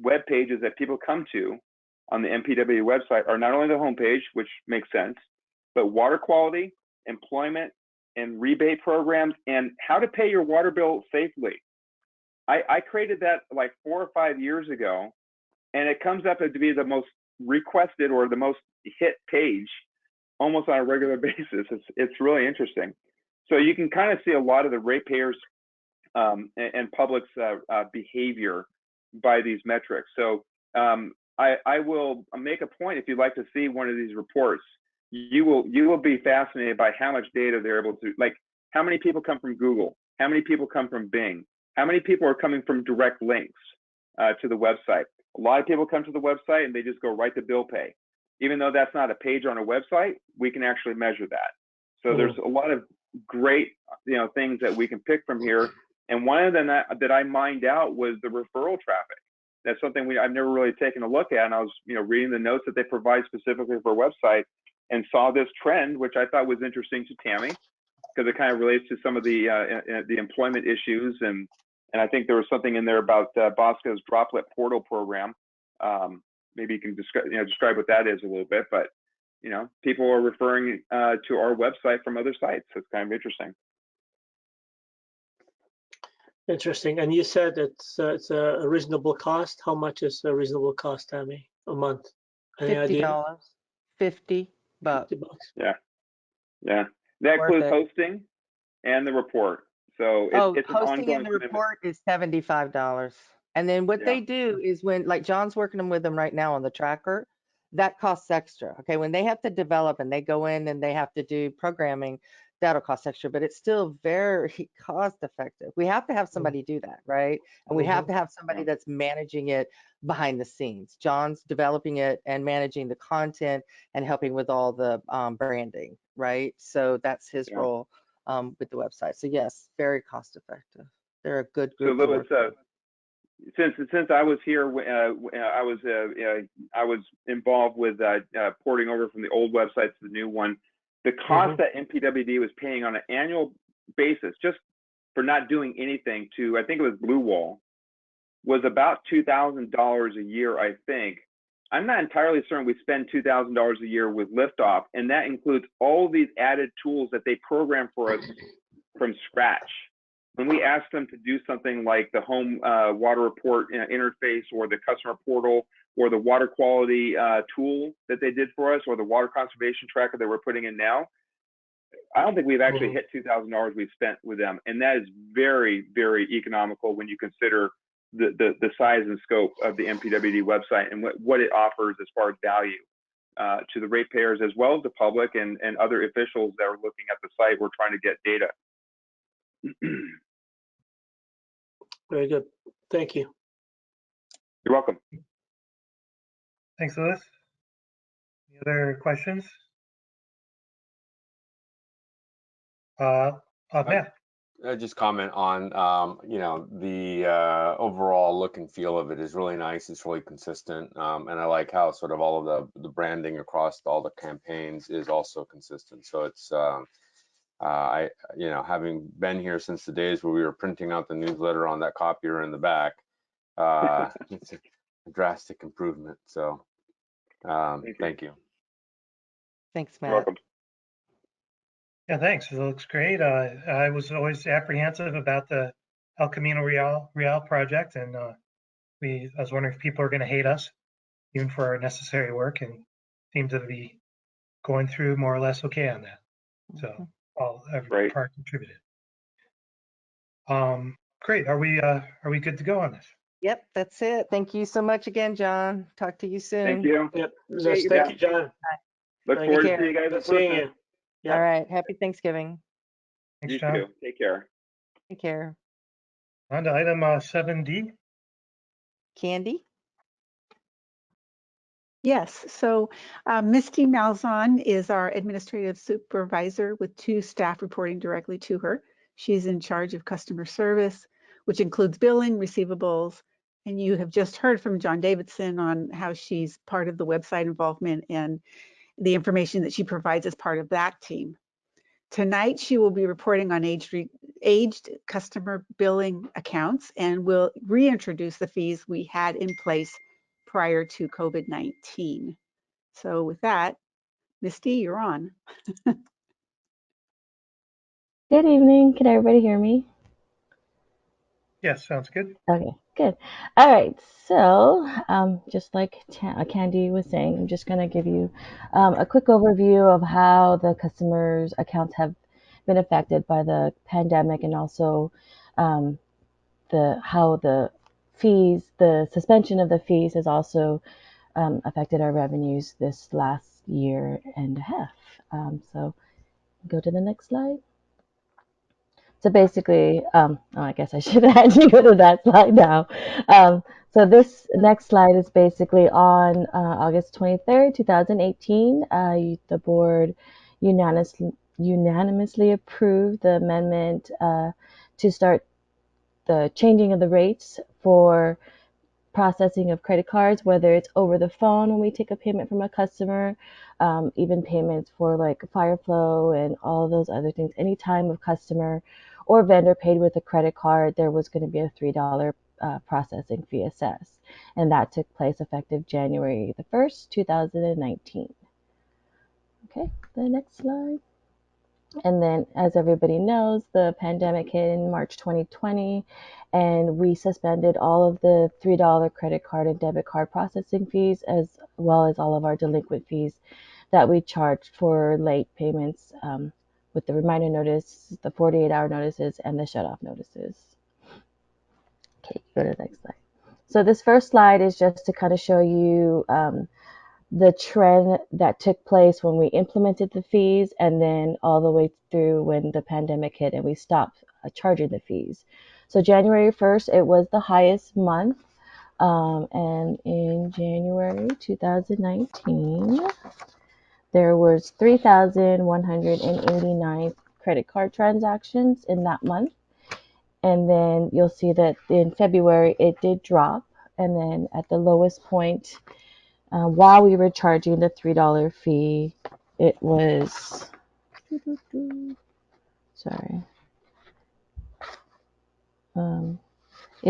web pages that people come to on the MPWD website are not only the homepage, which makes sense, but water quality, employment, and rebate programs, and how to pay your water bill safely. I created that like 4 or 5 years ago, and it comes up to be the most requested or the most hit page almost on a regular basis. It's really interesting. So you can kind of see a lot of the ratepayers and public's behavior by these metrics. So I will make a point, if you'd like to see one of these reports, you will be fascinated by how much data they're able to, like how many people come from Google, how many people come from Bing, how many people are coming from direct links to the website. A lot of people come to the website and they just go right to bill pay. Even though that's not a page on a website, we can actually measure that. So there's a lot of great things that we can pick from here. And one of them that I mined out was the referral traffic. That's something I've never really taken a look at. And I was reading the notes that they provide specifically for a website, and saw this trend, which I thought was interesting to Tammy, because it kind of relates to some of the employment issues, and I think there was something in there about Bosco's droplet portal program. Maybe you can describe what that is a little bit, but people are referring to our website from other sites. So it's kind of interesting. Interesting. And you said it's a reasonable cost. How much is a reasonable cost, Tammy, a month? Any idea? $50. $50. $50. Yeah. That includes hosting and the report. So it's an hosting ongoing and the report is $75. And then what they do is when, like John's working with them right now on the tracker, that costs extra. Okay, when they have to develop and they go in and they have to do programming, that'll cost extra, but it's still very cost effective. We have to have somebody do that, right? And we have to have somebody that's managing it behind the scenes. John's developing it and managing the content and helping with all the branding, right? So that's his role with the website. So yes, very cost effective. They're a good group. So Louis, since I was here, I was involved with porting over from the old website to the new one. The cost that MPWD was paying on an annual basis, just for not doing anything to, I think it was Blue Wall, was about $2,000 a year, I think. I'm not entirely certain we spend $2,000 a year with Liftoff, and that includes all these added tools that they program for us from scratch. When we ask them to do something like the home water report interface, or the customer portal, or the water quality tool that they did for us, or the water conservation tracker that we're putting in now, I don't think we've actually hit $2,000 we've spent with them. And that is very, very economical when you consider the size and scope of the MPWD website and what it offers as far as value to the ratepayers, as well as the public and other officials that are looking at the site. We're trying to get data. Very good. Thank you. You're welcome. Thanks, Louis. Any other questions? Matt. Just comment on, the overall look and feel of it is really nice. It's really consistent, and I like how sort of all of the branding across all the campaigns is also consistent. So it's having been here since the days where we were printing out the newsletter on that copier in the back, it's a drastic improvement. So thank you. Thanks, Matt. You're welcome. Yeah, thanks. It looks great. I was always apprehensive about the El Camino Real project, and I was wondering if people are going to hate us even for our necessary work, and seems to be going through more or less okay on that. So every Great. part contributed. Great. Are we good to go on this? Yep, that's it. Thank you so much again, John. Talk to you soon. Thank you. Yep. Appreciate your Thank you, John. Look Thank forward you. to see you guys in Good seeing person. you. Yeah. All right. Happy Thanksgiving. Thanks, You John. too. Take care. Take care. On to item 7D. Candy? Yes, so Misty Malzahn is our administrative supervisor with 2 staff reporting directly to her. She's in charge of customer service, which includes billing, receivables, and you have just heard from John Davidson on how she's part of the website involvement and the information that she provides as part of that team. Tonight, she will be reporting on aged customer billing accounts and will reintroduce the fees we had in place prior to COVID-19. So with that, Misty, you're on. Good evening. Can everybody hear me? Yes, sounds good. Okay, good. All right. So, just like Candy was saying, I'm just going to give you a quick overview of how the customers' accounts have been affected by the pandemic, and also how the fees, the suspension of the fees, has also affected our revenues this last year and a half. So, go to the next slide. So basically, I guess I should actually go to that slide now. So this next slide is basically on August 23rd, 2018. The board unanimously approved the amendment to start the changing of the rates for processing of credit cards, whether it's over the phone when we take a payment from a customer, even payments for like fire flow and all of those other things. Anytime a customer or vendor paid with a credit card, there was going to be a $3 processing fee assessed. And that took place effective January the 1st, 2019. Okay, the next slide. And then, as everybody knows, the pandemic hit in March 2020, and we suspended all of the $3 credit card and debit card processing fees, as well as all of our delinquent fees that we charged for late payments with the reminder notice, the 48-hour notices, and the shutoff notices. Okay, go to the next slide. So this first slide is just to kind of show you the trend that took place when we implemented the fees, and then all the way through when the pandemic hit and we stopped charging the fees. So January 1st, it was the highest month. And in January 2019, there was 3,189 credit card transactions in that month. And then you'll see that in February, it did drop. And then at the lowest point, while we were charging the $3 fee, it was, it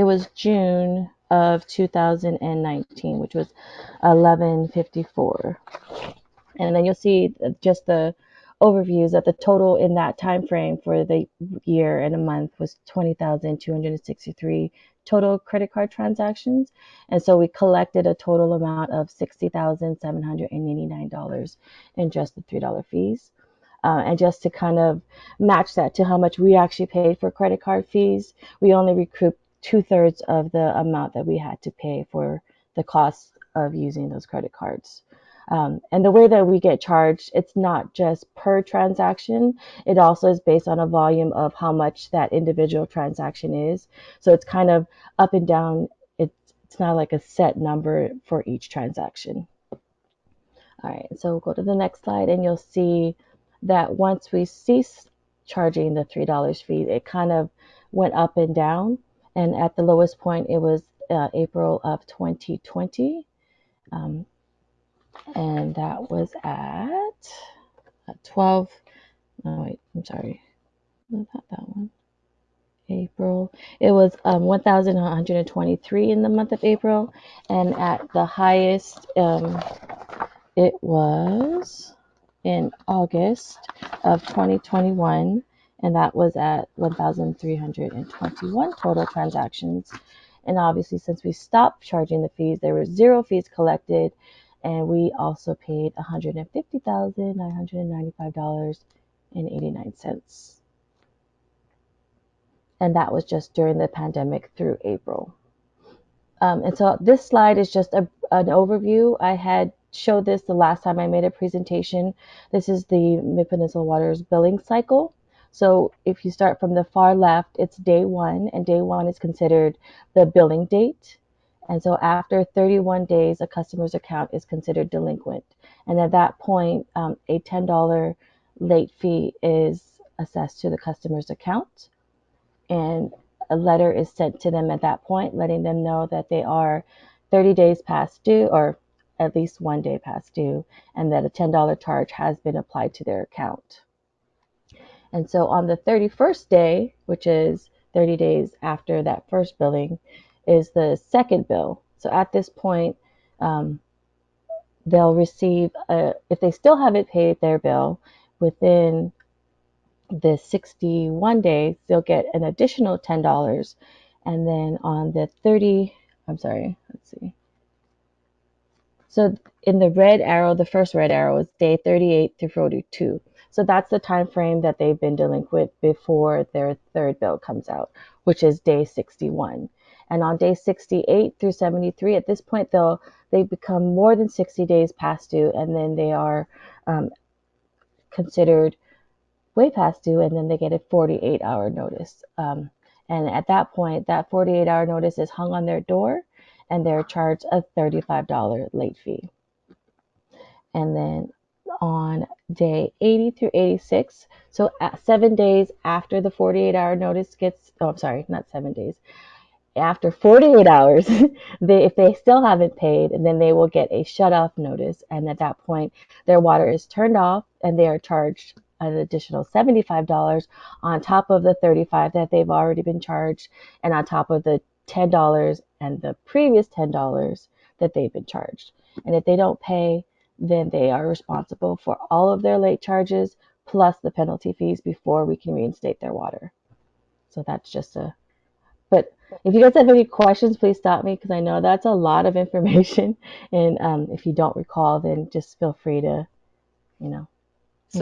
was June of 2019, which was 1154. And then you'll see just the overviews that the total in that time frame for the year and a month was 20,263 total credit card transactions. And so we collected a total amount of $60,789 in just the $3 fees. And just to kind of match that to how much we actually paid for credit card fees, we only recouped 2/3 of the amount that we had to pay for the cost of using those credit cards. And the way that we get charged, it's not just per transaction. It also is based on a volume of how much that individual transaction is. So it's kind of up and down. It's not like a set number for each transaction. All right, so we'll go to the next slide, and you'll see that once we ceased charging the $3 fee, it kind of went up and down. And at the lowest point, it was April of 2020. And that was at 12, no wait, I'm sorry, no, not that one, April. It was 1,123 in the month of April, and at the highest, it was in August of 2021, and that was at 1,321 total transactions. And obviously, since we stopped charging the fees, there were 0 fees collected, and we also paid $150,995.89. And that was just during the pandemic through April. And so this slide is just an overview. I had showed this the last time I made a presentation. This is the Mid-Peninsula Water's billing cycle. So if you start from the far left, it's day one, and day one is considered the billing date. And so after 31 days, a customer's account is considered delinquent. And at that point, a $10 late fee is assessed to the customer's account. And a letter is sent to them at that point, letting them know that they are 30 days past due, or at least 1 day past due, and that a $10 charge has been applied to their account. And so on the 31st day, which is 30 days after that first billing, is the second bill. So at this point, they'll receive, if they still haven't paid their bill within the 61 days, they'll get an additional $10. And then on the let's see. So in the red arrow, the first red arrow is day 38 through 42. So that's the time frame that they've been delinquent before their third bill comes out, which is day 61. And on day 68 through 73, at this point, they become more than 60 days past due, and then they are considered way past due, and then they get a 48-hour notice. And at that point, that 48-hour notice is hung on their door, and they're charged a $35 late fee. And then on day 80 through 86, so 7 days after the 48-hour notice gets, not 7 days, after 48 hours, if they still haven't paid, and then they will get a shut-off notice. And at that point, their water is turned off, and they are charged an additional $75 on top of the $35 that they've already been charged, and on top of the $10 and the previous $10 that they've been charged. And if they don't pay, then they are responsible for all of their late charges plus the penalty fees before we can reinstate their water. So that's just but if you guys have any questions, please stop me, because I know that's a lot of information. And if you don't recall, then just feel free to, So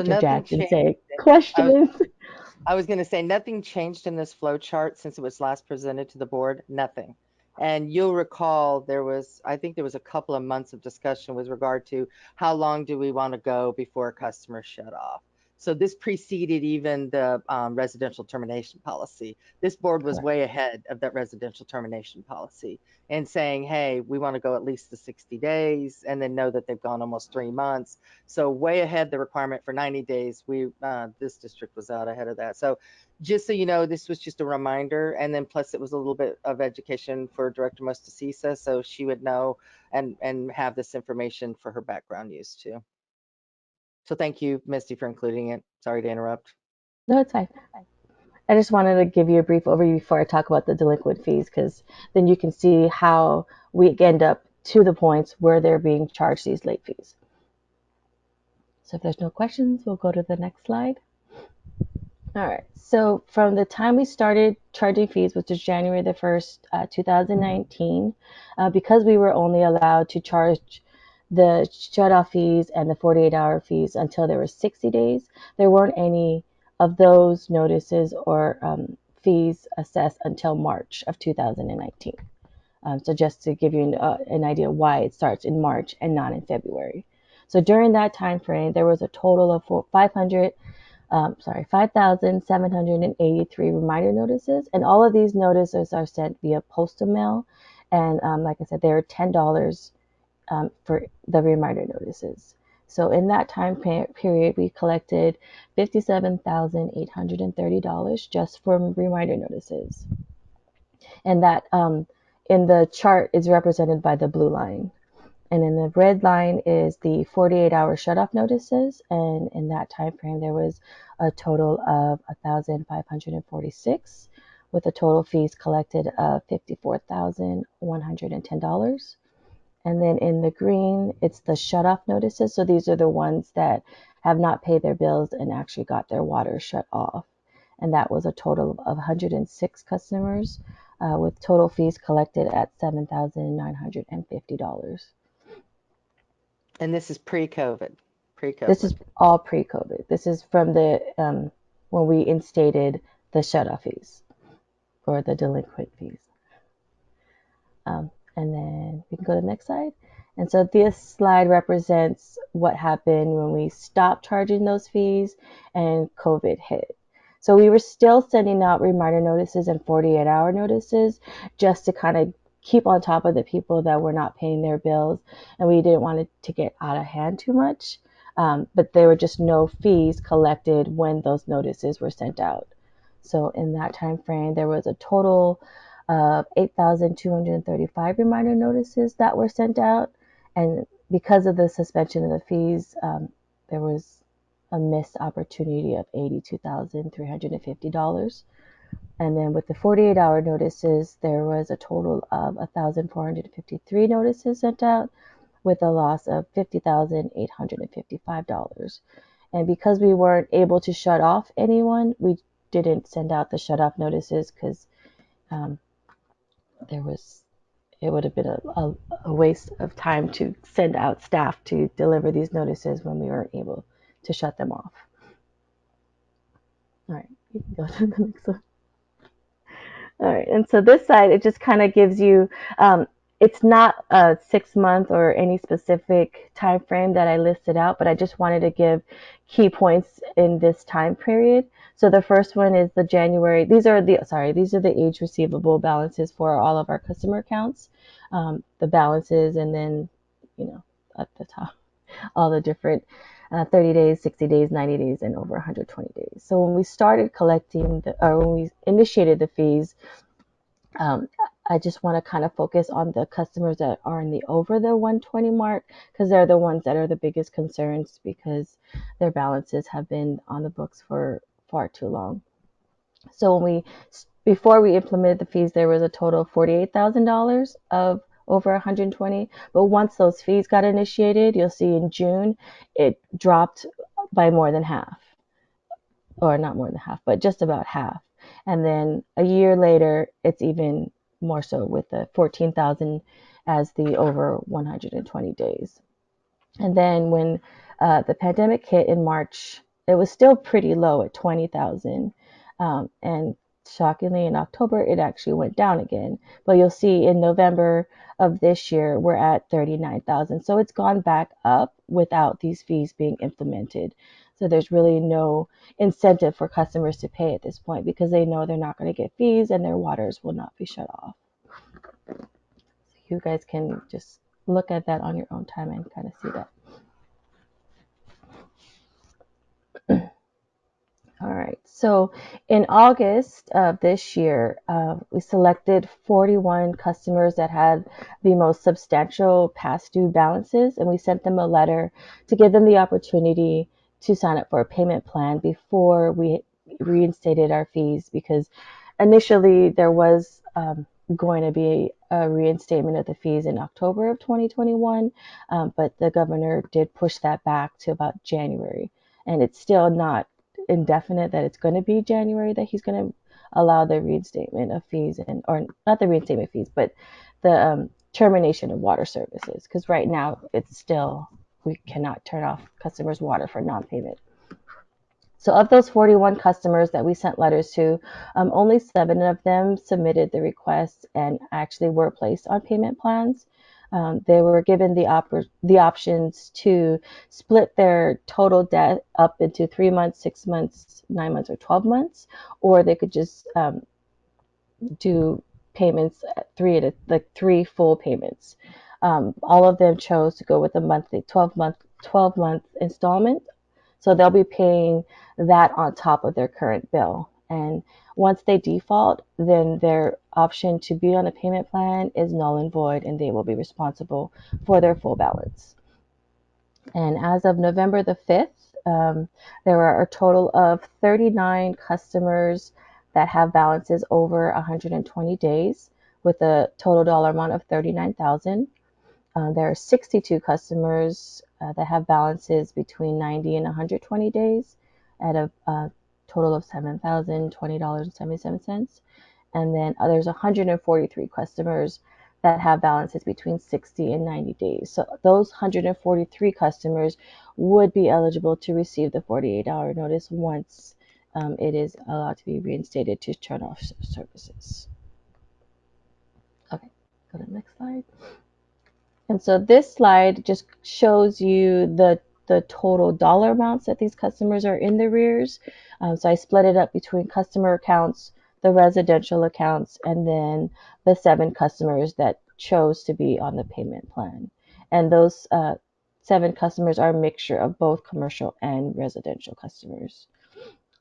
interject nothing and say changed. questions. I was going to say nothing changed in this flow chart since it was last presented to the board. Nothing. And you'll recall I think there was a couple of months of discussion with regard to how long do we want to go before a customer shut off. So this preceded even the residential termination policy. This board was way ahead of that residential termination policy and saying, hey, we want to go at least the 60 days and then know that they've gone almost 3 months. So way ahead the requirement for 90 days. This district was out ahead of that. So just so you know, this was just a reminder. And then plus it was a little bit of education for Director Mostasisa, so she would know and have this information for her background use too. So thank you, Misty, for including it. Sorry to interrupt. No, it's fine. I just wanted to give you a brief overview before I talk about the delinquent fees, because then you can see how we end up to the points where they're being charged these late fees. So if there's no questions, we'll go to the next slide. All right, so from the time we started charging fees, which is January the 1st, 2019, because we were only allowed to charge the shut-off fees and the 48-hour fees until there were 60 days, there weren't any of those notices or fees assessed until March of 2019. So just to give you an idea why it starts in March and not in February. So during that time frame, there was a total of 5,783 reminder notices, and all of these notices are sent via postal mail. And like I said, they are $10 for the reminder notices. So in that time period, we collected $57,830 just from reminder notices. And that in the chart is represented by the blue line. And in the red line is the 48-hour shutoff notices. And in that time frame, there was a total of 1,546 with a total fees collected of $54,110. And then in the green, it's the shutoff notices. So these are the ones that have not paid their bills and actually got their water shut off. And that was a total of 106 customers with total fees collected at $7,950. And this is pre-COVID. This is all pre-COVID. This is from the when we instated the shut-off fees or the delinquent fees. And then we can go to the next slide. And so this slide represents what happened when we stopped charging those fees and COVID hit. So we were still sending out reminder notices and 48-hour notices just to kind of keep on top of the people that were not paying their bills. And we didn't want it to get out of hand too much. But there were just no fees collected when those notices were sent out. So in that time frame, there was a total of 8,235 reminder notices that were sent out. And because of the suspension of the fees, there was a missed opportunity of $82,350. And then with the 48-hour notices, there was a total of 1,453 notices sent out with a loss of $50,855. And because we weren't able to shut off anyone, we didn't send out the shut off notices because it would have been a waste of time to send out staff to deliver these notices when we weren't able to shut them off. All right, you can go to the next one. All right, and so this side, it just kind of gives you, it's not a 6 month or any specific time frame that I listed out, but I just wanted to give key points in this time period. So the first one is the January. These are the age receivable balances for all of our customer accounts, the balances, and then, at the top, all the different 30 days, 60 days, 90 days, and over 120 days. So when we started collecting, when we initiated the fees, I just want to kind of focus on the customers that are in the over the 120 mark, because they're the ones that are the biggest concerns because their balances have been on the books for far too long. So before we implemented the fees, there was a total of $48,000 of over 120. But once those fees got initiated, you'll see in June, it dropped by more than half, or not more than half, but just about half. And then a year later, it's even more so with the 14,000 as the over 120 days. And then when the pandemic hit in March, it was still pretty low at 20,000. And shockingly, in October, it actually went down again. But you'll see in November of this year, we're at 39,000. So it's gone back up without these fees being implemented. So there's really no incentive for customers to pay at this point because they know they're not going to get fees and their waters will not be shut off. So you guys can just look at that on your own time and kind of see that. All right, so in August of this year, we selected 41 customers that had the most substantial past due balances, and we sent them a letter to give them the opportunity to sign up for a payment plan before we reinstated our fees, because initially there was going to be a reinstatement of the fees in October of 2021, but the governor did push that back to about January, and it's still not indefinite that it's going to be January that he's going to allow the reinstatement of fees, or not the reinstatement fees, but the termination of water services, because right now it's still, we cannot turn off customers' water for non-payment. So of those 41 customers that we sent letters to, only 7 of them submitted the request and actually were placed on payment plans. They were given the options to split their total debt up into 3 months, 6 months, 9 months, or 12 months, or they could just do payments at 3 full payments. All of them chose to go with a monthly 12-month installment. So they'll be paying that on top of their current bill. And once they default, then their option to be on a payment plan is null and void, and they will be responsible for their full balance. And as of November the 5th, there are a total of 39 customers that have balances over 120 days with a total dollar amount of $39,000. There are 62 customers that have balances between 90 and 120 days at a total of $7,020.77. And then there's 143 customers that have balances between 60 and 90 days. So those 143 customers would be eligible to receive the 48-hour notice once it is allowed to be reinstated to turn off services. Okay, go to the next slide. And so this slide just shows you the total dollar amounts that these customers are in the arrears. So I split it up between customer accounts, the residential accounts, and then the 7 customers that chose to be on the payment plan. And those 7 customers are a mixture of both commercial and residential customers.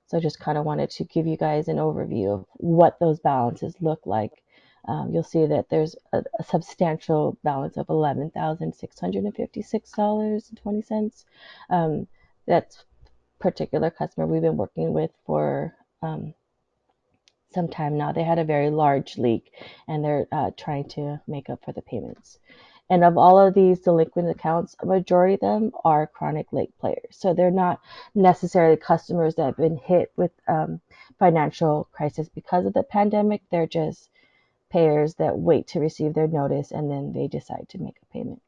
So I just kind of wanted to give you guys an overview of what those balances look like. You'll see that there's a substantial balance of $11,656.20. That's particular customer we've been working with for some time now. They had a very large leak, and they're trying to make up for the payments. And of all of these delinquent accounts, a majority of them are chronic late payers. So they're not necessarily customers that have been hit with financial crisis because of the pandemic. They're just payers that wait to receive their notice and then they decide to make a payment,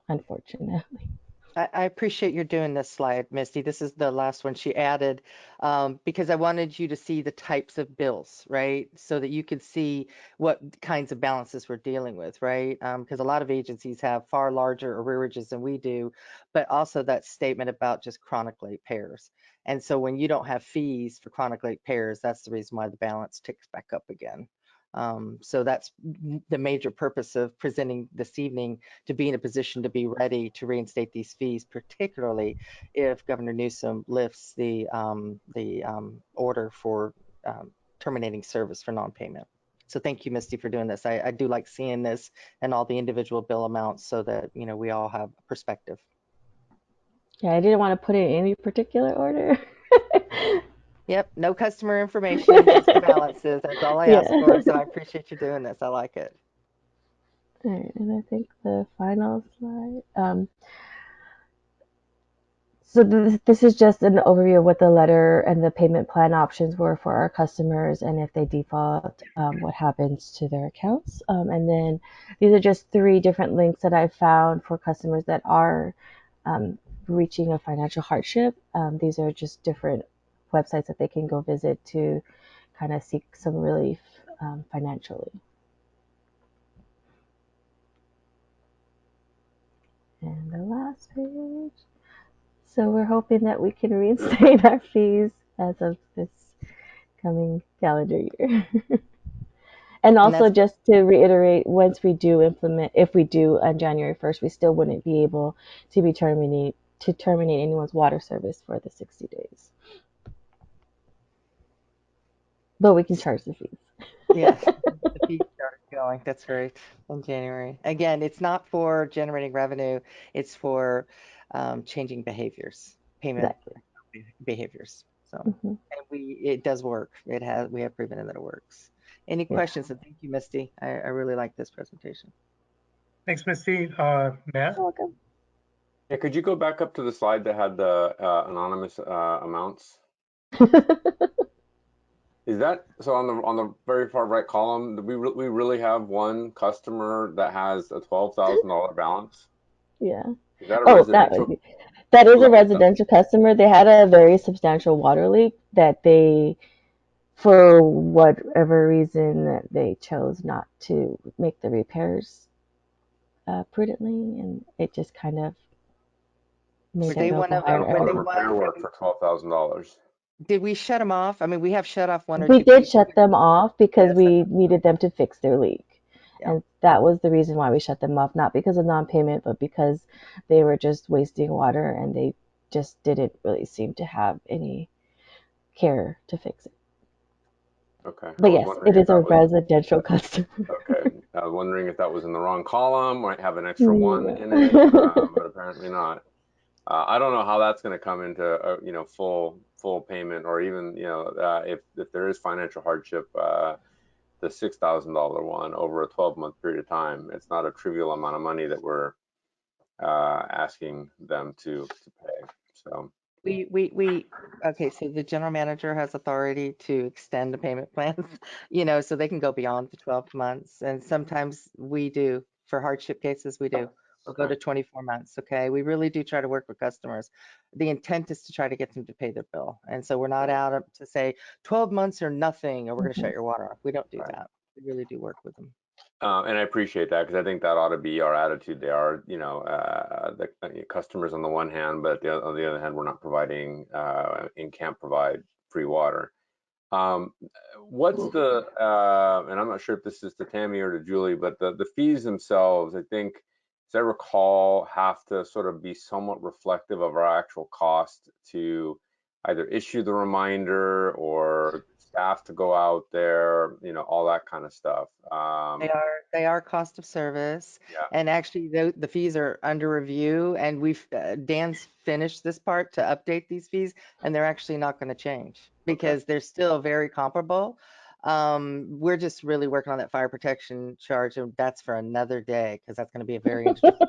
unfortunately. I appreciate you're doing this slide, Misty. This is the last one she added because I wanted you to see the types of bills, right? So that you could see what kinds of balances we're dealing with, right? Because a lot of agencies have far larger arrearages than we do, but also that statement about just chronic late payers. And so when you don't have fees for chronic late payers, that's the reason why the balance ticks back up again. So that's the major purpose of presenting this evening, to be in a position to be ready to reinstate these fees, particularly if Governor Newsom lifts the order for terminating service for non-payment. So thank you, Misty, for doing this. I do like seeing this and all the individual bill amounts so that, you know, we all have perspective. Yeah, I didn't want to put it in any particular order. Yep, no customer information, just the balances. That's all I asked for. So I appreciate you doing this. I like it. All right, and I think the final slide. So this is just an overview of what the letter and the payment plan options were for our customers, and if they default, what happens to their accounts. And then these are just 3 different links that I found for customers that are reaching a financial hardship. These are just different websites that they can go visit to kind of seek some relief financially. And the last page. So we're hoping that we can reinstate our fees as of this coming calendar year. And also just to reiterate, once we do implement, if we do on January 1st, we still wouldn't be able to be terminate anyone's water service for the 60 days. But we can charge the fees. Yes, the fees started going. That's right, in January. Again, it's not for generating revenue. It's for changing behaviors, payment behaviors. So, and it does work. We have proven that it works. Any questions? And thank you, Misty. I really like this presentation. Thanks, Misty. Matt? You're welcome. Yeah, could you go back up to the slide that had the anonymous amounts? Is that so? On the very far right column, we really have one customer that has a $12,000 balance? Yeah. Is that a residential? That is a residential customer. They had a very substantial water leak that they, for whatever reason, that they chose not to make the repairs prudently, and it just kind of made it go higher. Repair work for $12,000. Did we shut them off? I mean, we have shut off 1 or 2 We people. did shut them off because we needed them to fix their leak. And that was the reason why we shut them off, not because of non-payment, but because they were just wasting water and they just didn't really seem to have any care to fix it. Okay. But yes, it is a residential customer. Okay. I was wondering if that was in the wrong column, might have an extra 1 in it, but apparently not. I don't know how that's going to come into you know, full payment, or even, you know, if there is financial hardship, the $6,000 one over a 12-month period of time. It's not a trivial amount of money that we're asking them to pay. So Okay, so the general manager has authority to extend the payment plans, so they can go beyond the 12 months. And sometimes we do, for hardship cases, we do. We'll go to 24 months, okay? We really do try to work with customers. The intent is to try to get them to pay their bill. And so we're not out to say 12 months or nothing, or we're going to shut your water off. We don't do that. We really do work with them. And I appreciate that, because I think that ought to be our attitude. They are, the customers on the one hand, but on the other hand, we're not providing and can't provide free water. What's the, and I'm not sure if this is to Tammy or to Julie, but the fees themselves, I think, as I recall, have to sort of be somewhat reflective of our actual cost to either issue the reminder or staff to go out there, all that kind of stuff. They are cost of service. Yeah. And actually the fees are under review, and Dan's finished this part to update these fees, and they're actually not going to change because they're still very comparable. We're just really working on that fire protection charge, and that's for another day, because that's going to be a very interesting.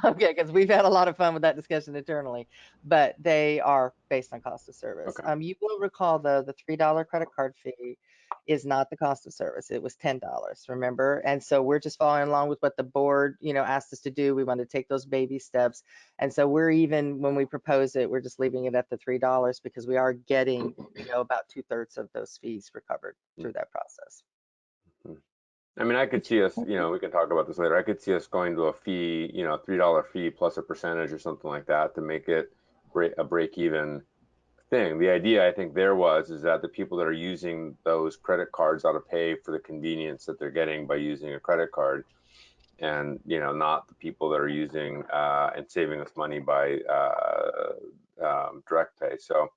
Okay, because we've had a lot of fun with that discussion internally, but they are based on cost of service. You will recall, though, the $3 credit card fee is not the cost of service. It was $10, remember? And so we're just following along with what the board, asked us to do. We want to take those baby steps. And so we're even, when we propose it, we're just leaving it at the $3 because we are getting, about 2/3 of those fees recovered through that process. I mean, I could see us, we can talk about this later. I could see us going to a fee, $3 fee plus a percentage or something like that to make it a break-even thing. The idea, I think, is that the people that are using those credit cards ought to pay for the convenience that they're getting by using a credit card, and not the people that are using and saving us money by direct pay. So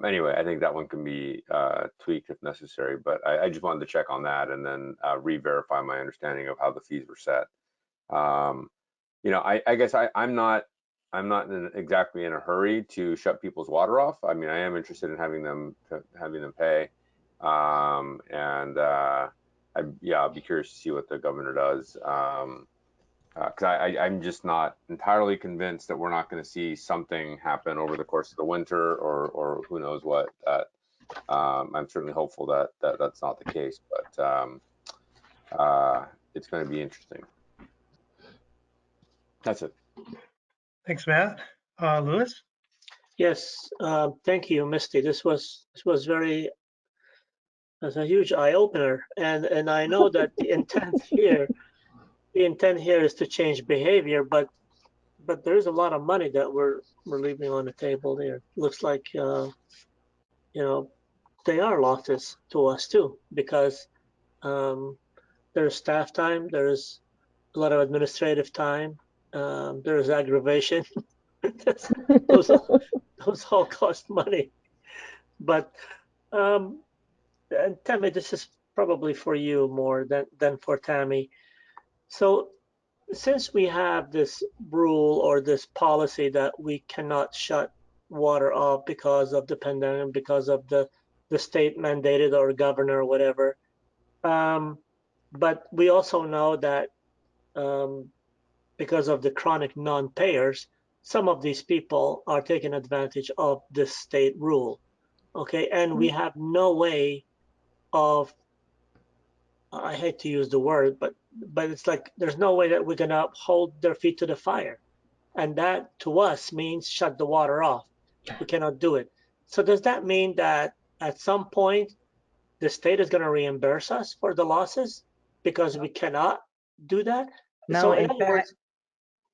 anyway, I think that one can be tweaked if necessary, but I just wanted to check on that and then re-verify my understanding of how the fees were set. I guess I'm not exactly in a hurry to shut people's water off. I mean, I am interested in having them pay, and I'll be curious to see what the governor does. Because I'm just not entirely convinced that we're not going to see something happen over the course of the winter, or who knows what. I'm certainly hopeful that that's not the case, but it's going to be interesting. That's it. Thanks, Matt. Lewis? Yes, thank you, Misty. This was a huge eye opener, and I know that the intent here is to change behavior, but there's a lot of money that we're leaving on the table there. Looks like they are losses to us too, because there's staff time, there's a lot of administrative time, there's aggravation. those all cost money. But and Tammy, this is probably for you more than for Tammy. So since we have this rule or this policy that we cannot shut water off because of the pandemic, because of the state mandated or governor or whatever, but we also know that because of the chronic non-payers, some of these people are taking advantage of this state rule, okay? And we have no way of, I hate to use the word, but it's like there's no way that we're gonna hold their feet to the fire. And that to us means shut the water off. We cannot do it. So does that mean that at some point the state is gonna reimburse us for the losses because we cannot do that? No, So in fact,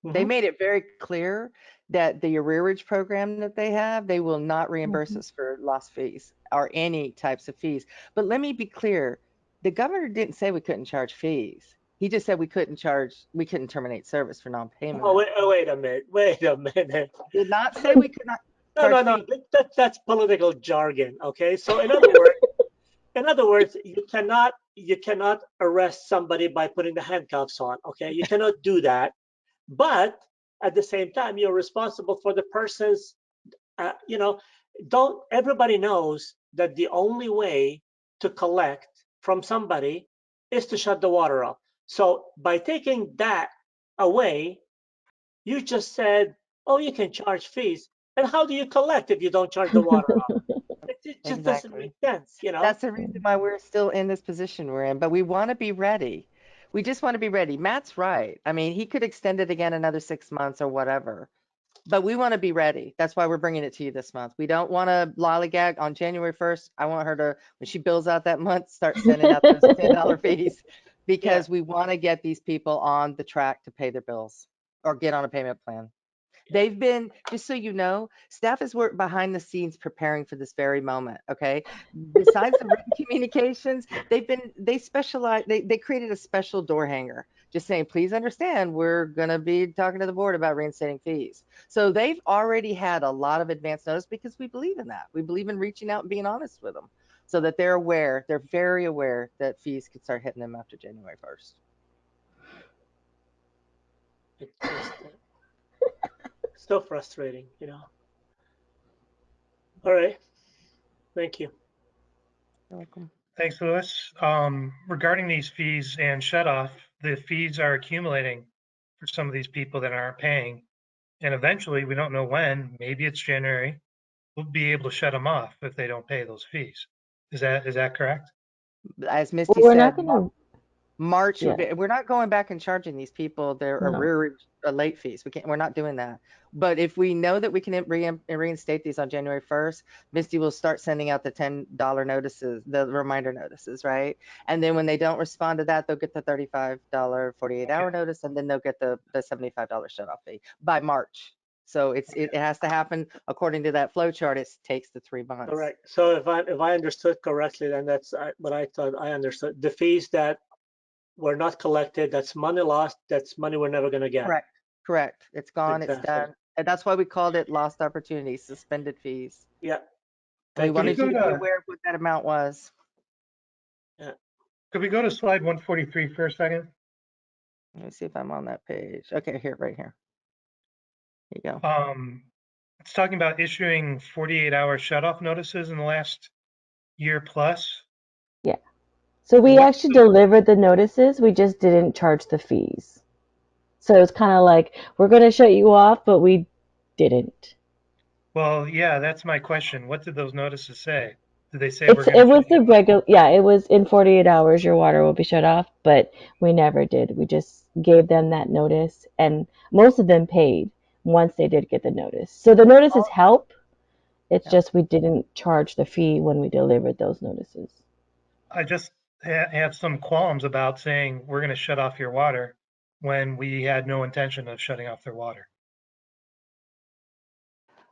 they made it very clear that the arrearage program that they have, they will not reimburse us for lost fees or any types of fees. But let me be clear, the governor didn't say we couldn't charge fees. He just said we couldn't terminate service for non-payment. Oh, wait a minute. Did not say we could not charge fees. That's political jargon, okay? So in other words, you cannot arrest somebody by putting the handcuffs on, okay? You cannot do that. But at the same time, you're responsible for the person's, everybody knows that the only way to collect from somebody is to shut the water off. So by taking that away, you just said, oh, you can charge fees, And how do you collect if you don't charge the water off? It just doesn't Exactly. make sense, you know? That's the reason why we're still in this position we're in, but we want to be ready. We just want to be ready. Matt's right. I mean, he could extend it again another 6 months or whatever, but we want to be ready. That's why we're bringing it to you this month. We don't want to lollygag on January 1st. I want her to, when she bills out that month, start sending out those $10 fees because we want to get these people on the track to pay their bills or get on a payment plan. They've been, just so you know, staff has worked behind the scenes preparing for this very moment. Okay. Besides the written communications, they specialize, they created a special door hanger just saying, please understand, we're going to be talking to the board about reinstating fees. So they've already had a lot of advance notice because we believe in that. We believe in reaching out and being honest with them so that they're aware, they're very aware that fees could start hitting them after January 1st. It's just so frustrating, you know? All right. Thank you. You're welcome. Thanks, Louis. Regarding these fees and shut off, the fees are accumulating for some of these people that aren't paying. And eventually, we don't know when, maybe it's January, we'll be able to shut them off if they don't pay those fees. Is that correct? As Well, Misty we're said, not gonna, March, yeah. we're not going back and charging these people their No. arrearage late fees. We're not doing that. But if we know that we can reinstate these on January 1st, Misty will start sending out the $10 notices, the reminder notices, right? And then when they don't respond to that, they'll get the $35 48-hour notice, and then they'll get the $75 shut-off fee by March. So it has to happen according to that flow chart. It takes the 3 months. Correct. So if I understood correctly, then that's what I thought I understood. The fees that were not collected, that's money lost, that's money we're never going to get. Correct. It's gone. It's Exactly. done. And that's why we called it lost opportunities, suspended fees. Yeah. And we Thank you. wanted you to be aware of what that amount was. Yeah. Could we go to slide 143 for a second? Let me see if I'm on that page. Okay, here, right here. Here you go. It's talking about issuing 48-hour shutoff notices in the last year plus. Yeah. So we What's actually delivered the notices, we just didn't charge the fees. So it's kind of like, we're going to shut you off, but we didn't. Well, yeah, that's my question. What did those notices say? Did they say It we're going to was shut you the off? regular, yeah, it was in 48 hours your water will be shut off, but we never did. We just gave them that notice, and most of them paid once they did get the notice. So the notices help. It's just we didn't charge the fee when we delivered those notices. I just have some qualms about saying we're going to shut off your water when we had no intention of shutting off their water.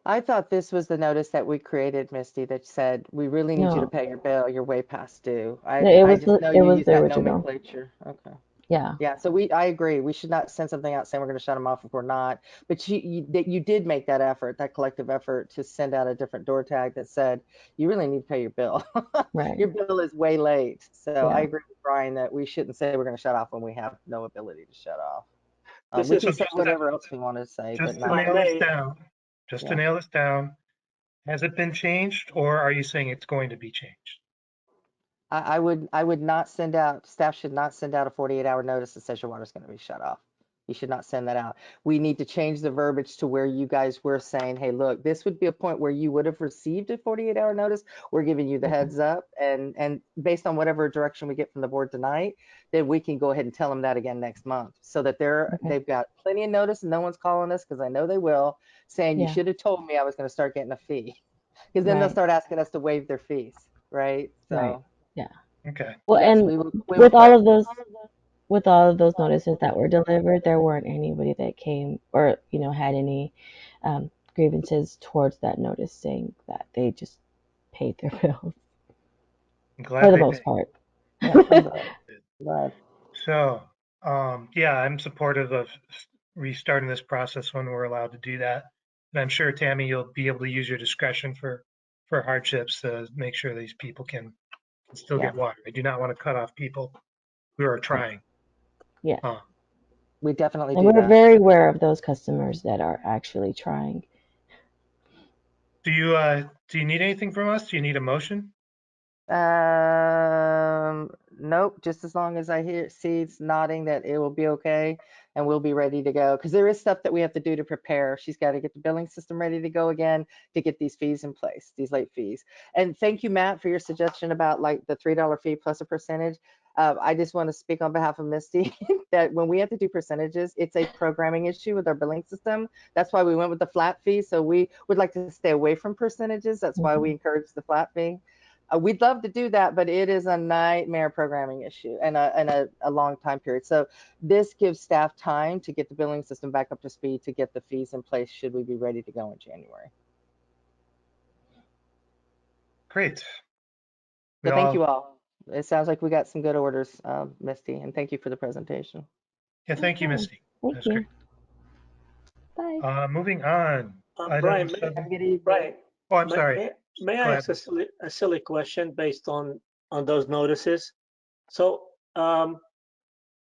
I thought this was the notice that we created, Misty, that said, we really need you to No, pay your bill. You're way past due. no, it I was just know it you was use the that original. nomenclature. Okay. Yeah. Yeah, so I agree. We should not send something out saying we're going to shut them off if we're not. But you did make that effort, that collective effort to send out a different door tag that said, you really need to pay your bill. Right. Your bill is way late. So I Yeah. agree with Brian that we shouldn't say we're going to shut off when we have no ability to shut off. This We is can So say whatever else we want to say, but just to if I not. nail this may. down, just to Yeah. nail this down, has it been changed, or are you saying it's going to be changed? I would not send out, staff should not send out a 48-hour notice that says your water's going to be shut off. You should not send that out. We need to change the verbiage to where you guys were saying, hey, look, this would be a point where you would have received a 48-hour notice. We're giving you the heads up, and based on whatever direction we get from the board tonight, then we can go ahead and tell them that again next month so that they've got plenty of notice and no one's calling us, because I know they will, saying you Yeah. should have told me I was going to start getting a fee, because then they'll Right. start asking us to waive their fees, right? So. Right. Yeah. Okay. Well, Yes, and we will with all correct. of those notices that were delivered, there weren't anybody that came or had any grievances towards that notice saying that they just paid their bills I'm for glad the they most paid. part. Yeah, I'm glad. So, yeah, I'm supportive of restarting this process when we're allowed to do that. And I'm sure, Tammy, you'll be able to use your discretion for hardships to make sure these people can still Yeah. get water. I do not want to cut off people who are trying. Yeah. We definitely And do we're that. very aware of those customers that are actually trying. Do you need anything from us? Do you need a motion? Nope, just as long as I hear Seeds nodding that it will be okay and we'll be ready to go. Because there is stuff that we have to do to prepare. She's got to get the billing system ready to go again to get these fees in place, these late fees. And thank you, Matt, for your suggestion about like the $3 fee plus a percentage. I just want to speak on behalf of Misty that when we have to do percentages, it's a programming issue with our billing system. That's why we went with the flat fee. So we would like to stay away from percentages. That's why we encourage the flat fee. We'd love to do that, but it is a nightmare programming issue and a long time period. So this gives staff time to get the billing system back up to speed to get the fees in place should we be ready to go in January. Great. So thank you all. It sounds like we got some good orders, Misty, and thank you for the presentation. Yeah, thank you, Misty. Thank That's you. great. Bye. Moving on. Brian, Have a good evening. Brian, Oh, I'm sorry. may Go I ahead. ask a silly question based on those notices? So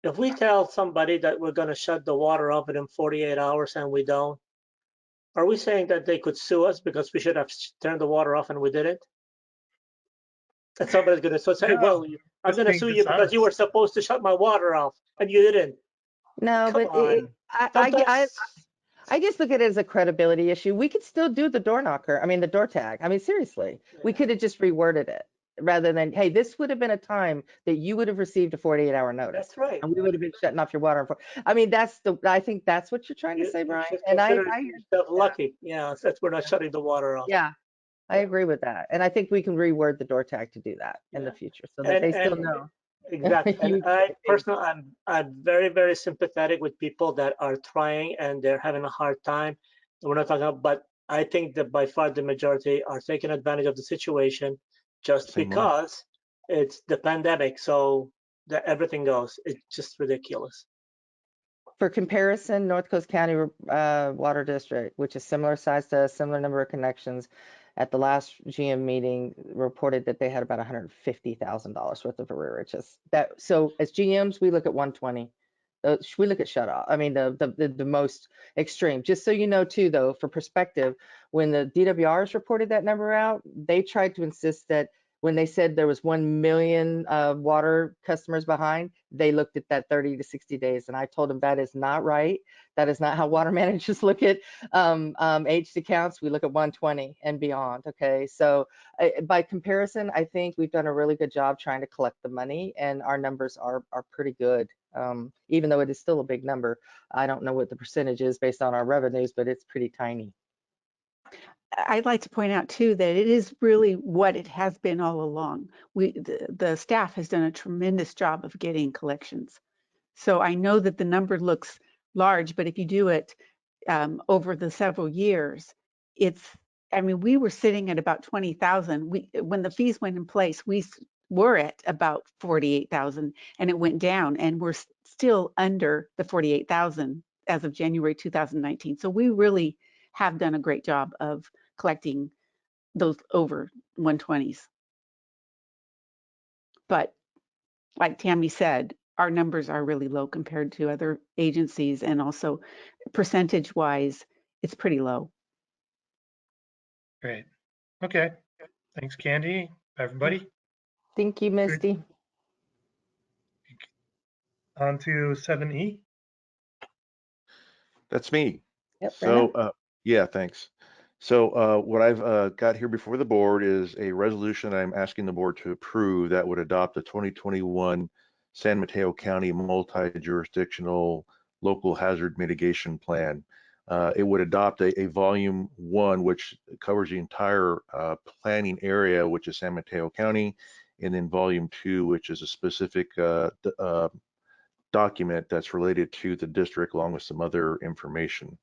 if we tell somebody that we're going to shut the water off within 48 hours and we don't, are we saying that they could sue us because we should have turned the water off and we didn't? And somebody's going to say, No, well, I'm going to being sue you because you were supposed to shut my water off and you didn't. No, Come but on. I just look at it as a credibility issue. We could still do the door knocker. I mean, the door tag. I mean, seriously, we could have just reworded it rather than, hey, this would have been a time that you would have received a 48-hour notice. That's right. And we would have been shutting off your water. I mean, I think that's what you're trying to say, Brian. And I yourself lucky. Yeah, that we're not shutting the water off. yeah, I agree with that. And I think we can reword the door tag to do that in the future so that they still know. Exactly. And I personally, I'm very, very sympathetic with people that are trying and they're having a hard time. We're not talking about, but I think that by far the majority are taking advantage of the situation just because it's the pandemic. So that everything goes. It's just ridiculous. For comparison, North Coast County Water District, which is similar size to a similar number of connections, at the last GM meeting reported that they had about $150,000 worth of arrearages. So as GMs, we look at 120. We look at shut off. I mean, the most extreme. Just so you know, too, though, for perspective, when the DWRs reported that number out, they tried to insist that when they said there was 1 million water customers behind, they looked at that 30 to 60 days. And I told them that is not right. That is not how water managers look at aged accounts. We look at 120 and beyond. Okay. So by comparison, I think we've done a really good job trying to collect the money and our numbers are pretty good. Even though it is still a big number. I don't know what the percentage is based on our revenues, but it's pretty tiny. I'd like to point out too that it is really what it has been all along. The staff has done a tremendous job of getting collections. So I know that the number looks large, but if you do it over the several years, I mean, we were sitting at about 20,000. When the fees went in place, we were at about 48,000 and it went down and we're still under the 48,000 as of January 2019. So we really have done a great job of collecting those over 120s. But like Tammy said, our numbers are really low compared to other agencies, and also percentage wise, it's pretty low. Great. Okay. Thanks, Candy. Everybody. Thank you, Misty. On to 7E. That's me. Yep, so yeah, thanks. So what I've got here before the board is a resolution I'm asking the board to approve that would adopt the 2021 San Mateo County multi-jurisdictional local hazard mitigation plan. It would adopt a volume 1, which covers the entire planning area, which is San Mateo County, and then volume 2, which is a specific document that's related to the district along with some other information.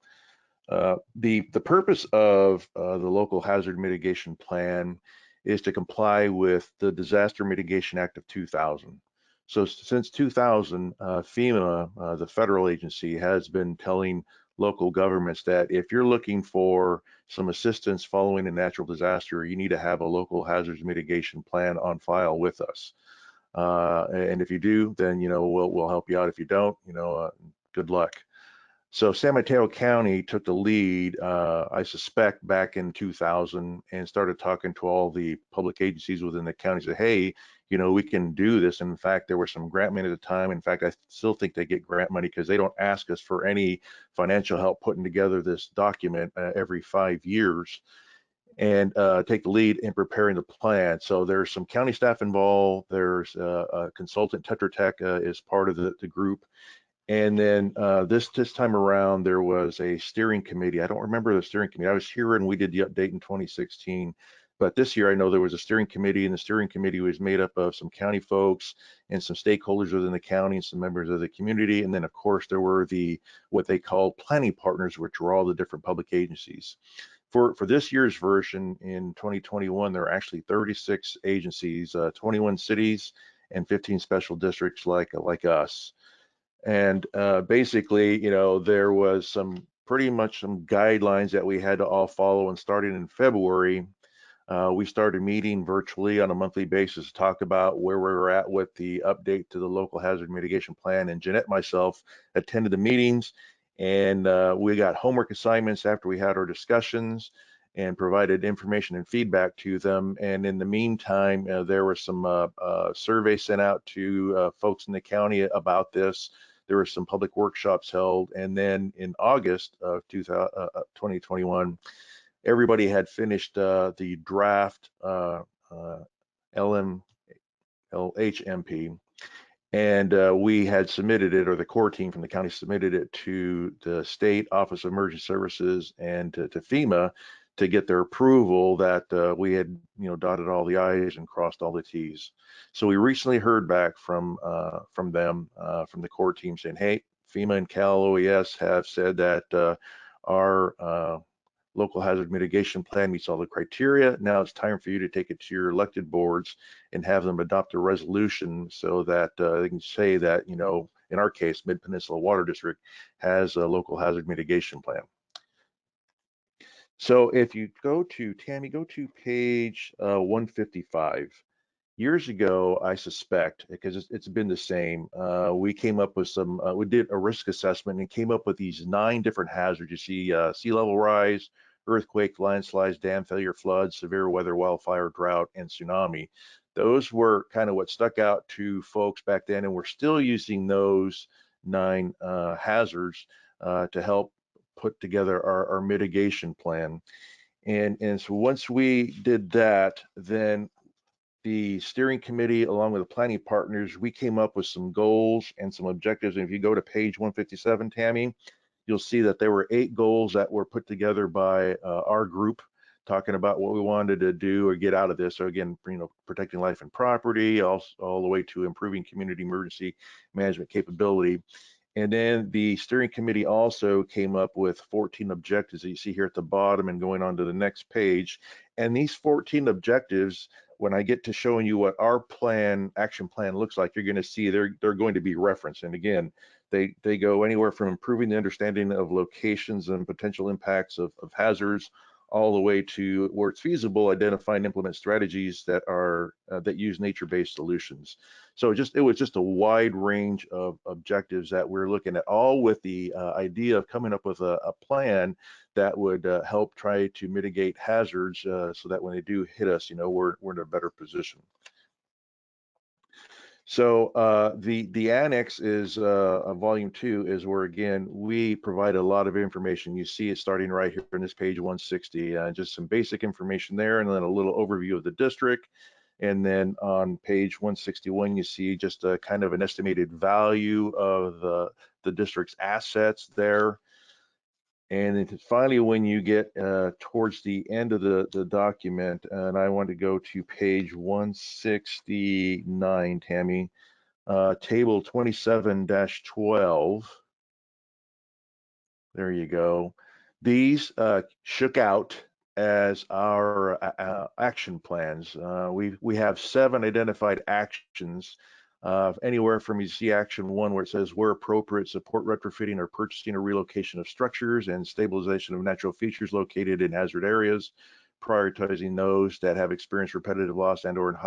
The purpose of the local hazard mitigation plan is to comply with the Disaster Mitigation Act of 2000. So since 2000, FEMA, the federal agency, has been telling local governments that if you're looking for some assistance following a natural disaster, you need to have a local hazards mitigation plan on file with us. And if you do, then we'll help you out. If you don't, good luck. So San Mateo County took the lead, I suspect, back in 2000 and started talking to all the public agencies within the county. Said, hey, you know, we can do this. And in fact, there was some grant money at the time. In fact, I still think they get grant money because they don't ask us for any financial help putting together this document every 5 years, and take the lead in preparing the plan. So there's some county staff involved. There's a consultant, Tetra Tech is part of the group. And then this time around, there was a steering committee. I don't remember the steering committee. I was here and we did the update in 2016. But this year, I know there was a steering committee, and the steering committee was made up of some county folks and some stakeholders within the county and some members of the community. And then, of course, there were what they called planning partners, which were all the different public agencies. For this year's version in 2021, there are actually 36 agencies, 21 cities, and 15 special districts like us. And basically, you know, there was pretty much some guidelines that we had to all follow. And starting in February, we started meeting virtually on a monthly basis to talk about where we were at with the update to the local hazard mitigation plan. And Jeanette and myself attended the meetings, and we got homework assignments after we had our discussions and provided information and feedback to them. And in the meantime, there were some surveys sent out to folks in the county about this. There were some public workshops held, and then in August of 2021, everybody had finished the draft LHMP, and we had submitted it, or the core team from the county submitted it to the State Office of Emergency Services and to FEMA to get their approval that we had, you know, dotted all the I's and crossed all the T's. So we recently heard back from them, from the core team, saying, hey, FEMA and Cal OES have said that our local hazard mitigation plan meets all the criteria. Now it's time for you to take it to your elected boards and have them adopt a resolution so that they can say that, you know, in our case, Mid-Peninsula Water District has a local hazard mitigation plan. So if you go to, Tammy, go to page 155. Years ago, I suspect, because it's been the same, we came up with we did a risk assessment and came up with these 9 different hazards. You see sea level rise, earthquake, landslides, dam failure, floods, severe weather, wildfire, drought, and tsunami. Those were kind of what stuck out to folks back then, and we're still using those 9 hazards to help put together our mitigation plan. And so once we did that, then the steering committee, along with the planning partners, we came up with some goals and some objectives. And if you go to page 157, Tammy, you'll see that there were 8 goals that were put together by our group, talking about what we wanted to do or get out of this. So again, you know, protecting life and property, all the way to improving community emergency management capability. And then the steering committee also came up with 14 objectives that you see here at the bottom and going on to the next page. And these 14 objectives, when I get to showing you what our action plan looks like, you're going to see they're going to be referenced. And again, they go anywhere from improving the understanding of locations and potential impacts of hazards, all the way to, where it's feasible, identify and implement strategies that are that use nature-based solutions. So it was just a wide range of objectives that we're looking at, all with the idea of coming up with a plan that would help try to mitigate hazards so that when they do hit us, you know, we're in a better position. So the annex is volume 2 is where, again, we provide a lot of information. You see it starting right here on this page 160, just some basic information there, and then a little overview of the district. And then on page 161, you see just a kind of an estimated value of the district's assets there. And then finally, when you get towards the end of the document, and I want to go to page 169, Tammy, table 27-12. There you go. These shook out as our action plans. We have 7 identified actions, anywhere from, you see action 1 where it says where appropriate, support retrofitting or purchasing or relocation of structures and stabilization of natural features located in hazard areas, prioritizing those that have experienced repetitive loss and or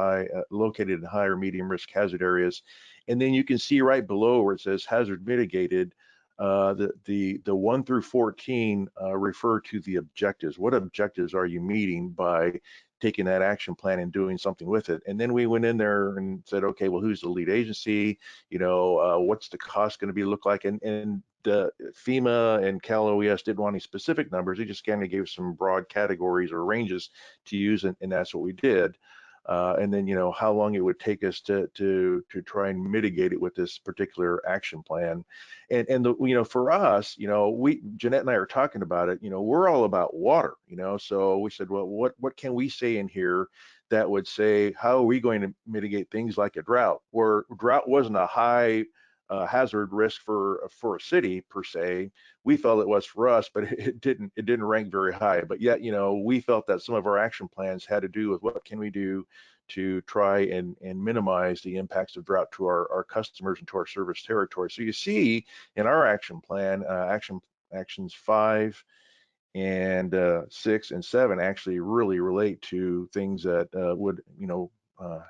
located in high or medium risk hazard areas. And then you can see right below where it says hazard mitigated, the 1 through 14 refer to the objectives. What objectives are you meeting by taking that action plan and doing something with it? And then we went in there and said, okay, well, who's the lead agency? What's the cost going to be look like? And FEMA and Cal OES didn't want any specific numbers. They just kind of gave some broad categories or ranges to use, and that's what we did. And then, how long it would take us to try and mitigate it with this particular action plan. And for us, Jeanette and I are talking about it, we're all about water, so we said, well, what can we say in here that would say, how are we going to mitigate things like a drought, where drought wasn't a high hazard risk for a city per se. We felt it was for us, but it didn't rank very high. But yet, we felt that some of our action plans had to do with what can we do to try and minimize the impacts of drought to our customers and to our service territory. So you see in our action plan, actions 5 and 6 and 7 actually really relate to things that would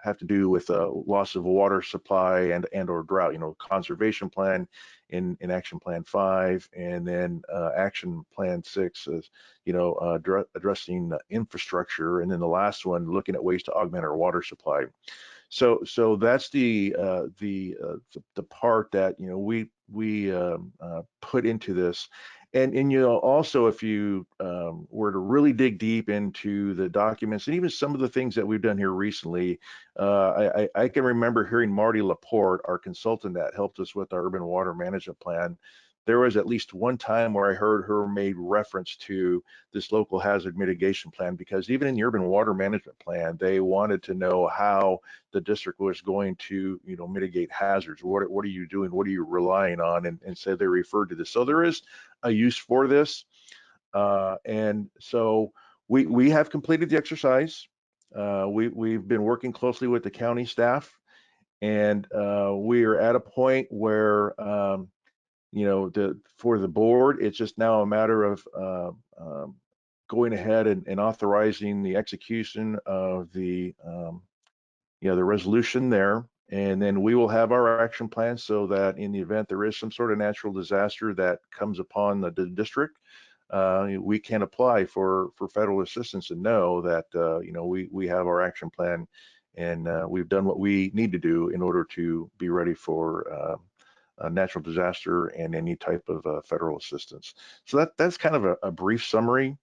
have to do with loss of water supply and or drought. Conservation plan in action plan 5, and then action plan 6 is addressing infrastructure, and then the last one looking at ways to augment our water supply. So that's the part that we put into this. And also, if you were to really dig deep into the documents and even some of the things that we've done here recently, I can remember hearing Marty Laporte, our consultant that helped us with our urban water management plan. There was at least one time where I heard her made reference to this local hazard mitigation plan, because even in the urban water management plan, they wanted to know how the district was going to, mitigate hazards. What are you doing? What are you relying on? And so they referred to this. So there is a use for this. And so we have completed the exercise. We've been working closely with the county staff, and we are at a point where for the board, it's just now a matter of going ahead and authorizing the execution of the resolution there. And then we will have our action plan so that in the event there is some sort of natural disaster that comes upon the district, we can apply for federal assistance and know that we have our action plan, and we've done what we need to do in order to be ready for a natural disaster and any type of federal assistance. So that's kind of a brief summary.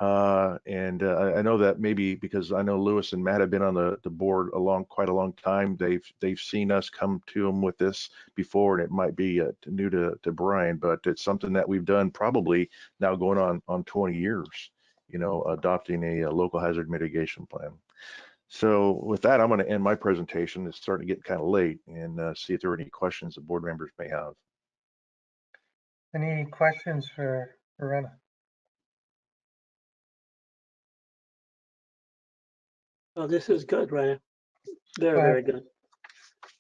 And I know that maybe because I know Lewis and Matt have been on the board quite a long time, they've seen us come to them with this before, and it might be new to Brian, but it's something that we've done probably now going on 20 years, adopting a local hazard mitigation plan. So with that, I'm going to end my presentation. It's starting to get kind of late, and see if there are any questions that board members may have. Any questions for Renna? Oh, this is good, Ryan. Very good.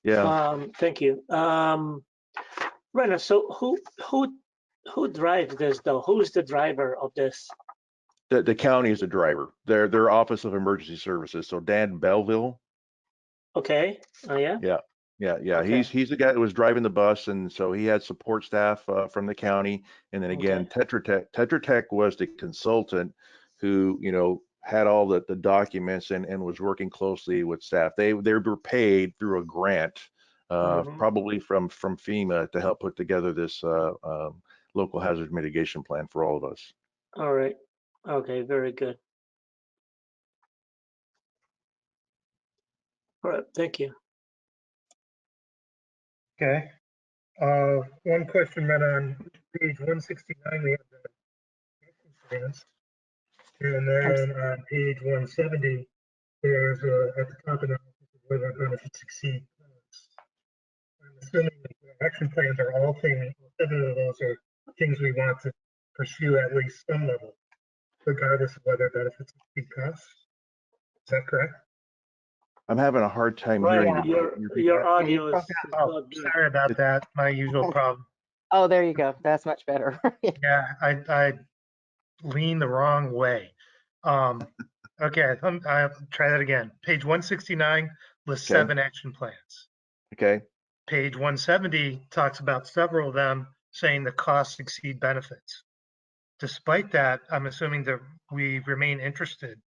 Yeah. Thank you. Rena, so who drives this though? Who's the driver of this? The county is the driver. Their Office of Emergency Services. So Dan Belleville. Okay. Oh yeah. Yeah. Okay. He's the guy that was driving the bus, and so he had support staff from the county. And then again, Tetra Tech was the consultant who had all the documents and was working closely with staff. They were paid through a grant, probably from FEMA, to help put together this local hazard mitigation plan for all of us. All right. Okay. Very good. All right. Thank you. Okay. One question, Matt, on page 169, we have the action plans. And then on page 170, there's at the top of the whether or not it succeed. I'm assuming that the action plans are all things, 7 of those are things we want to pursue at least some level, regardless of whether benefits exceed costs. Is that correct? I'm having a hard time hearing your audio is oh, sorry about that. My usual problem. Oh, there you go. That's much better. Yeah, I lean the wrong way. Okay, I'll try that again. Page 169 lists 7 action plans. Okay. Page 170 talks about several of them saying the costs exceed benefits. Despite that, I'm assuming that we remain interested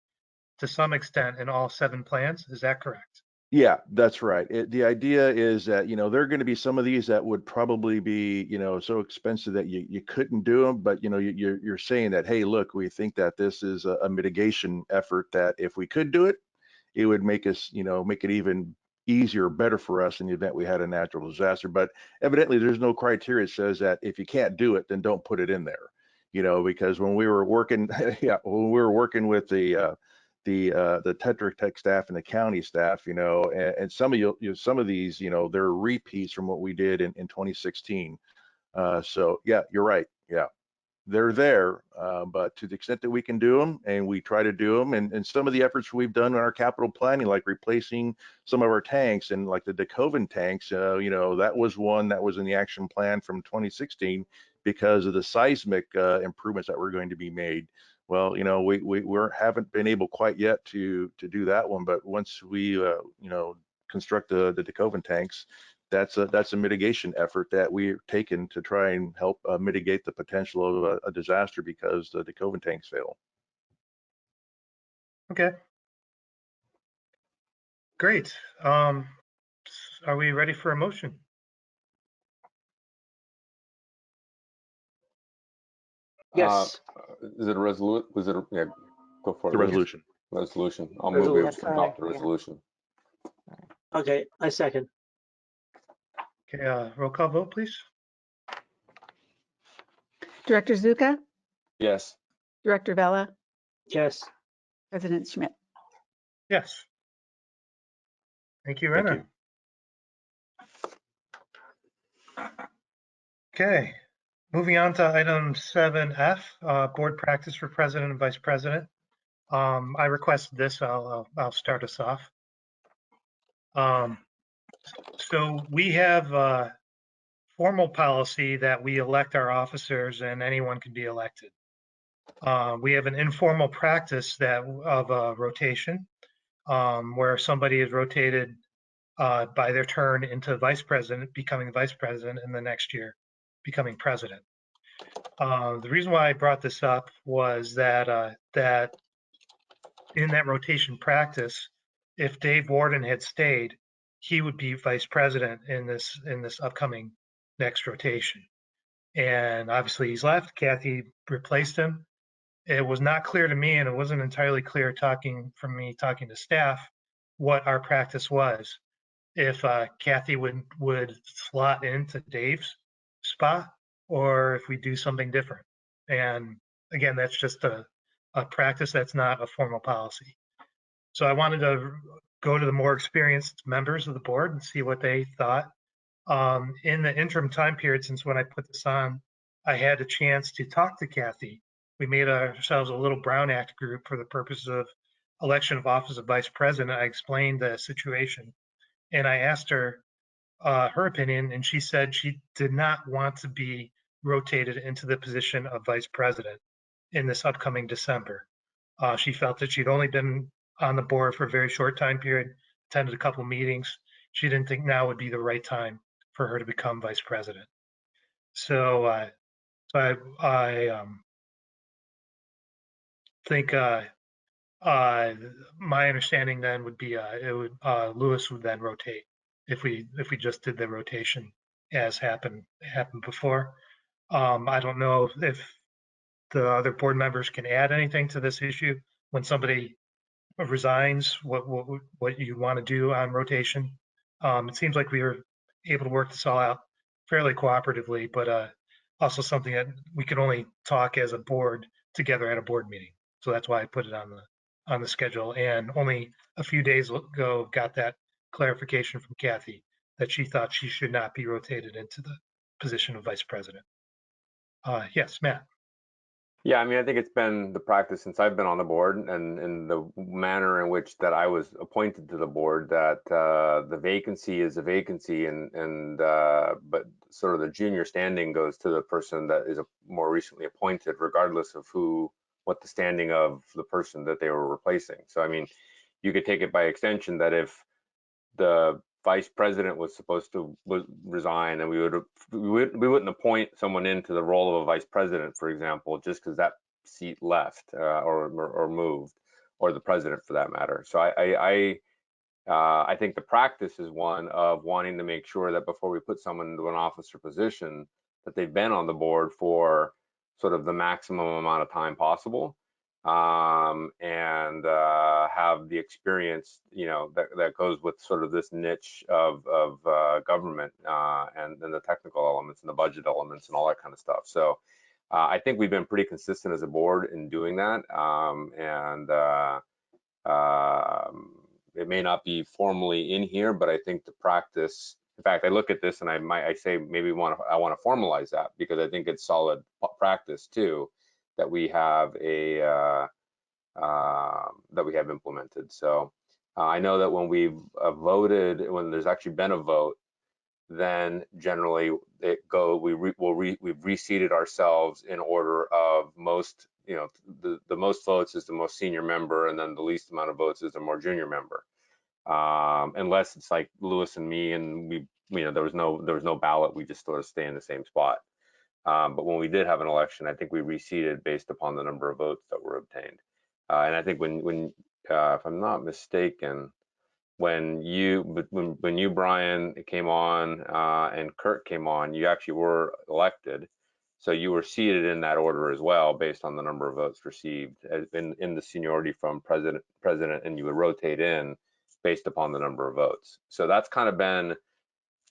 to some extent in all 7 plans. Is that correct? Yeah, that's right. The idea is that, there are going to be some of these that would probably be, so expensive that you couldn't do them, but, you're saying that, hey, look, we think that this is a mitigation effort that if we could do it, it would make us, make it even easier, better for us in the event we had a natural disaster. But evidently there's no criteria that says that if you can't do it, then don't put it in there, because when we were working, yeah, when we were working with the Tetra Tech staff and the county staff, and some of some of these, they're repeats from what we did in 2016. So yeah, you're right. Yeah, they're there, but to the extent that we can do them, and we try to do them, and some of the efforts we've done in our capital planning, like replacing some of our tanks, and like the DeKoven tanks, that was one that was in the action plan from 2016 because of the seismic improvements that were going to be made. Well, we haven't been able quite yet to do that one, but once we construct the DeKoven tanks, that's a mitigation effort that we've taken to try and help mitigate the potential of a disaster because the DeKoven tanks fail. Okay. Great. Are we ready for a motion? Yes. Is it a resolution? Was it? Yeah, go for it. The resolution. Resolution. I'll move Resolution. we That's adopt the right, yeah. resolution. Okay, I second. Okay, roll call vote, please. Director Zuka, Yes. Director Vella, Yes. President Schmidt. Yes. Thank you, Thank Renna. you. Okay, moving on to item 7F, board practice for president and vice president. I requested this. I'll start us off. So we have a formal policy that we elect our officers and anyone can be elected. We have an informal practice of a rotation where somebody is rotated by their turn into vice president, becoming vice president, and the next year becoming president. The reason why I brought this up was that that in that rotation practice, if Dave Warden had stayed, he would be vice president in this upcoming next rotation. And obviously he's left. Kathy replaced him. It was not clear to me, and it wasn't entirely clear talking to staff, what our practice was. If Kathy would slot into Dave's spot, or if we do something different. And again, that's just a practice. That's not a formal policy. So I wanted to go to the more experienced members of the board and see what they thought. In the interim time period since when I put this on, I had a chance to talk to Kathy. We made ourselves a little Brown Act group for the purpose of election of office of vice president. I explained the situation and I asked her her opinion, and she said she did not want to be rotated into the position of vice president in this upcoming December. She felt that she'd only been on the board for a very short time period, attended a couple meetings. She didn't think now would be the right time for her to become vice president. So I think my understanding then would be Lewis would then rotate if we just did the rotation as happened before. I don't know if the other board members can add anything to this issue when somebody resigns, what you want to do on rotation. It seems like we were able to work this all out fairly cooperatively, but also something that we could only talk as a board together at a board meeting. So that's why I put it on the schedule. And only a few days ago got that clarification from Kathy that she thought she should not be rotated into the position of vice president. Yes, Matt. Yeah, I mean, I think it's been the practice since I've been on the board, and in the manner in which that I was appointed to the board, that the vacancy is a vacancy, but sort of the junior standing goes to the person that is more recently appointed, regardless of what the standing of the person that they were replacing. So, I mean, you could take it by extension that if the vice president was supposed to resign, and we wouldn't appoint someone into the role of a vice president, for example, just because that seat left or moved, or the president for that matter. So I think the practice is one of wanting to make sure that before we put someone into an officer position, that they've been on the board for sort of the maximum amount of time possible, and have the experience, that goes with sort of this niche of government, and the technical elements and the budget elements and all that kind of stuff. So I think we've been pretty consistent as a board in doing that, it may not be formally in here, but I think the practice, in fact, I look at this and I say maybe I want to formalize that, because I think it's solid practice too, that we have implemented. So I know that when we've voted, when there's actually been a vote, then generally we've reseated ourselves in order of most, the most votes is the most senior member, and then the least amount of votes is the more junior member. Unless it's like Lewis and me, and there was no ballot, we just sort of stay in the same spot. But when we did have an election, I think we reseated based upon the number of votes that were obtained. And I think when if I'm not mistaken, when you, Brian, came on, and Kurt came on, you actually were elected. So you were seated in that order as well, based on the number of votes received in the seniority from president, and you would rotate in based upon the number of votes. So that's kind of been,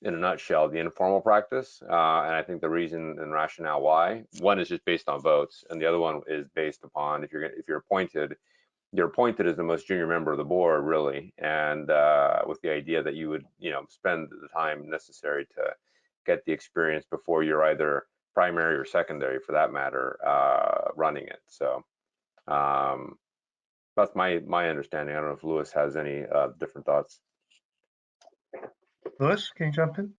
in a nutshell, the informal practice. And I think the reason and rationale why, one is just based on votes, and the other one is based upon if you're appointed, you're appointed as the most junior member of the board, really, and with the idea that you would, spend the time necessary to get the experience before you're either primary or secondary, for that matter, running it. So that's my understanding. I don't know if Lewis has any different thoughts. Lewis, can you jump in?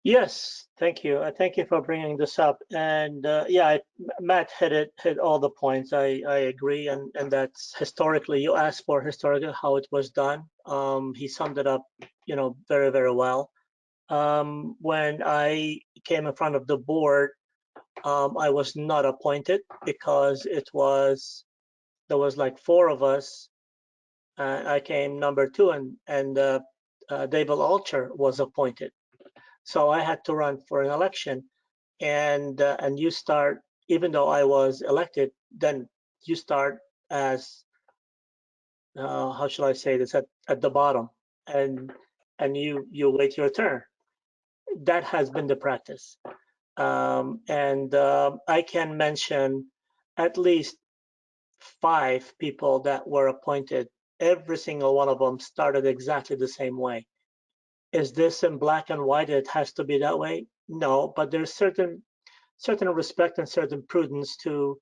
Yes, thank you. Thank you for bringing this up. And yeah, Matt hit all the points. I agree, and that's historically, you asked for historically how it was done. He summed it up, very, very well. When I came in front of the board, I was not appointed because there was like 4 of us. I came number 2, and David Alcher was appointed. So I had to run for an election, and you start, even though I was elected, then you start as how should I say this, at the bottom, and you wait your turn. That has been the practice, and I can mention at least 5 people that were appointed. Every single one of them started exactly the same way. Is this in black and white? It has to be that way? No, but there's certain respect and certain prudence to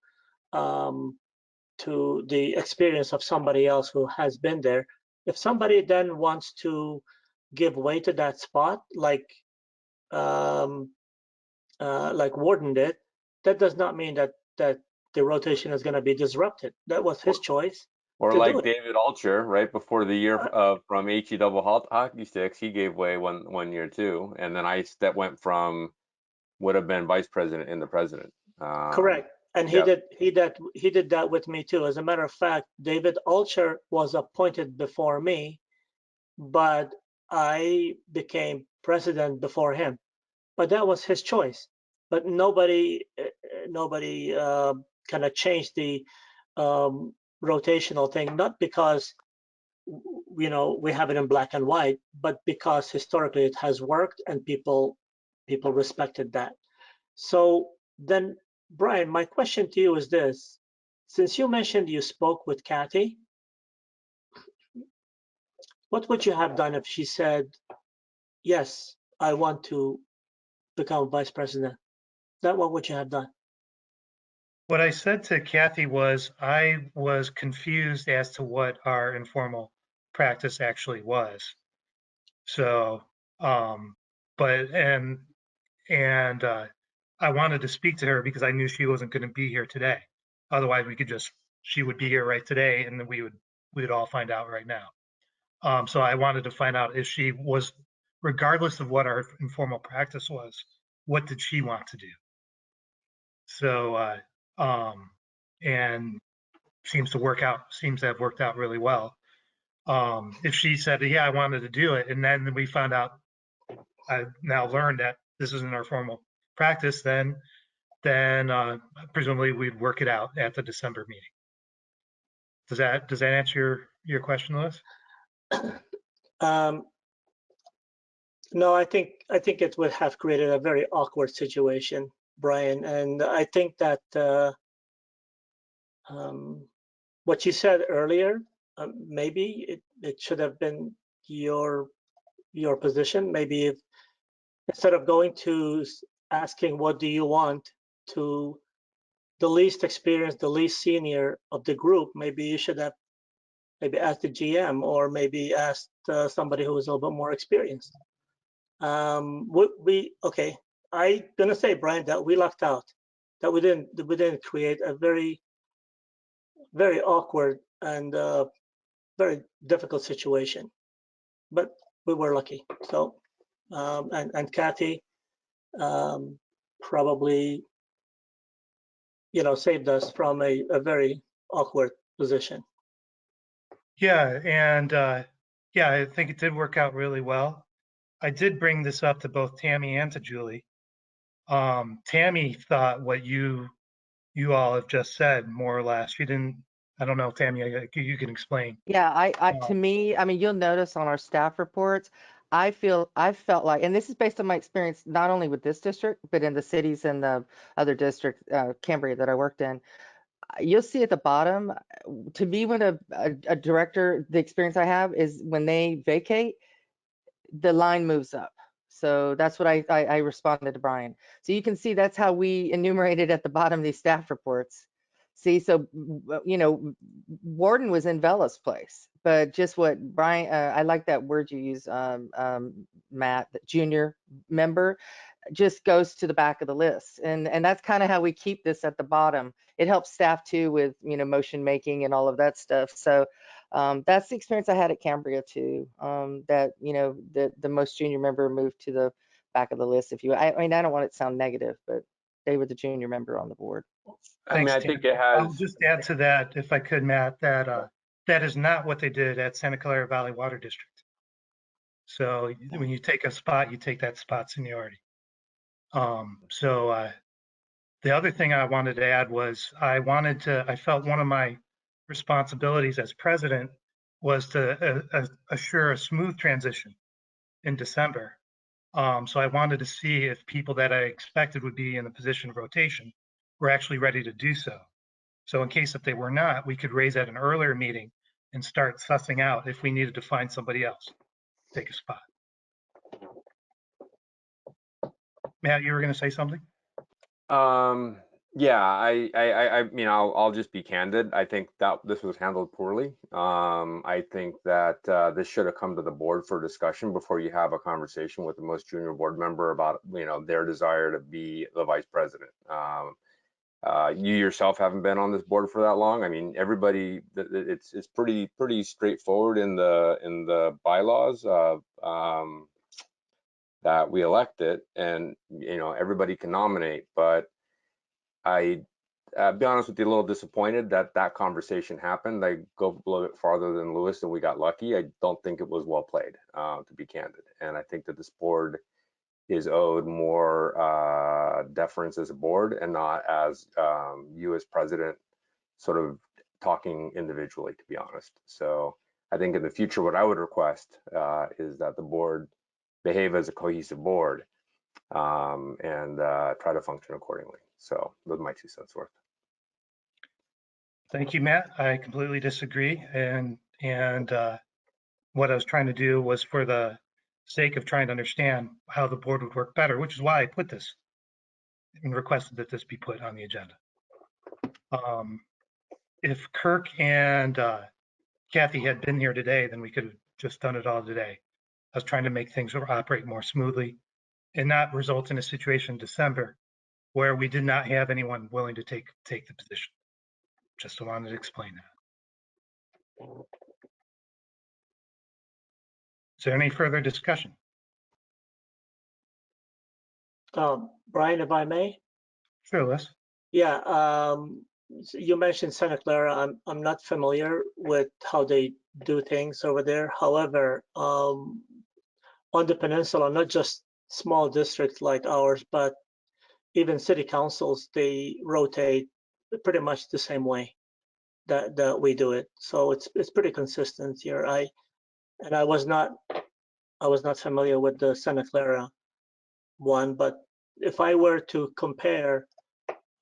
the experience of somebody else who has been there. If somebody then wants to give way to that spot, like Warden did, that does not mean that the rotation is going to be disrupted. That was his choice. Or like David Alcher, right before the year from HE double hockey sticks, he gave way one year too, and then that went from would have been vice president in the president. Correct, and he did that with me too. As a matter of fact, David Alcher was appointed before me, but I became president before him. But that was his choice. But nobody kind of changed the rotational thing, not because we have it in black and white, but because historically it has worked and people respected that. So then, Brian, my question to you is this: since you mentioned you spoke with Kathy, what would you have done if she said, yes, I want to become vice president? What would you have done? What I said to Kathy was I was confused as to what our informal practice actually was. So, I wanted to speak to her because I knew she wasn't going to be here today. Otherwise, she would be here right today, and then we would all find out right now. So I wanted to find out if she was regardless of what our informal practice was, what did she want to do? So, and seems to have worked out really well. If she said, yeah, I wanted to do it, and then we found out, I've now learned that this isn't our formal practice, then presumably we'd work it out at the December meeting. Does that answer your question, Louis? No, I think it would have created a very awkward situation, Brian, and I think that what you said earlier, maybe it should have been your position. Maybe if instead of going to asking what do you want to the least experienced, the least senior of the group, maybe you should have maybe asked the GM or maybe asked somebody who was a little bit more experienced. Okay, I'm gonna say, Brian, that we lucked out, that we didn't create a very, very awkward and very difficult situation, but we were lucky. So, and Kathy probably, saved us from a very awkward position. Yeah, and yeah, I think it did work out really well. I did bring this up to both Tammy and to Julie. Tammy thought what you all have just said, more or less. She didn't. I don't know, Tammy. You can explain. Yeah, to me, I mean, you'll notice on our staff reports, I felt like, and this is based on my experience, not only with this district, but in the cities and the other district, Cambria, that I worked in. You'll see at the bottom, to me, when a director, the experience I have is when they vacate, the line moves up. So that's what I responded to Brian. So you can see that's how we enumerated at the bottom of these staff reports. See, so, Warden was in Vella's place, but just what Brian, I like that word you use, Matt, the junior member, just goes to the back of the list. And that's kind of how we keep this at the bottom. It helps staff too with, motion making and all of that stuff. So that's the experience I had at Cambria too, that, the most junior member moved to the back of the list. I mean, I don't want it to sound negative, but they were the junior member on the board. Thanks, I think it has. I'll just add to that, if I could, Matt, that that is not what they did at Santa Clara Valley Water District. So when you take a spot, you take that spot seniority. So the other thing I wanted to add was I felt one of my responsibilities as president was to assure a smooth transition in December. So I wanted to see if people that I expected would be in a position of rotation were actually ready to do so. So in case if they were not, we could raise at an earlier meeting and start sussing out if we needed to find somebody else to take a spot. Matt, you were going to say something? Yeah, I mean, I'll just be candid. I think that this was handled poorly. I think that this should have come to the board for discussion before you have a conversation with the most junior board member about, their desire to be the vice president. You yourself haven't been on this board for that long. I mean, everybody, it's pretty straightforward in the bylaws that we elect it, and everybody can nominate. But I be honest with you, a little disappointed that conversation happened. I go a little bit farther than Louis, and we got lucky. I don't think it was well played, to be candid. And I think that this board is owed more deference as a board and not as you as president sort of talking individually, to be honest. So I think in the future, what I would request is that the board behave as a cohesive board and try to function accordingly. So those are my 2 cents worth. Thank you, Matt. I completely disagree. And what I was trying to do was, for the sake of trying to understand how the board would work better, which is why I put this and requested that this be put on the agenda. If Kirk and Kathy had been here today, then we could have just done it all today. I was trying to make things operate more smoothly and not result in a situation in December where we did not have anyone willing to take the position. Just wanted to explain that. Is there any further discussion? Brian, if I may. Sure, Les. Yeah, you mentioned Santa Clara. I'm not familiar with how they do things over there. However, on the peninsula, not just small districts like ours, but even city councils, they rotate pretty much the same way that we do it. So it's pretty consistent here. I was not familiar with the Santa Clara one, but if I were to compare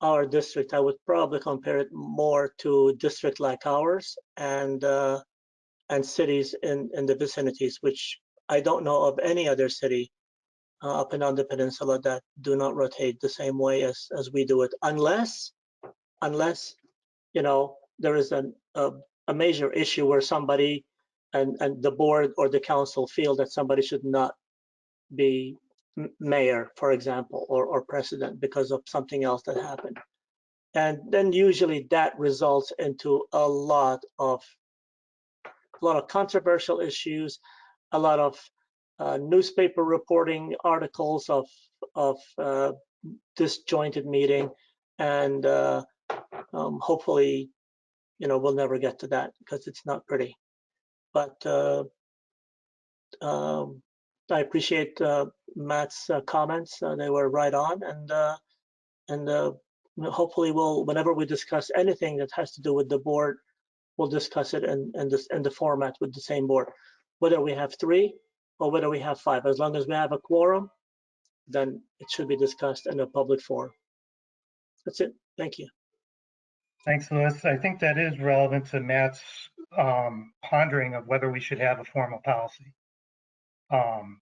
our district, I would probably compare it more to district like ours and cities in the vicinities, which I don't know of any other city up and down the peninsula that do not rotate the same way as we do it, unless you know there is a major issue where somebody and the board or the council feel that somebody should not be mayor, for example, or president because of something else that happened. And then usually that results into a lot of controversial issues, a lot of newspaper reporting articles of disjointed meeting, and hopefully, we'll never get to that because it's not pretty. But I appreciate Matt's comments. They were right on, and hopefully whenever we discuss anything that has to do with the board, we'll discuss it in the format with the same board, whether we have 3 or whether we have 5. As long as we have a quorum, then it should be discussed in a public forum. That's it. Thank you. Thanks, Louis. I think that is relevant to Matt's pondering of whether we should have a formal policy,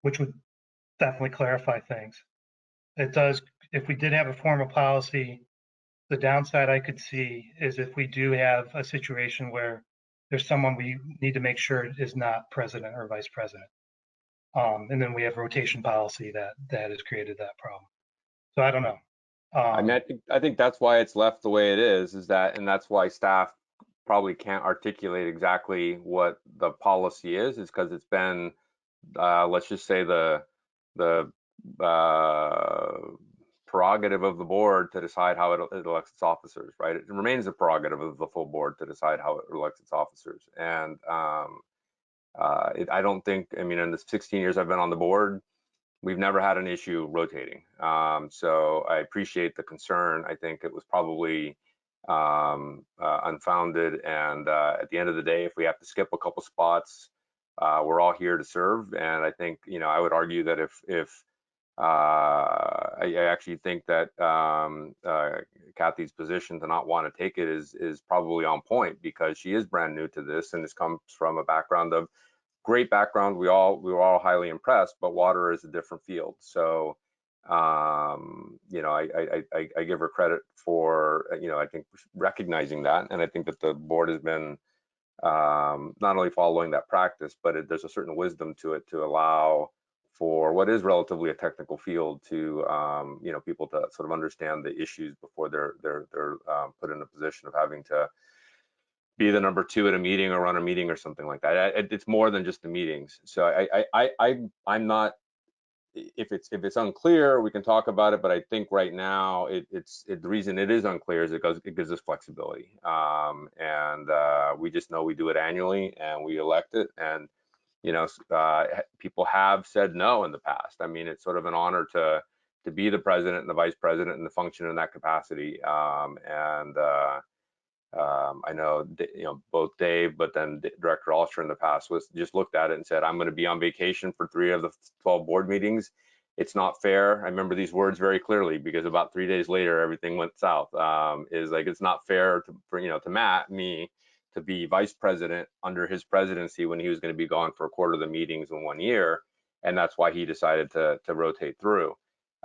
which would definitely clarify things. It does, if we did have a formal policy, the downside I could see is if we do have a situation where there's someone we need to make sure is not president or vice president. And then we have rotation policy that has created that problem. So I don't know. I mean, I think that's why it's left the way it is that, and that's why staff probably can't articulate exactly what the policy is because it's been, let's just say the prerogative of the board to decide how it elects its officers, right? It remains the prerogative of the full board to decide how it elects its officers. And I don't think, I mean, in the 16 years I've been on the board, we've never had an issue rotating. So I appreciate the concern. I think it was probably unfounded. And at the end of the day, if we have to skip a couple spots, we're all here to serve. And I think, I would argue that if I actually think that Kathy's position to not want to take it is probably on point because she is brand new to this and this comes from a background of great background. We were all highly impressed, but water is a different field. So, I give her credit for, I think recognizing that. And I think that the board has been not only following that practice, but there's a certain wisdom to it to allow for what is relatively a technical field to, people to sort of understand the issues before they're put in a position of having to be the number 2 at a meeting or run a meeting or something like that. It's more than just the meetings. So I'm not, if it's unclear, we can talk about it. But I think right now the reason it is unclear is it gives us flexibility. And we just know we do it annually and we elect it. And, people have said no in the past. I mean, it's sort of an honor to be the president and the vice president and to function in that capacity. I know, both Dave, but then Director Alster in the past was just looked at it and said, I'm going to be on vacation for 3 of the 12 board meetings. It's not fair. I remember these words very clearly because about 3 days later, everything went south. Is like, it's not fair to Matt, me, to be vice president under his presidency when he was going to be gone for a quarter of the meetings in 1 year. And that's why he decided to rotate through.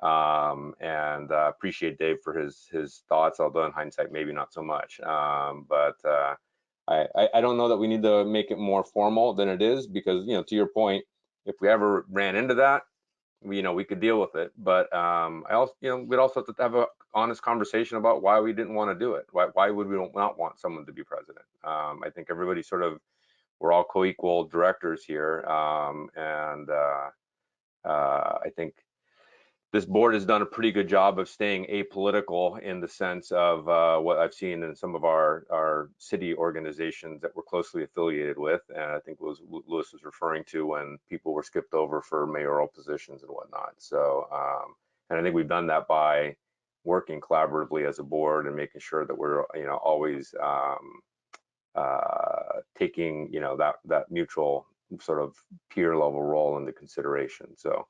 And appreciate Dave for his thoughts, although in hindsight maybe not so much. But I don't know that we need to make it more formal than it is because, to your point, if we ever ran into that, we could deal with it. But I also, we'd also have to have an honest conversation about why we didn't want to do it. Why would we not want someone to be president? I think everybody we're all co-equal directors here, and I think this board has done a pretty good job of staying apolitical in the sense of what I've seen in some of our city organizations that we're closely affiliated with. And I think Lewis was referring to when people were skipped over for mayoral positions and whatnot. So, and I think we've done that by working collaboratively as a board and making sure that we're, always taking, that mutual sort of peer level role into consideration. So.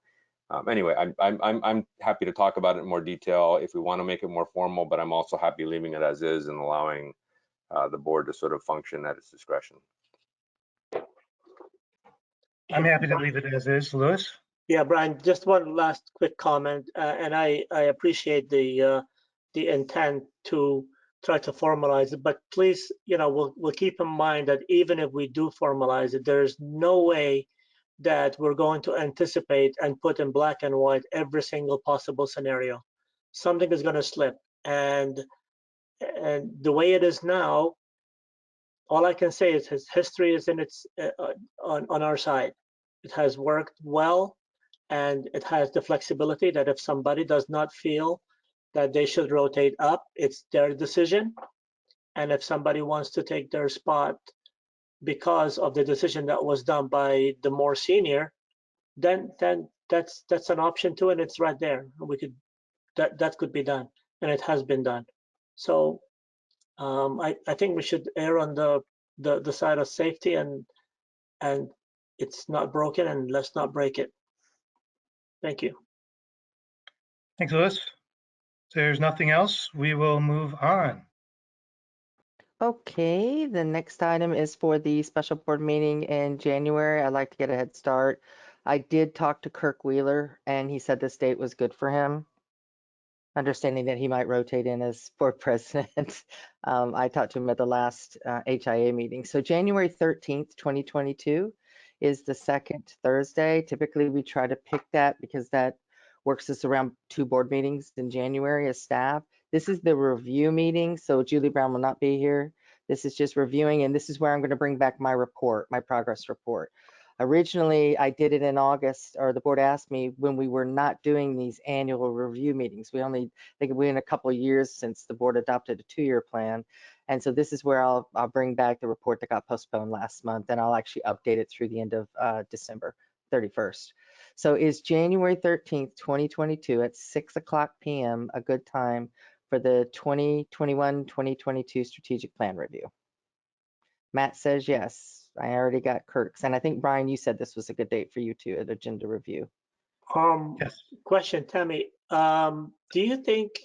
Anyway, I'm happy to talk about it in more detail if we want to make it more formal, but I'm also happy leaving it as is and allowing the board to sort of function at its discretion. I'm happy to leave it as is, Lewis. Yeah, Brian, just one last quick comment, and I appreciate the intent to try to formalize it, but please, we'll keep in mind that even if we do formalize it, there's no way that we're going to anticipate and put in black and white every single possible scenario. Something is going to slip, and the way it is now, all I can say is his history is in its on our side. It has worked well, and it has the flexibility that if somebody does not feel that they should rotate up, it's their decision. And if somebody wants to take their spot because of the decision that was done by the more senior, then that's an option too, and it's right there. We could that could be done, and it has been done. So I think we should err on the side of safety, and it's not broken, and let's not break it. Thank you. Thanks, Lewis. If there's nothing else, we will move on. Okay, the next item is for the special board meeting in January. I'd like to get a head start. I did talk to Kirk Wheeler, and he said this date was good for him, understanding that he might rotate in as board president. I talked to him at the last HIA meeting. So January 13th, 2022 is the second Thursday. Typically, we try to pick that because that works us around 2 board meetings in January as staff. This is the review meeting, so Julie Brown will not be here. This is just reviewing, and this is where I'm going to bring back my report, my progress report. Originally, I did it in August, or the board asked me when we were not doing these annual review meetings. We only, I think we're in a couple of years since the board adopted a 2-year plan. And so this is where I'll bring back the report that got postponed last month, and I'll actually update it through the end of December 31st. So is January 13th, 2022 at 6:00 p.m. a good time for the 2021-2022 strategic plan review? Matt says yes. I already got Kirk's, and I think Brian, you said this was a good date for you too at agenda review. Yes. Question, Tammy. Do you think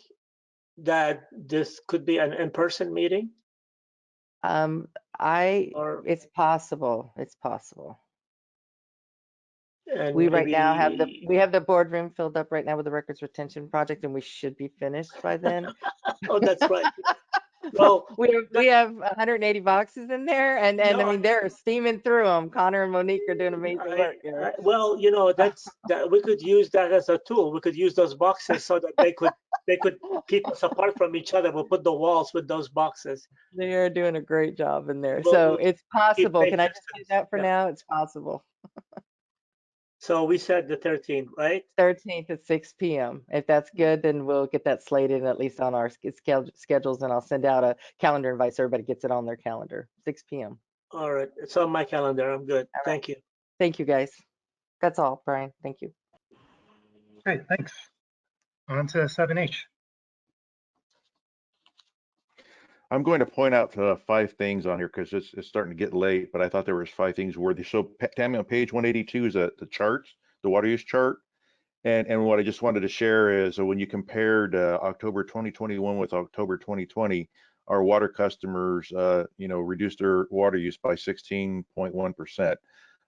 that this could be an in-person meeting? It's possible. It's possible. And We right now have maybe the boardroom filled up right now with the records retention project, and we should be finished by then. oh, that's right. Well, we have 180 boxes in there, and I no, mean they're steaming through them. Connor and Monique are doing amazing work. well, that we could use that as a tool. We could use those boxes so that they could keep us apart from each other. We'll put the walls with those boxes. They are doing a great job in there. We'll So it's possible. Can I just distance. do that for now? It's possible. So we said the 13th, right? 13th at 6 p.m. If that's good, then we'll get that slated at least on our schedules, and I'll send out a calendar invite so everybody gets it on their calendar. 6 p.m. All right, it's on my calendar. I'm good. All right. Thank you. Thank you, guys. That's all, Brian. Thank you. Great, thanks. On to 7H. I'm going to point out 5 things on here because it's starting to get late, but I thought there was 5 things worthy. So Tammy, on page 182 is the chart, the water use chart. And what I just wanted to share is when you compared October 2021 with October 2020, our water customers, reduced their water use by 16.1%.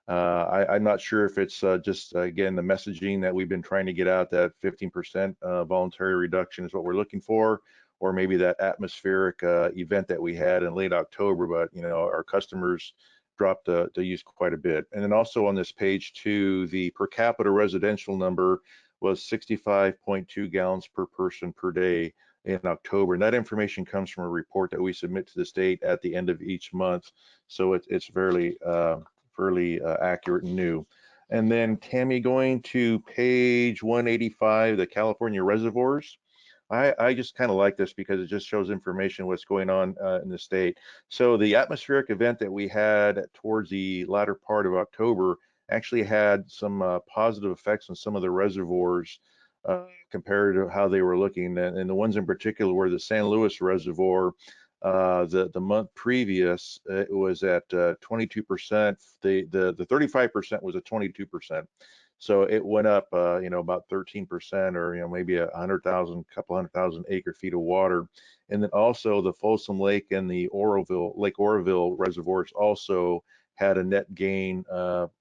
I'm not sure if it's just, again, the messaging that we've been trying to get out, that 15% voluntary reduction is what we're looking for, or maybe that atmospheric event that we had in late October, but our customers dropped the use quite a bit. And then also on this page 2, the per capita residential number was 65.2 gallons per person per day in October. And that information comes from a report that we submit to the state at the end of each month. So it's fairly accurate and new. And then Tammy, going to page 185, the California reservoirs. I just kind of like this because it just shows information what's going on in the state. So the atmospheric event that we had towards the latter part of October actually had some positive effects on some of the reservoirs compared to how they were looking. And the ones in particular were the San Luis Reservoir. The month previous, it was at 22%. The 35% was at 22%. So it went up, about 13%, or maybe 100,000, couple 100,000 acre-feet of water. And then also the Folsom Lake and the Lake Oroville reservoirs also had a net gain,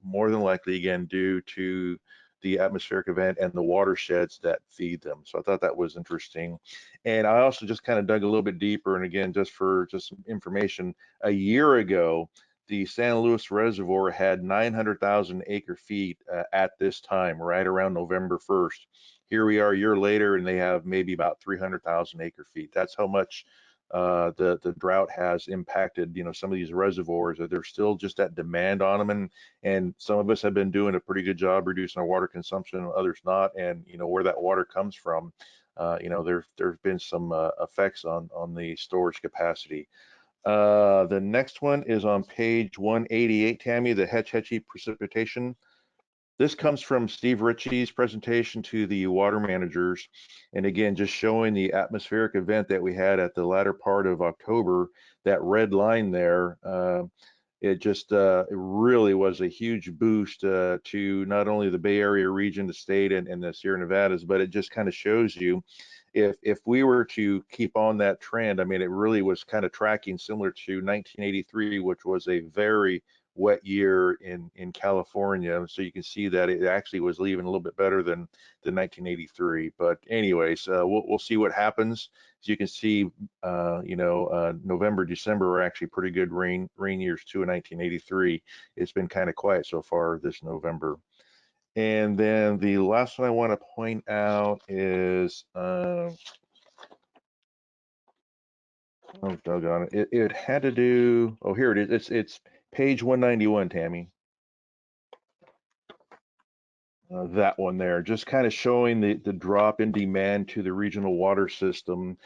more than likely again due to the atmospheric event and the watersheds that feed them. So I thought that was interesting. And I also just kind of dug a little bit deeper, and again, just some information, a year ago, the San Luis Reservoir had 900,000 acre-feet at this time, right around November 1st. Here we are a year later, and they have maybe about 300,000 acre-feet. That's how much the drought has impacted, some of these reservoirs. That there's still just that demand on them, and some of us have been doing a pretty good job reducing our water consumption, others not. And where that water comes from, there's been some effects on the storage capacity. The next one is on page 188, Tammy, the Hetch Hetchy precipitation. This comes from Steve Ritchie's presentation to the water managers. And again, just showing the atmospheric event that we had at the latter part of October, that red line there, it really was a huge boost to not only the Bay Area region, the state, and the Sierra Nevadas, but it just kind of shows you if we were to keep on that trend. I mean, it really was kind of tracking similar to 1983, which was a very wet year in California. So you can see that it actually was leaving a little bit better than 1983. But anyways, we'll see what happens. As you can see, November, December were actually pretty good rain years too in 1983. It's been kind of quiet so far this November. And then the last one I want to point out is, oh, doggone it. It had to do, oh, here it is. It's page 191, Tammy. That one there, just kind of showing the drop in demand to the regional water system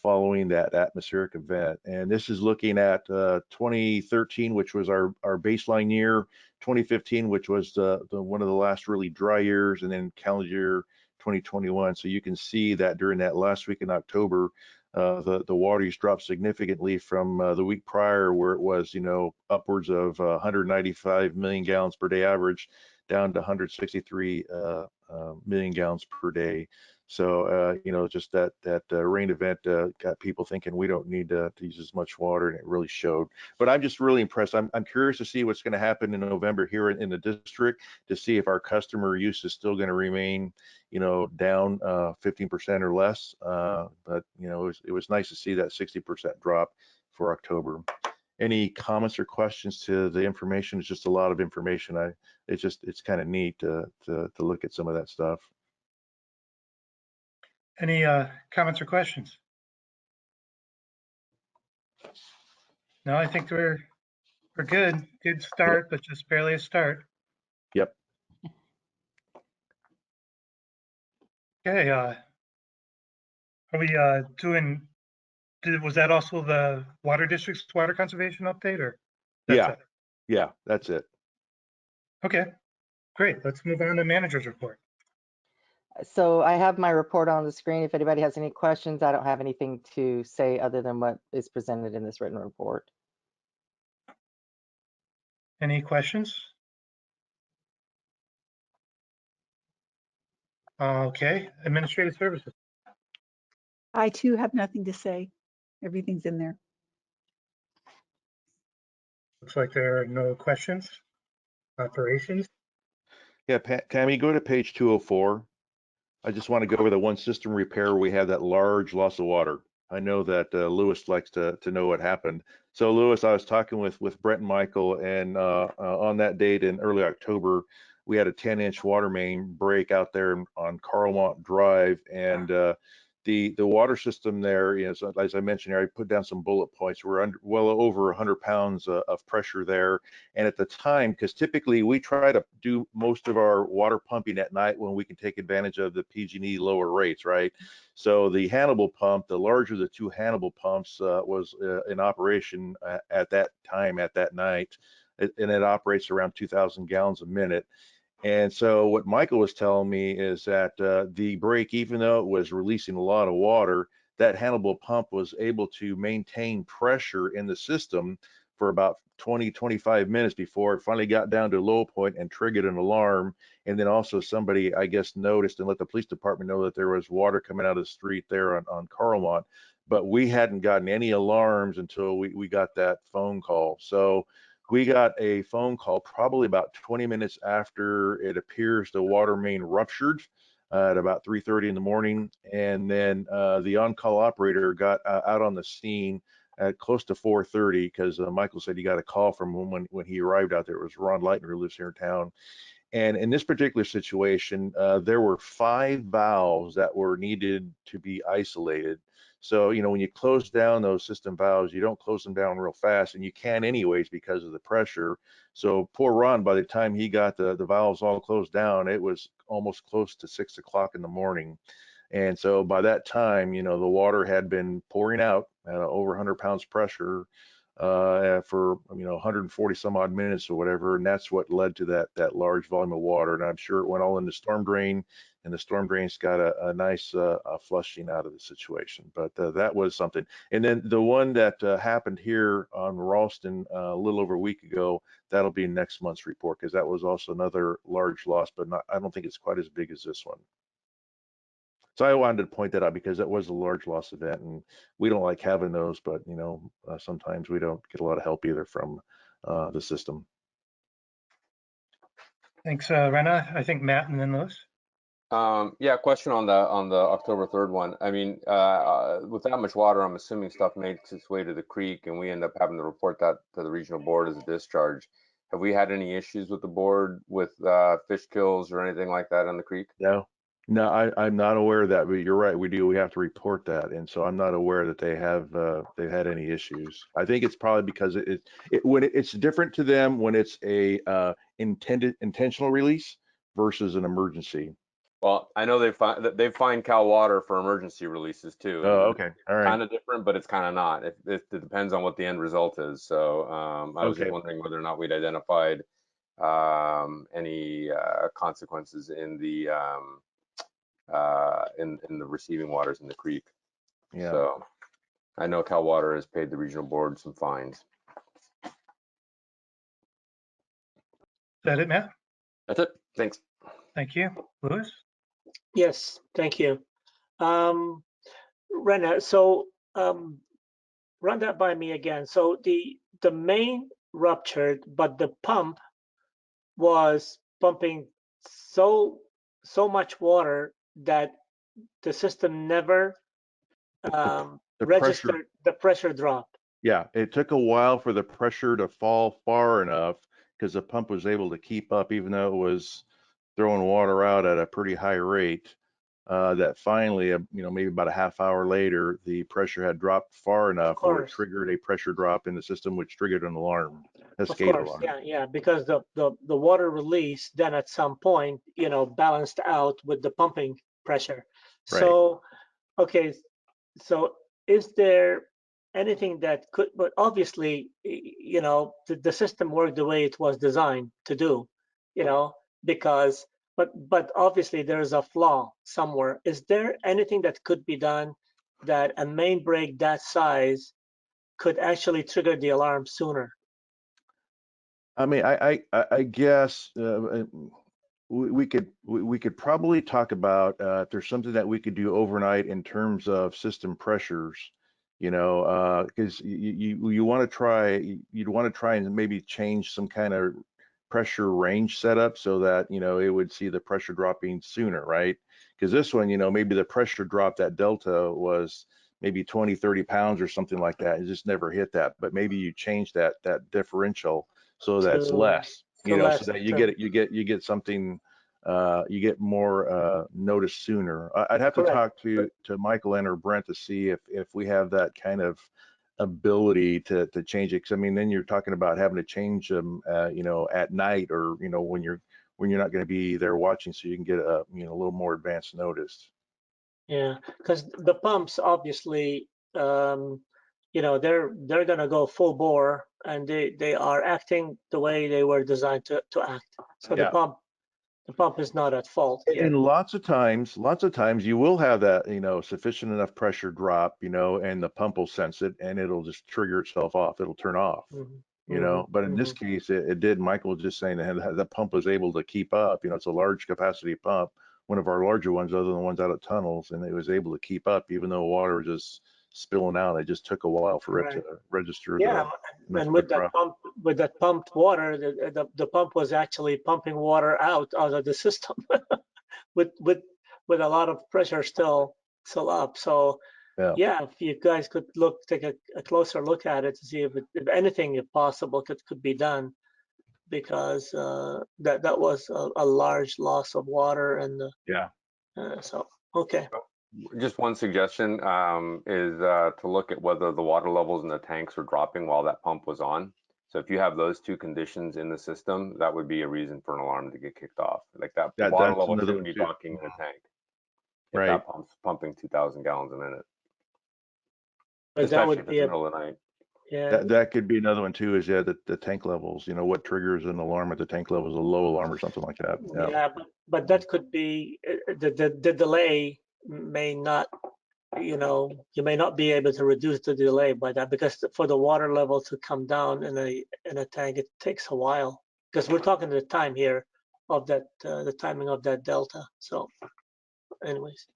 following that atmospheric event. And this is looking at 2013, which was our baseline year, 2015, which was the one of the last really dry years, and then calendar year 2021. So you can see that during that last week in October, the water use dropped significantly from the week prior, where it was, upwards of 195 million gallons per day average, down to 163 million gallons per day. So, just that rain event got people thinking we don't need to use as much water, and it really showed. But I'm just really impressed. I'm curious to see what's going to happen in November here in the district, to see if our customer use is still going to remain, down 15% or less. But it was nice to see that 60% drop for October. Any comments or questions to the information? It's just a lot of information. It's kind of neat to look at some of that stuff. Any comments or questions? No, I think we're good. Good start, but just barely a start. Yep. Okay. Are we doing? Was that also the water district's water conservation update, or? Yeah, that's it. Okay, great. Let's move on to manager's report. So I have my report on the screen. If anybody has any questions, I don't have anything to say other than what is presented in this written report. Any questions? Okay, administrative services. I too have nothing to say. Everything's in there. Looks like there are no questions. Operations. Yeah, Tammy, go to page 204. I just want to go over the one system repair where we had that large loss of water. I know that Lewis likes to know what happened. So Lewis, I was talking with Brent and Michael, and on that date in early October, we had a 10-inch water main break out there on Carlmont Drive, and the water system there, you know, so as I mentioned, I put down some bullet points. We're under well over 100 pounds of pressure there. And at the time, because typically we try to do most of our water pumping at night when we can take advantage of the PG&E lower rates, right? So the Hannibal pump, the larger of the two Hannibal pumps, was in operation at that time, at that night, and it operates around 2,000 gallons a minute. And so what Michael was telling me is that the break, even though it was releasing a lot of water, that Hannibal pump was able to maintain pressure in the system for about 20, 25 minutes before it finally got down to a low point and triggered an alarm. And then also somebody, I guess, noticed and let the police department know that there was water coming out of the street there on Carlmont. But we hadn't gotten any alarms until we got that phone call. So we got a phone call probably about 20 minutes after it appears the water main ruptured at about 3:30 in the morning. And then the on-call operator got out on the scene at close to 4:30 because Michael said he got a call from him when he arrived out there. It was Ron Leitner who lives here in town. And in this particular situation, there were 5 valves that were needed to be isolated. So, you know, when you close down those system valves, you don't close them down real fast, and you can anyways because of the pressure. So poor Ron, by the time he got the valves all closed down, it was almost close to 6 o'clock in the morning. And so by that time, you know, the water had been pouring out at over 100 pounds pressure for, you know, 140 some odd minutes or whatever, and that's what led to that large volume of water. And I'm sure it went all in the storm drain, and the storm drain's got a nice flushing out of the situation. But that was something. And then the one that happened here on Ralston a little over a week ago, that'll be next month's report, because that was also another large loss, but I don't think it's quite as big as this one. So I wanted to point that out because that was a large loss event, and we don't like having those, but you know, sometimes we don't get a lot of help either from the system. Thanks, Rena. I think Matt and then Lewis. Yeah, question on the October 3rd one. I mean, with that much water, I'm assuming stuff makes its way to the creek, and we end up having to report that to the regional board as a discharge. Have we had any issues with the board with fish kills or anything like that on the creek? No, I'm not aware of that, but you're right. We have to report that, and so I'm not aware that they've had any issues. I think it's probably because it's different to them when it's a intentional release versus an emergency. Well, I know they find Cal Water for emergency releases too. Oh, okay, all right. Kind of different, but it's kind of not. It depends on what the end result is. So I was just wondering whether or not we'd identified any consequences in the receiving waters in the creek. Yeah. So I know Cal Water has paid the regional board some fines. Is that it, Matt? That's it. Thanks. Thank you. Lewis? Yes, thank you. Rena, so run that by me again. So the main ruptured, but the pump was pumping so much water that the system never registered the pressure drop. Yeah, it took a while for the pressure to fall far enough because the pump was able to keep up, even though it was throwing water out at a pretty high rate. That finally, you know, maybe about a half hour later, the pressure had dropped far enough where it triggered a pressure drop in the system, which triggered an alarm, a SCADA alarm. Yeah, because the water release then at some point, you know, balanced out with the pumping pressure. Right. So, okay, so is there anything that could, but obviously, you know, the system worked the way it was designed to do, you know, because, but obviously there's a flaw somewhere. Is there anything that could be done that a main break that size could actually trigger the alarm sooner? I mean, I guess we could probably talk about if there's something that we could do overnight in terms of system pressures, you know, because you want to try, you'd want to try and maybe change some kind of pressure range setup so that, you know, it would see the pressure dropping sooner, right? Because this one, you know, maybe the pressure drop, that delta was maybe 20, 30 pounds or something like that. It just never hit that, but maybe you change that differential so that's less, you know, so that you get something you get more notice sooner. I'd have to Correct. talk to Michael and or Brent to see if we have that kind of ability to change it. 'Cause I mean, then you're talking about having to change them, you know, at night, or you know, when you're not going to be there watching, so you can get a you know a little more advanced notice. Yeah, because the pumps obviously, you know, they're gonna go full bore, and they are acting the way they were designed to act. So Yeah. the pump is not at fault here. And lots of times you will have that, you know, sufficient enough pressure drop, you know, and the pump will sense it and it'll just trigger itself off. It'll turn off, you know. But in this case, it did. Michael was just saying that the pump was able to keep up. You know, it's a large capacity pump, one of our larger ones, other than the ones out of tunnels, and it was able to keep up even though water was just spilling out. It just took a while for it to register. Yeah, and with that pumped water, the pump was actually pumping water out of the system with a lot of pressure still up. So yeah, if you guys could take a closer look at it to see if anything, if possible, could be done, because that was a large loss of water, and so okay. Just one suggestion is to look at whether the water levels in the tanks are dropping while that pump was on. So if you have those two conditions in the system, that would be a reason for an alarm to get kicked off. Like that water level shouldn't be talking in a tank. If right. That pump's pumping 2,000 gallons a minute. But especially that would if be it's the middle of the night. Yeah. That could be another one too, is the tank levels, you know, what triggers an alarm at the tank levels, a low alarm or something like that. Yeah, but that could be the delay may not, you know, you may not be able to reduce the delay by that, because for the water level to come down in a tank, it takes a while, because we're talking the time here of that the timing of that delta. So anyways,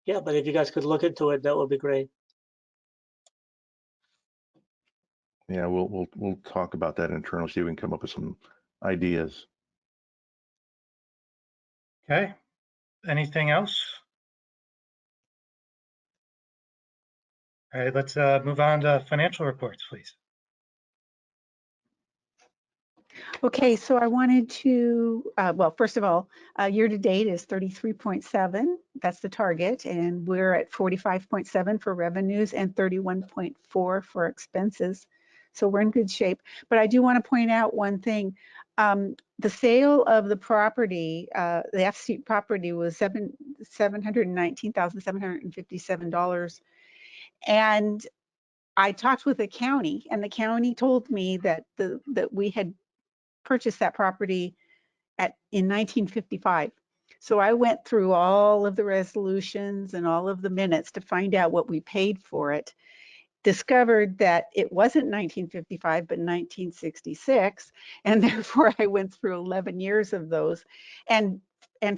yeah, but if you guys could look into it, that would be great. Yeah, we'll talk about that internally, see if we can come up with some ideas. Okay. Anything else? All right, let's move on to financial reports, please. Okay, so I wanted to, well, first of all, year to date is 33.7. That's the target, and we're at 45.7 for revenues and 31.4 for expenses. So we're in good shape. But I do want to point out one thing. The sale of the property, the F Street property, was $719,757. And I talked with the county, and the county told me that that we had purchased that property in 1955. So I went through all of the resolutions and all of the minutes to find out what we paid for it. Discovered that it wasn't 1955, but 1966. And therefore I went through 11 years of those. And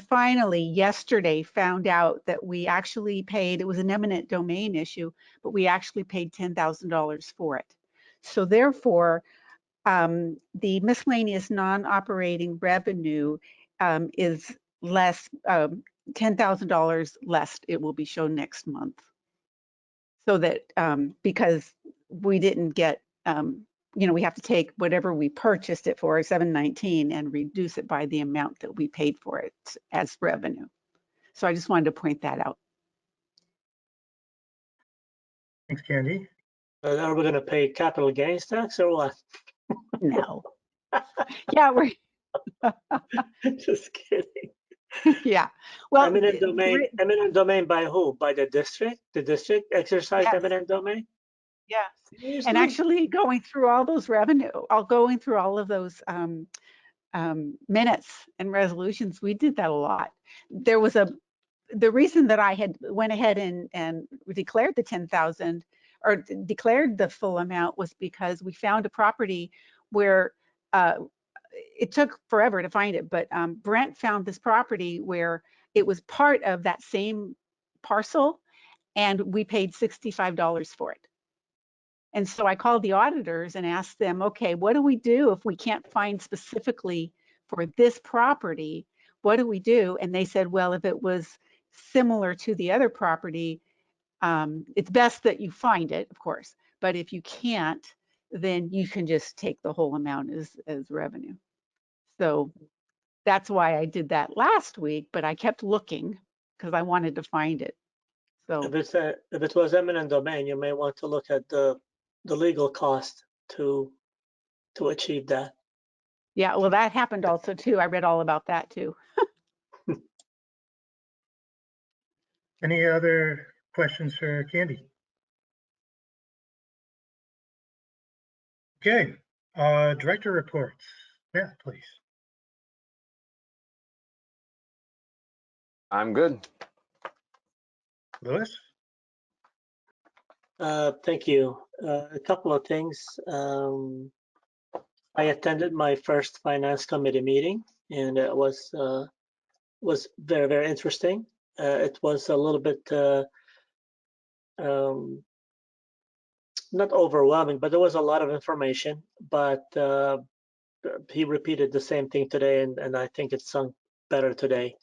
finally, yesterday, found out that we actually paid, it was an eminent domain issue, but we actually paid $10,000 for it. So therefore, the miscellaneous non-operating revenue is less, $10,000 less. It will be shown next month. So that because we didn't get, you know, we have to take whatever we purchased it for, 719, and reduce it by the amount that we paid for it as revenue. So I just wanted to point that out. Thanks, Candy. Are we going to pay capital gains tax or what? No. Yeah, we're just kidding. Yeah. Well, eminent domain by who? By the district? The district exercised eminent domain? Yes. Seriously? And actually going through all those going through all of those minutes and resolutions, we did that a lot. There was the reason that I had went ahead and declared the 10,000 or declared the full amount was because we found a property where it took forever to find it, but Brent found this property where it was part of that same parcel, and we paid $65 for it. And so I called the auditors and asked them, okay, what do we do if we can't find specifically for this property? What do we do? And they said, well, if it was similar to the other property, it's best that you find it, of course. But if you can't, then you can just take the whole amount as revenue. So That's why I did that last week, but I kept looking because I wanted to find it. So If it was eminent domain, you may want to look at the legal cost to achieve that. yeah, well, that happened also too. I read all about that too. Any other questions for Candy? Okay, director reports. Yeah, please. I'm good. Louis? Thank you. A couple of things. I attended my first finance committee meeting, and it was very, very interesting. It was a little bit not overwhelming, but there was a lot of information. But he repeated the same thing today, and I think it sunk better today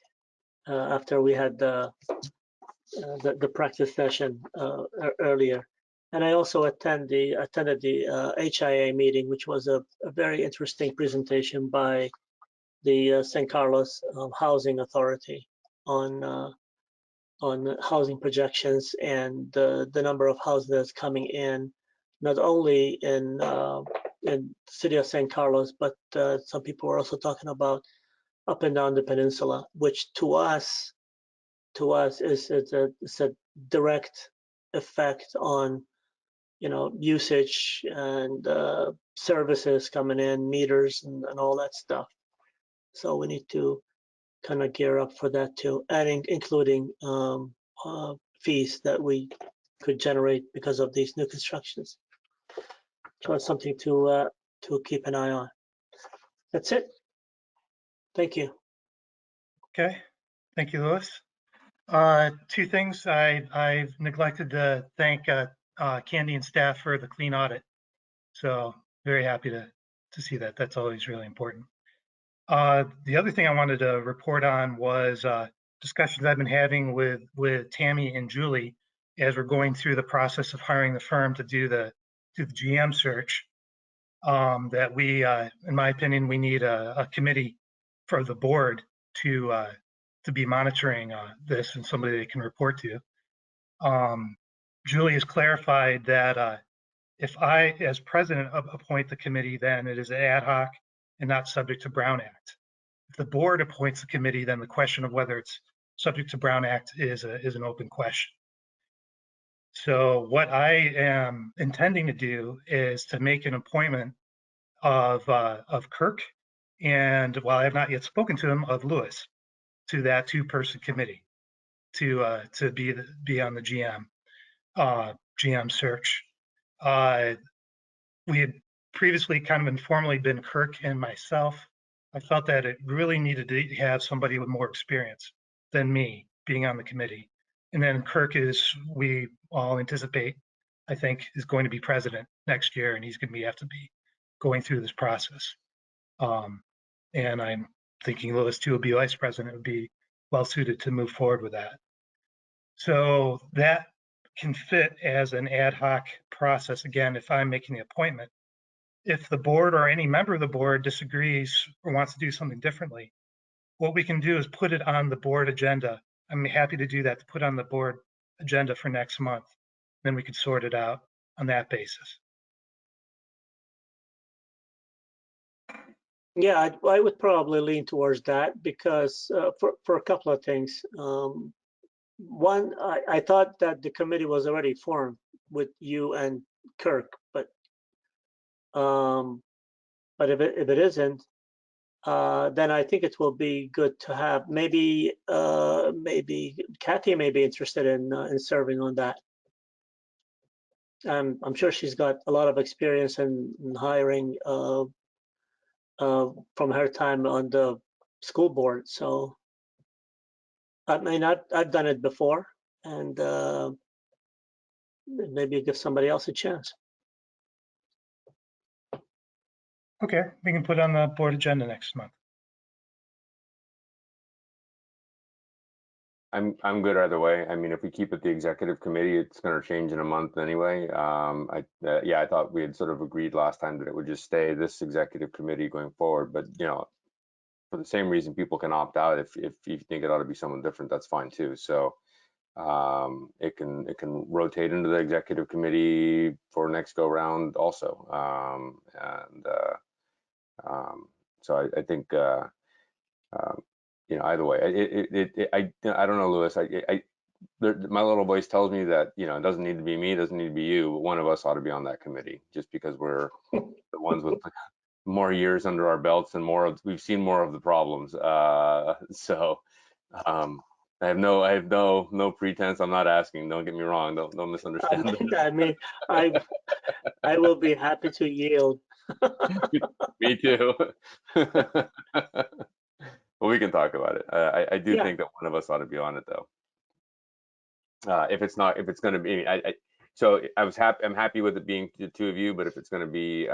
after we had the practice session earlier. And I also attended the HIA meeting, which was a very interesting presentation by the San Carlos Housing Authority on housing projections and the number of houses that's coming in, not only in the city of San Carlos, but some people were also talking about up and down the peninsula, which to us is a direct effect on usage and services coming in, meters and all that stuff. So we need to kind of gear up for that too, and including fees that we could generate because of these new constructions. So it's something to keep an eye on. That's it. Thank you. Okay, thank you, Louis. Two things. I've neglected to thank Candy and staff for the clean audit. So very happy to see that. That's always really important. The other thing I wanted to report on was discussions I've been having with Tammy and Julie as we're going through the process of hiring the firm to do the GM search. That we, in my opinion, we need a committee for the board to be monitoring this and somebody they can report to. Julie has clarified that if I, as president, appoint the committee, then it is ad hoc and not subject to Brown Act. If the board appoints the committee, then the question of whether it's subject to Brown Act is an open question. So what I am intending to do is to make an appointment of Kirk, and while I have not yet spoken to him, of Louis, to that two-person committee to be on the GM search. We had previously kind of informally been Kirk and myself. I felt that it really needed to have somebody with more experience than me being on the committee. And then Kirk is, we all anticipate, I think, is going to be president next year, and he's going to have to be going through this process. And I'm thinking Louis too will be vice president, would be well suited to move forward with that. So that can fit as an ad hoc process, again, if I'm making the appointment. If the board or any member of the board disagrees or wants to do something differently, what we can do is put it on the board agenda. I'm happy to do that, to put on the board agenda for next month. Then we could sort it out on that basis. Yeah, I would probably lean towards that because for a couple of things. One, I thought that the committee was already formed with you and Kirk, but if it isn't, then I think it will be good to have maybe Kathy may be interested in serving on that. I'm sure she's got a lot of experience in hiring from her time on the school board. So I mean, I've done it before, and maybe give somebody else a chance. Okay, we can put it on the board agenda next month. I'm good either way. I mean, if we keep it the executive committee, it's going to change in a month anyway. I thought we had sort of agreed last time that it would just stay this executive committee going forward, but for the same reason people can opt out. If you think it ought to be someone different, that's fine too. So it can rotate into the executive committee for next go round also. So I think either way, I don't know, Louis. My little voice tells me that it doesn't need to be me, it doesn't need to be you, but one of us ought to be on that committee, just because we're the ones with more years under our belts and we've seen more of the problems. So I have no pretense. I'm not asking. Don't get me wrong. Don't misunderstand. I mean, I will be happy to yield. Me too. Well, we can talk about it. I do think that one of us ought to be on it, though. If it's going to be, so I'm happy with it being the two of you, but if it's going to be, if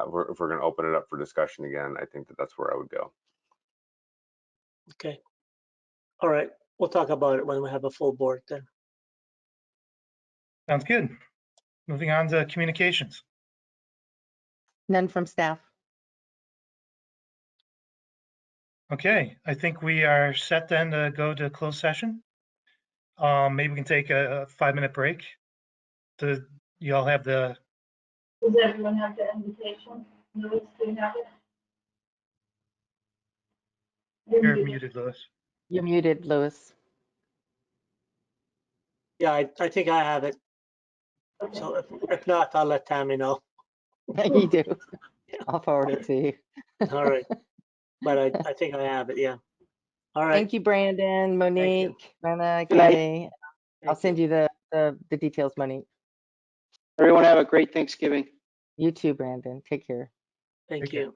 we're going to open it up for discussion again, I think that's where I would go. Okay. All right. We'll talk about it when we have a full board then. Sounds good. Moving on to communications. None from staff. Okay, I think we are set then to go to closed session. Maybe we can take a 5-minute break. Do you all have the? Does everyone have the invitation? Louis, do you have it? You're muted, Louis. You're muted, Louis. Yeah, I think I have it. Okay. So if not, I'll let Tammy know. You do. I'll forward it to you. All right. But I think I have it, yeah. All right. Thank you, Brandon, Monique, Brenna, Good night. Kelly. I'll send you the details, Monique. Everyone have a great Thanksgiving. You too, Brandon. Take care. Thank Take care. you.